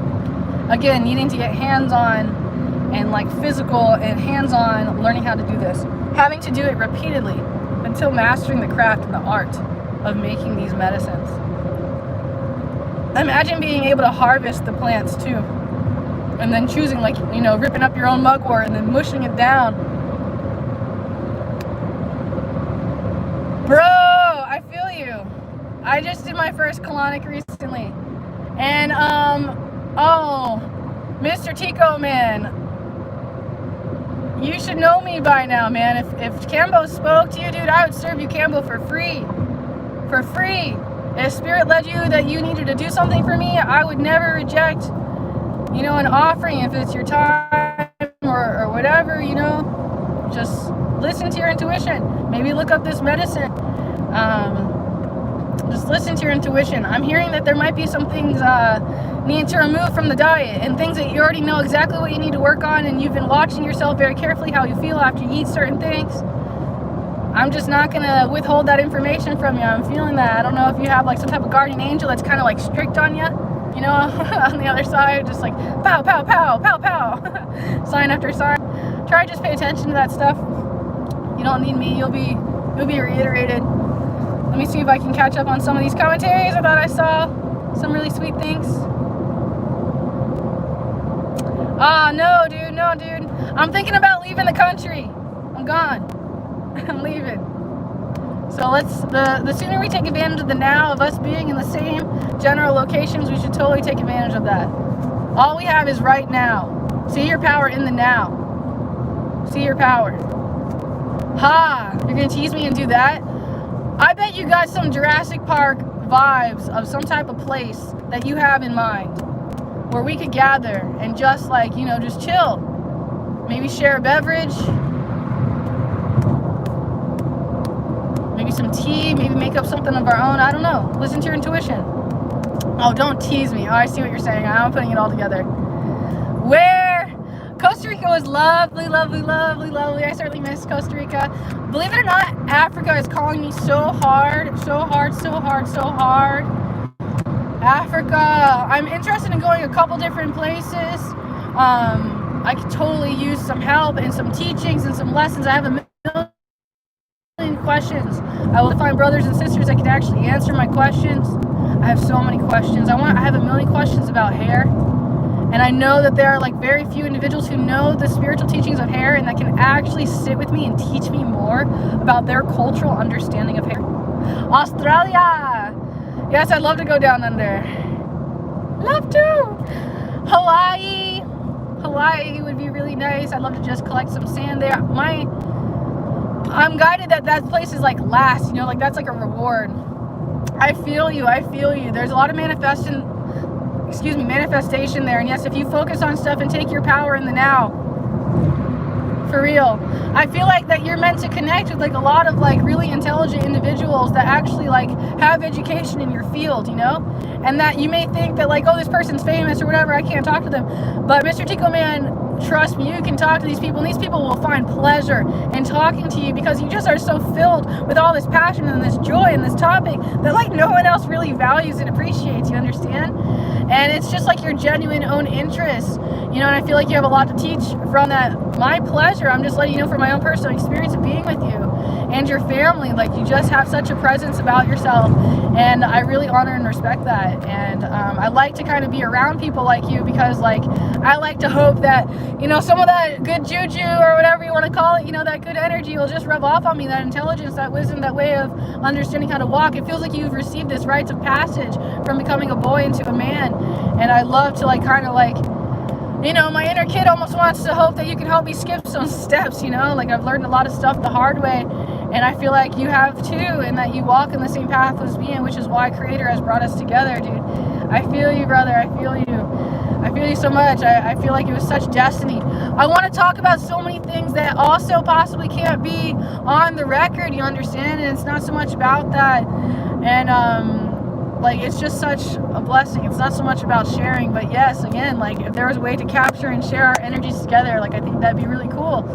Again, needing to get hands-on and like physical and hands-on learning how to do this. Having to do it repeatedly until mastering the craft and the art of making these medicines. Imagine being able to harvest the plants too. And then choosing, like, you know, ripping up your own mugwort and then mushing it down. Bro, I feel you. I just did my first colonic recently. And, oh, Mr. Tico, man. You should know me by now, man. If Cambo spoke to you, dude, I would serve you Cambo for free. For free. If Spirit led you that you needed to do something for me, I would never reject, you know, an offering if it's your time or whatever, you know. Just listen to your intuition. Maybe look up this medicine. Just listen to your intuition. I'm hearing that there might be some things need to remove from the diet and things that you already know exactly what you need to work on, and you've been watching yourself very carefully how you feel after you eat certain things. I'm just not gonna withhold that information from you. I'm feeling that. I don't know if you have like some type of guardian angel that's kind of like strict on you, you know, on the other side, just like pow, pow, pow, pow, pow, sign after sign. Try to just pay attention to that stuff. You don't need me. You'll be reiterated. Let me see if I can catch up on some of these commentaries. I thought I saw some really sweet things. Ah, no, dude. I'm thinking about leaving the country. I'm gone. I'm leaving. So the sooner we take advantage of the now, of us being in the same general locations, we should totally take advantage of that. All we have is right now. See your power in the now. See your power. Ha! You're gonna tease me and do that? I bet you got some Jurassic Park vibes of some type of place that you have in mind where we could gather and just like, you know, just chill. Maybe share a beverage. Maybe some tea. Maybe make up something of our own. I don't know. Listen to your intuition. Oh, don't tease me. Oh, I see what you're saying. I'm putting it all together. Where? Costa Rica was lovely, lovely, lovely, lovely. I certainly miss Costa Rica. Believe it or not, Africa is calling me so hard, so hard, so hard, so hard. Africa. I'm interested in going a couple different places. I could totally use some help and some teachings and some lessons. I have a million questions. I will find brothers and sisters that can actually answer my questions. I have so many questions. I have a million questions about hair. And I know that there are like very few individuals who know the spiritual teachings of hair and that can actually sit with me and teach me more about their cultural understanding of hair. Australia! Yes, I'd love to go down under. Love to! Hawaii! Hawaii would be really nice. I'd love to just collect some sand there. I'm guided that place is like last, you know, like that's like a reward. I feel you. There's a lot of manifestation there. And yes, if you focus on stuff and take your power in the now, for real, I feel like that you're meant to connect with like a lot of like really intelligent individuals that actually like have education in your field, you know, and that you may think that like, oh, this person's famous or whatever, I can't talk to them. But Mr. Tico Man trust me, you can talk to these people, and these people will find pleasure in talking to you because you just are so filled with all this passion and this joy and this topic that like no one else really values and appreciates, you understand? And it's just like your genuine own interest, you know, and I feel like you have a lot to teach from that. My pleasure. I'm just letting you know from my own personal experience of being with you and your family. Like, you just have such a presence about yourself, and I really honor and respect that. And I like to kind of be around people like you because, like, I like to hope that, you know, some of that good juju or whatever you want to call it, you know, that good energy will just rub off on me, that intelligence, that wisdom, that way of understanding how to walk. It feels like you've received this rites of passage from becoming a boy into a man, and I love to, like, kind of like, you know, my inner kid almost wants to hope that you can help me skip some steps, you know, like I've learned a lot of stuff the hard way, and I feel like you have too, and that you walk in the same path as me, which is why Creator has brought us together, dude. I feel you, brother. I feel you. I feel you so much. I feel like it was such destiny. I want to talk about so many things that also possibly can't be on the record, you understand? And it's not so much about that. And, like, it's just such a blessing. It's not so much about sharing, but yes, again, like, if there was a way to capture and share our energies together, like, I think that'd be really cool.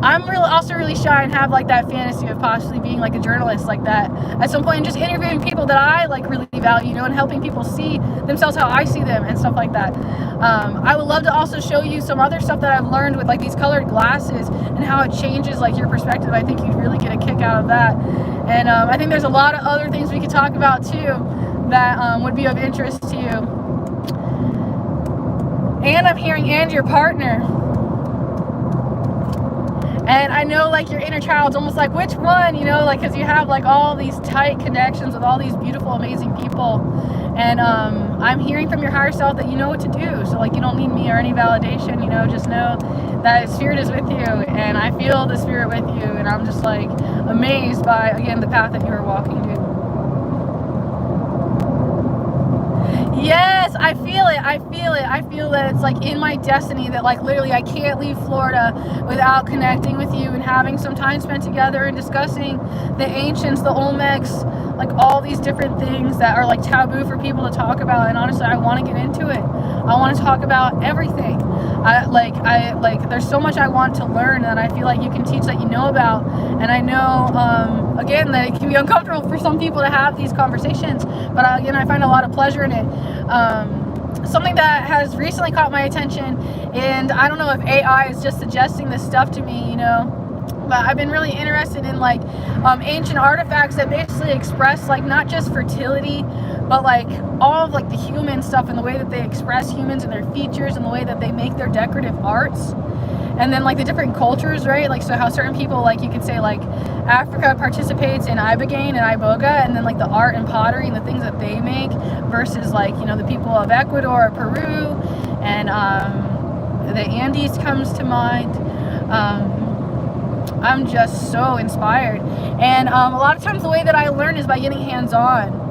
I'm also really shy and have like that fantasy of possibly being like a journalist like that at some point, and just interviewing people that I like really value, you know, and helping people see themselves how I see them and stuff like that. I would love to also show you some other stuff that I've learned with like these colored glasses and how it changes like your perspective. I think you'd really get a kick out of that. And I think there's a lot of other things we could talk about too that would be of interest to you. And I'm hearing, and your partner. And I know like your inner child's almost like, which one, you know, like, because you have like all these tight connections with all these beautiful, amazing people. And I'm hearing from your higher self that you know what to do. So like, you don't need me or any validation, you know, just know that Spirit is with you, and I feel the Spirit with you, and I'm just like amazed by, again, the path that you are walking, dude. Yes, I feel it. I feel it. I feel that it's like in my destiny that like literally I can't leave Florida without connecting with you and having some time spent together and discussing the ancients, the Olmecs, like all these different things that are like taboo for people to talk about. And honestly, I want to get into it. I want to talk about everything. There's so much I want to learn that I feel like you can teach that you know about. And I know, again, that it can be uncomfortable for some people to have these conversations, but again, I find a lot of pleasure in it. Something that has recently caught my attention, and I don't know if AI is just suggesting this stuff to me, you know, but I've been really interested in like ancient artifacts that basically express like not just fertility, but like all of like the human stuff and the way that they express humans and their features and the way that they make their decorative arts. And then like the different cultures, right? Like, so how certain people, like you could say like Africa participates in ibogaine and iboga, and then like the art and pottery and the things that they make versus like, you know, the people of Ecuador or Peru, and the Andes comes to mind. I'm just so inspired. And a lot of times the way that I learn is by getting hands-on.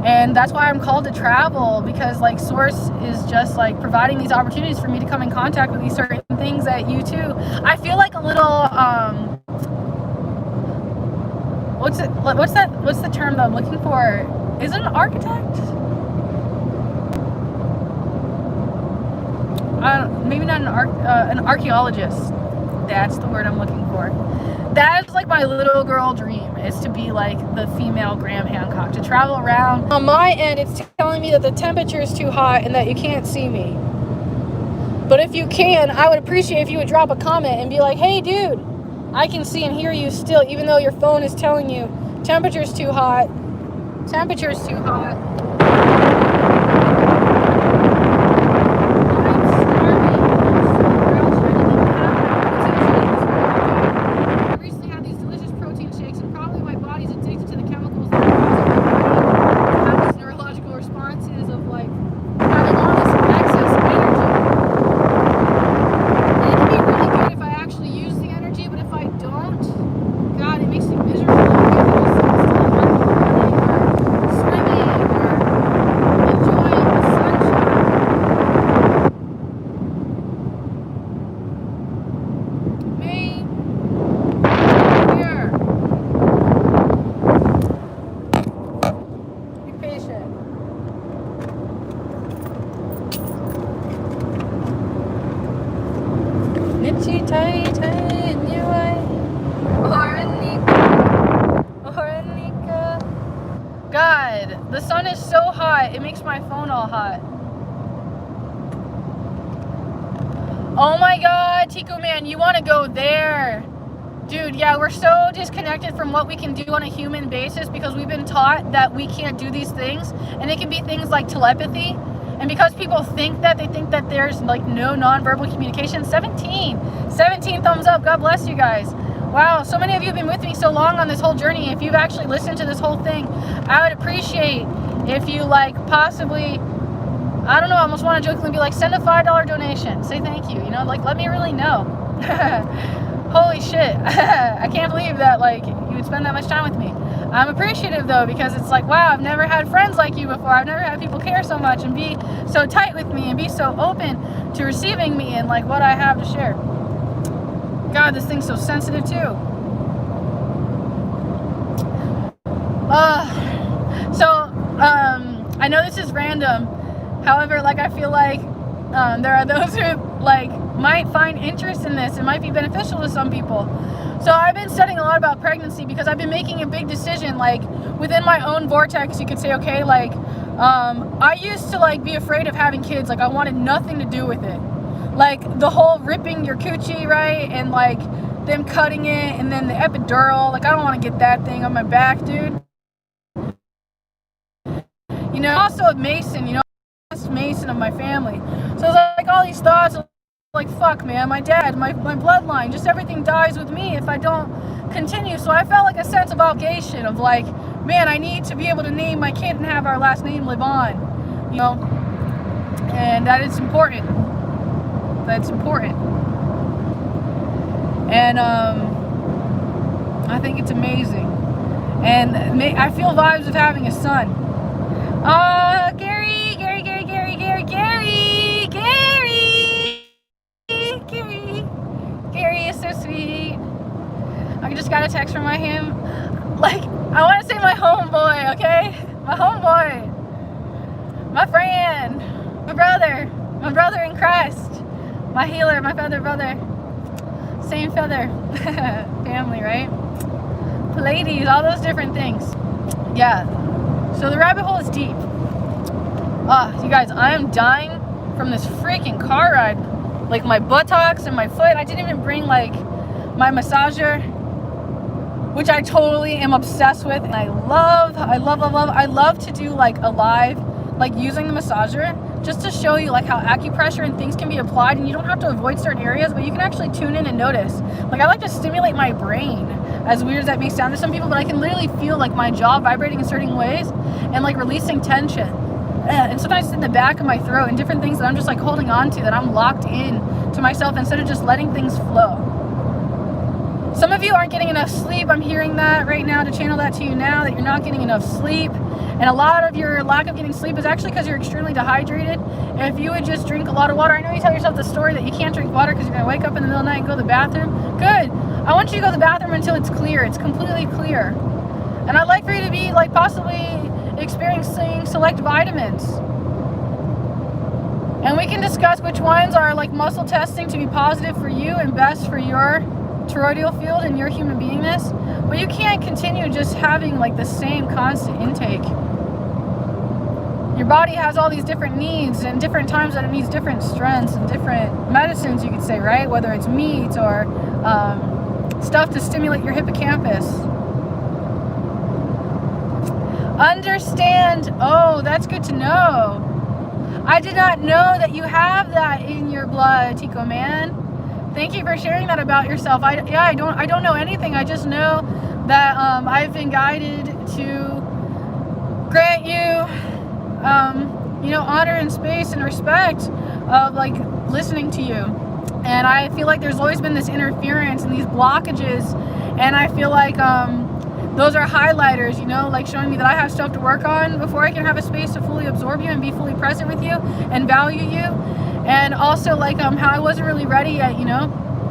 And that's why I'm called to travel, because like Source is just like providing these opportunities for me to come in contact with these certain things that you too. I feel like a little what's the term that I'm looking for? Is it an architect? Maybe not an archaeologist. That's the word I'm looking for. That's like my little girl dream, is to be like the female Graham Hancock, to travel around. On my end, it's telling me that the temperature is too hot and that you can't see me. But if you can, I would appreciate if you would drop a comment and be like, hey dude, I can see and hear you still, even though your phone is telling you temperature's too hot. Temperature's too hot. Or God. The sun is so hot. It makes my phone all hot. Oh my God, Tico man, you want to go there. Dude, yeah, we're so disconnected from what we can do on a human basis because we've been taught that we can't do these things. And it can be things like telepathy. And because people think that, they think that there's like no nonverbal communication. 17 thumbs up. God bless you guys. Wow, so many of you have been with me so long on this whole journey. If you've actually listened to this whole thing, I would appreciate if you like possibly, I don't know, I almost want to jokingly be like, send a $5 donation. Say thank you, you know, like let me really know. Holy shit. I can't believe that like you would spend that much time with me. I'm appreciative though, because it's like, wow, I've never had friends like you before. I've never had people care so much and be so tight with me and be so open to receiving me and like what I have to share. God, this thing's so sensitive too. I know this is random. However, like I feel like there are those who like might find interest in this. It might be beneficial to some people. So I've been studying a lot about pregnancy because I've been making a big decision, like within my own vortex, you could say, okay, like I used to like be afraid of having kids. Like I wanted nothing to do with it. Like the whole ripping your coochie, right? And like them cutting it and then the epidural. Like I don't want to get that thing on my back, dude. You know, also a Mason, you know, Mason of my family. So it's like all these thoughts of like, fuck man, my dad, my bloodline, just everything dies with me if I don't continue. So I felt like a sense of obligation of like, man, I need to be able to name my kid and have our last name live on, you know, and that is important. That's important. And I think it's amazing. And I feel vibes of having a son. Gary is so sweet. I just got a text from him. Like, I want to say my homeboy, okay? My homeboy. My friend. My brother in Christ. My healer, my feather brother. Same feather. Family, right? Ladies, all those different things. Yeah. So the rabbit hole is deep. You guys, I am dying from this freaking car ride. Like my buttocks and my foot. I didn't even bring like my massager, which I totally am obsessed with. And I love to do like a live, like using the massager just to show you like how acupressure and things can be applied, and you don't have to avoid certain areas, but you can actually tune in and notice. Like I like to stimulate my brain, as weird as that may sound to some people, but I can literally feel like my jaw vibrating in certain ways and like releasing tension. And sometimes in the back of my throat and different things that I'm just like holding on to, that I'm locked in to myself instead of just letting things flow. Some of you aren't getting enough sleep. I'm hearing that right now, to channel that to you now, that you're not getting enough sleep. And a lot of your lack of getting sleep is actually because you're extremely dehydrated. And if you would just drink a lot of water, I know you tell yourself the story that you can't drink water because you're going to wake up in the middle of the night and go to the bathroom. Good. I want you to go to the bathroom until it's clear. It's completely clear. And I'd like for you to be like possibly experiencing select vitamins. And we can discuss which ones are like muscle testing to be positive for you and best for your toroidal field and your human beingness. But you can't continue just having like the same constant intake. Your body has all these different needs and different times that it needs different strengths and different medicines, you could say, right? Whether it's meat or stuff to stimulate your hippocampus. Understand. Oh, that's good to know. I did not know that you have that in your blood, Tico man. Thank you for sharing that about yourself. I don't know anything. I just know that I've been guided to grant you, honor and space and respect of like listening to you. And I feel like there's always been this interference and these blockages, and I feel like those are highlighters, like showing me that I have stuff to work on before I can have a space to fully absorb you and be fully present with you and value you. And also like how I wasn't really ready yet,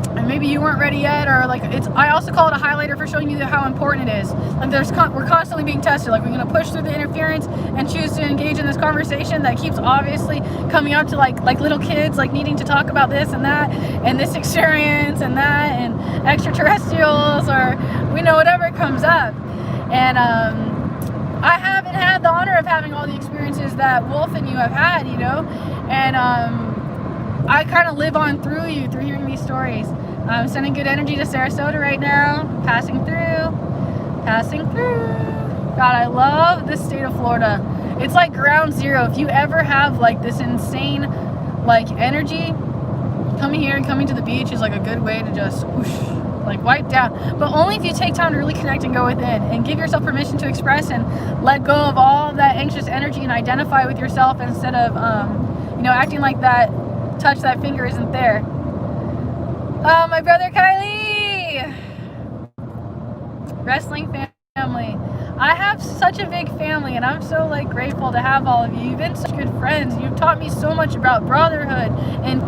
and maybe you weren't ready yet, or like I also call it a highlighter for showing you how important it is. Like we're constantly being tested. Like we're gonna push through the interference and choose to engage in this conversation that keeps obviously coming up to like little kids, like needing to talk about this and that and this experience and that and extraterrestrials or whatever comes up. And I haven't had the honor of having all the experiences that Wolf and you have had, you know, and I kind of live on through you, through hearing these stories. I'm sending good energy to Sarasota right now, passing through. God, I love this state of Florida. It's like ground zero. If you ever have like this insane like energy, coming here and coming to the beach is like a good way to just whoosh, like wipe down. But only if you take time to really connect and go within and give yourself permission to express and let go of all that anxious energy and identify with yourself instead of you know, acting like that touch that finger isn't there. My brother Kylie, wrestling family. I have such a big family, and I'm so like grateful to have all of you. You've been such good friends. You've taught me so much about brotherhood and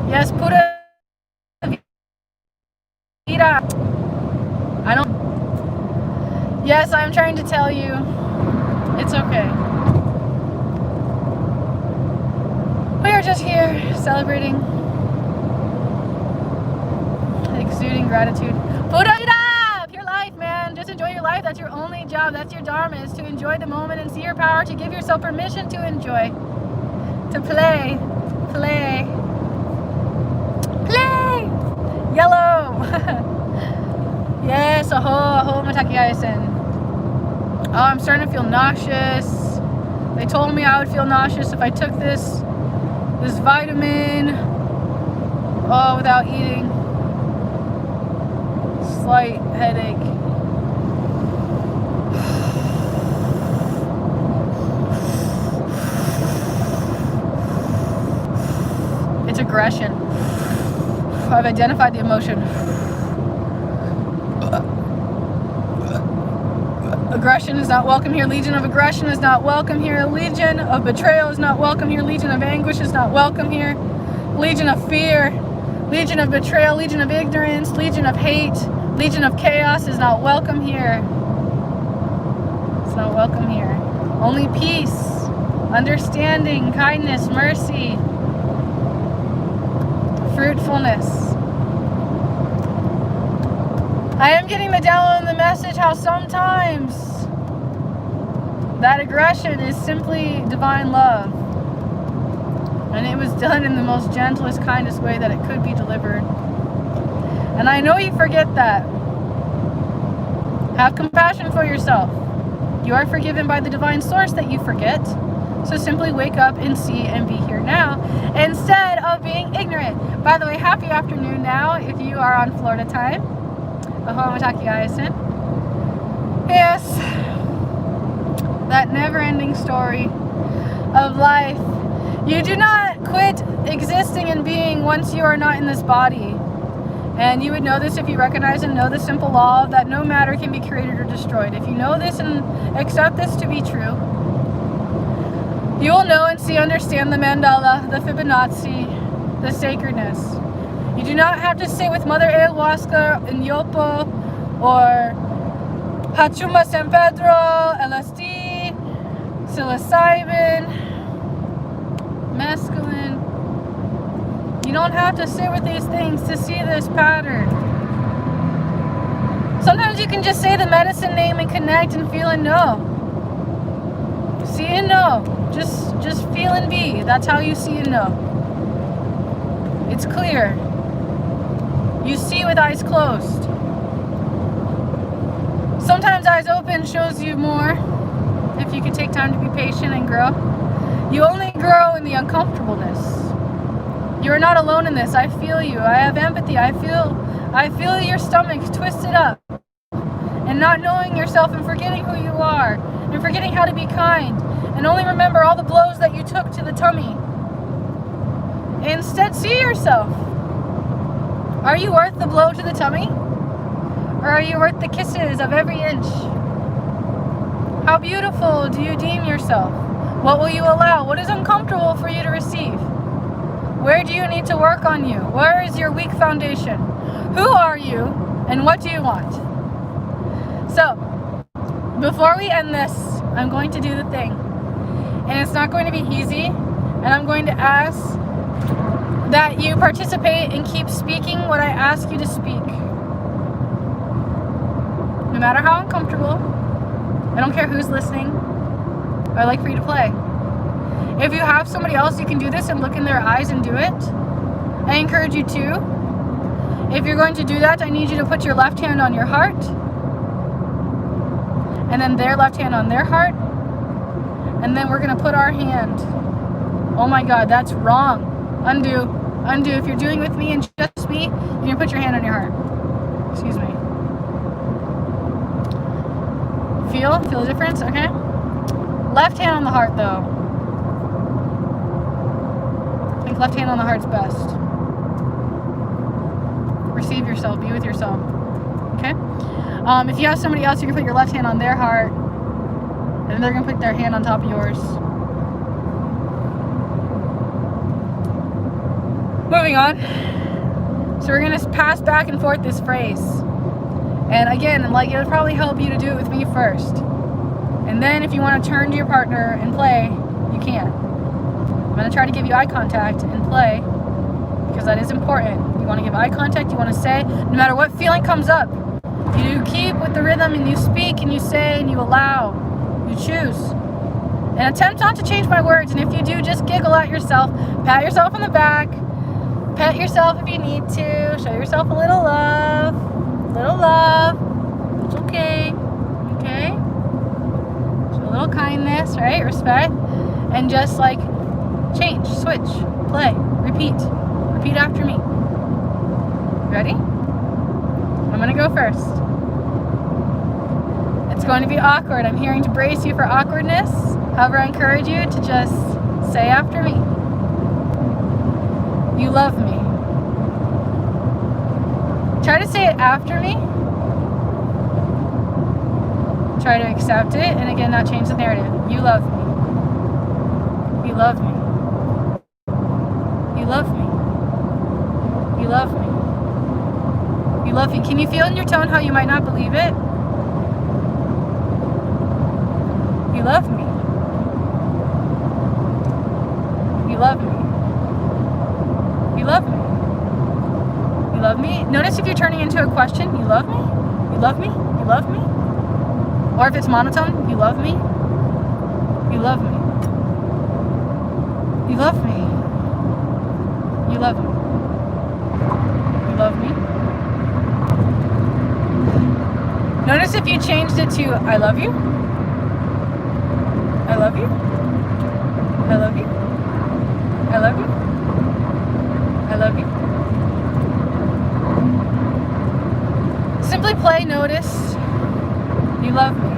yes, pura vida. I don't. Yes, I'm trying to tell you, it's okay. We are just here celebrating, exuding gratitude. Pura vida! Pure life, man. Just enjoy your life. That's your only job. That's your dharma, is to enjoy the moment and see your power, to give yourself permission to enjoy, to play. Yellow. Yes, aho matakiaisen. Oh, I'm starting to feel nauseous. They told me I would feel nauseous if I took this vitamin. Oh, without eating. Slight headache. It's aggression. I've identified the emotion. Aggression is not welcome here. Legion of aggression is not welcome here. Legion of betrayal is not welcome here. Legion of anguish is not welcome here. Legion of fear. Legion of betrayal. Legion of ignorance. Legion of hate. Legion of chaos is not welcome here. It's not welcome here. Only peace, understanding, kindness, mercy, fruitfulness. I am getting the download and the message how sometimes that aggression is simply divine love. And it was done in the most gentlest, kindest way that it could be delivered. And I know you forget that. Have compassion for yourself. You are forgiven by the divine source that you forget. So simply wake up and see and be here now instead of being ignorant. By the way, happy afternoon now if you are on Florida time. Yes, that never-ending story of life. You do not quit existing and being once you are not in this body. And you would know this if you recognize and know the simple law of that no matter can be created or destroyed. If you know this and accept this to be true, you will know and see, understand the mandala, the Fibonacci, the sacredness. You do not have to sit with Mother Ayahuasca in Yopo or Hachuma San Pedro, LSD, psilocybin, mescaline. You don't have to sit with these things to see this pattern. Sometimes you can just say the medicine name and connect and feel and know. See and know. Just feel and be. That's how you see and know. It's clear. You see with eyes closed. Sometimes eyes open shows you more if you can take time to be patient and grow. You only grow in the uncomfortableness. You are not alone in this. I feel you. I have empathy. I feel your stomach twisted up. And not knowing yourself and forgetting who you are. And forgetting how to be kind. And only remember all the blows that you took to the tummy. Instead, see yourself. Are you worth the blow to the tummy? Or are you worth the kisses of every inch? How beautiful do you deem yourself? What will you allow? What is uncomfortable for you to receive? Where do you need to work on you? Where is your weak foundation? Who are you and what do you want? So, before we end this, I'm going to do the thing. And it's not going to be easy. And I'm going to ask that you participate and keep speaking what I ask you to speak. No matter how uncomfortable. I don't care who's listening. I'd like for you to play. If you have somebody else, you can do this and look in their eyes and do it. I encourage you to. If you're going to do that, I need you to put your left hand on your heart. And then their left hand on their heart. And then we're going to put our hand. Oh my God, that's wrong. Undo. Undo. If you're doing with me and just me, you're going to put your hand on your heart. Excuse me. Feel the difference? Okay. Left hand on the heart though. I think left hand on the heart's best. Receive yourself. Be with yourself. Okay? If you have somebody else, you can put your left hand on their heart. And they're going to put their hand on top of yours. Moving on. So we're going to pass back and forth this phrase. And again, like, it'll probably help you to do it with me first. And then if you want to turn to your partner and play, you can. I'm going to try to give you eye contact and play, because that is important. You want to give eye contact, you want to say, no matter what feeling comes up, you keep with the rhythm and you speak and you say and you allow, you choose. And attempt not to change my words, and if you do, just giggle at yourself, pat yourself on the back, pet yourself if you need to, show yourself a little love, it's okay, okay? Show a little kindness, right, respect, and just like change, switch, play, repeat after me. Ready? I'm gonna go first. It's going to be awkward. I'm here to brace you for awkwardness. However, I encourage you to just say after me. You love me. Try to say it after me. Try to accept it, and again, not change the narrative. You love me. You love me. You love me. You love me. You love me. Can you feel in your tone how you might not believe it? You love me. You love me. You love me. You love me. Notice if you're turning into a question. You love me? You love me? You love me? Or if it's monotone, you love me? You love me. You love me. You love me. You love me. Notice if you changed it to I love you. I love you. I love you. I love you. I love you. Simply play, notice. You love me.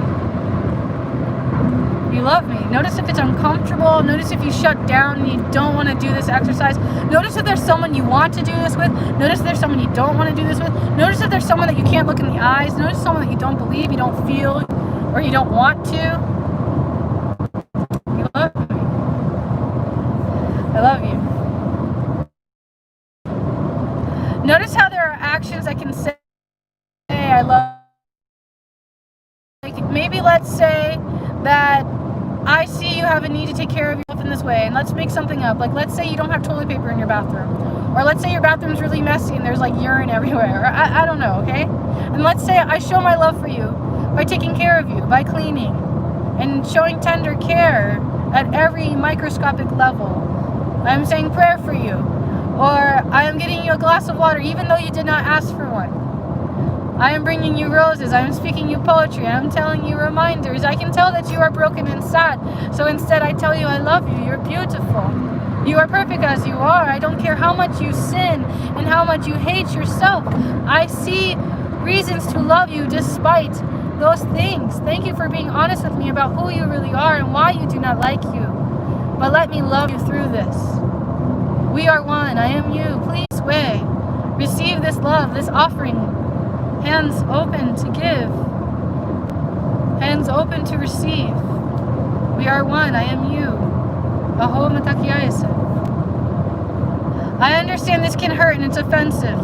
You love me. Notice if it's uncomfortable. Notice if you shut down and you don't want to do this exercise. Notice if there's someone you want to do this with. Notice if there's someone you don't want to do this with. Notice if there's someone that you can't look in the eyes. Notice someone that you don't believe, you don't feel, or you don't want to. You love me. I love you. Notice how there are actions I can say I love. Like maybe let's say that I see you have a need to take care of yourself in this way, and let's make something up. Like let's say you don't have toilet paper in your bathroom, or let's say your bathroom's really messy and there's like urine everywhere, or I don't know, okay? And let's say I show my love for you by taking care of you, by cleaning and showing tender care at every microscopic level. I'm saying prayer for you, or I am getting you a glass of water even though you did not ask for one. I am bringing you roses. I am speaking you poetry. I am telling you reminders. I can tell that you are broken and sad. So instead I tell you I love you. You're beautiful. You are perfect as you are. I don't care how much you sin and how much you hate yourself. I see reasons to love you despite those things. Thank you for being honest with me about who you really are and why you do not like you. But let me love you through this. We are one. I am you. Please sway. Receive this love, this offering. Hands open to give. Hands open to receive. We are one. I am you. Aho matakiaise. I understand this can hurt and it's offensive.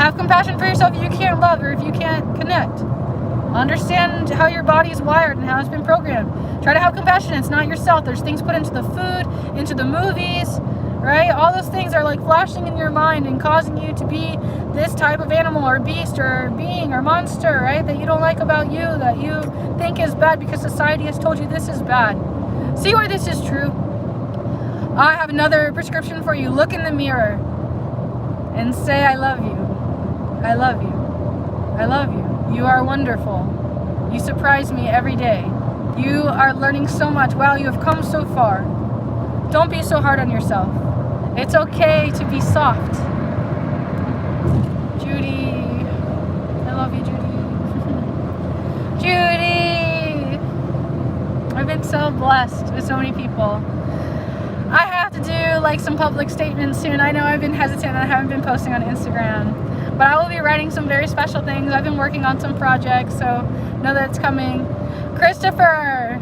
Have compassion for yourself if you can't love or if you can't connect. Understand how your body is wired and how it's been programmed. Try to have compassion. It's not yourself. There's things put into the food, into the movies, right? All those things are like flashing in your mind and causing you to be this type of animal or beast or being or monster, right? That you don't like about you, that you think is bad because society has told you this is bad. See where this is true. I have another prescription for you. Look in the mirror and say, I love you. I love you. I love you. You are wonderful. You surprise me every day. You are learning so much. Wow, you have come so far. Don't be so hard on yourself. It's okay to be soft. Judy. I love you, Judy. Judy. I've been so blessed with so many people. I have to do like some public statements soon. I know I've been hesitant and I haven't been posting on Instagram. But I will be writing some very special things. I've been working on some projects, so know that it's coming. Christopher.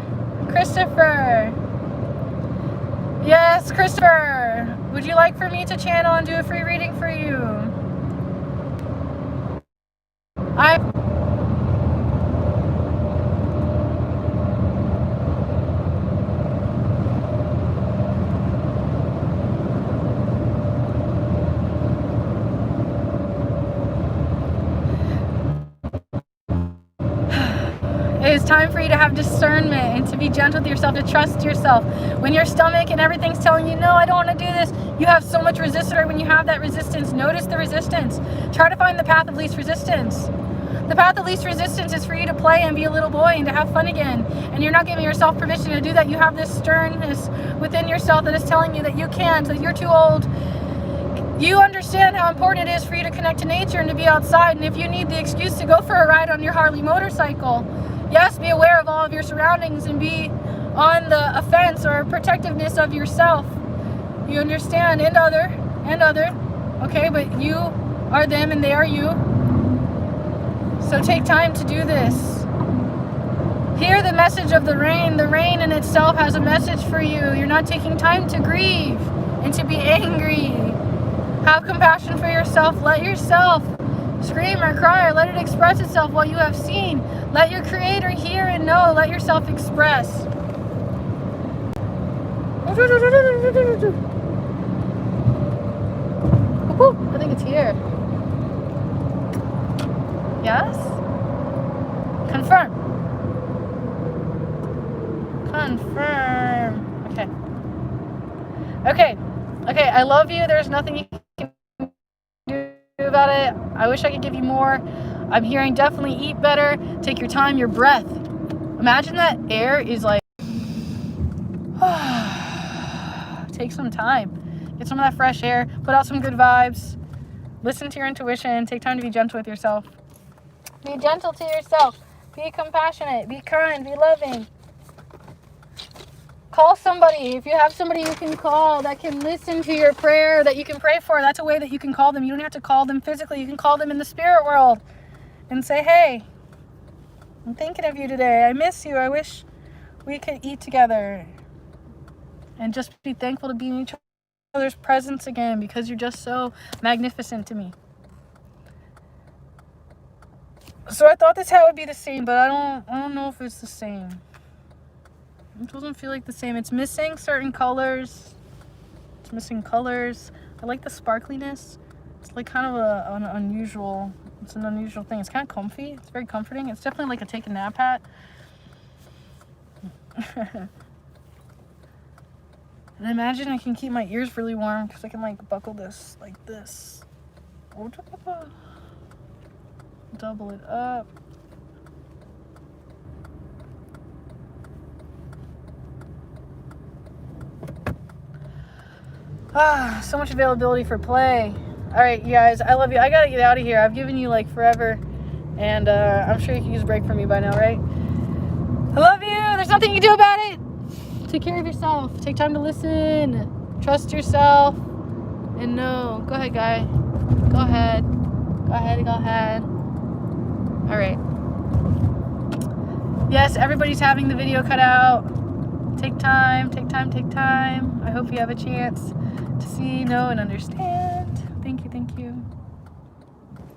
Yes, Christopher. Would you like for me to channel and do a free reading for you? It is time for you to have discernment and to be gentle with yourself, to trust yourself. When your stomach and everything's telling you, no, I don't want to do this, you have so much resistance. Or when you have that resistance, notice the resistance. Try to find the path of least resistance. The path of least resistance is for you to play and be a little boy and to have fun again. And you're not giving yourself permission to do that. You have this sternness within yourself that is telling you that you can't, that you're too old. You understand how important it is for you to connect to nature and to be outside. And if you need the excuse to go for a ride on your Harley motorcycle, yes, be aware of all of your surroundings and be on the offense or protectiveness of yourself. You understand? And other. Okay, but you are them and they are you. So take time to do this. Hear the message of the rain. The rain in itself has a message for you. You're not taking time to grieve and to be angry. Have compassion for yourself. Let yourself scream or cry or let it express itself what you have seen. Let your creator hear and know. Let yourself express. I think it's here. Yes? Confirm. Okay, I love you. There's nothing you can do about it. I wish I could give you more. I'm hearing definitely eat better. Take your time, your breath. Imagine that air is like, take some time. Get some of that fresh air. Put out some good vibes. Listen to your intuition. Take time to be gentle with yourself. Be gentle to yourself. Be compassionate. Be kind. Be loving. Call somebody. If you have somebody you can call that can listen to your prayer, that you can pray for, that's a way that you can call them. You don't have to call them physically. You can call them in the spirit world and say, hey, I'm thinking of you today. I miss you. I wish we could eat together. And just be thankful to be in each other's presence again because you're just so magnificent to me. So I thought this hat would be the same, but I don't know if it's the same. It doesn't feel like the same. It's missing certain colors. It's missing colors. I like the sparkliness. It's like kind of an unusual thing. It's kind of comfy. It's very comforting. It's definitely like a take a nap hat. And imagine I can keep my ears really warm because I can like buckle this like this. Double it up. So much availability for play. All right, you guys, I love you. I gotta get out of here. I've given you like forever, and I'm sure you can use a break from me by now, right? I love you. There's nothing you can do about it. Take care of yourself. Take time to listen. Trust yourself, and know. Go ahead, guy. Go ahead. Go ahead. Go ahead. All right. Yes, everybody's having the video cut out. Take time, take time, take time. I hope you have a chance to see, know, and understand.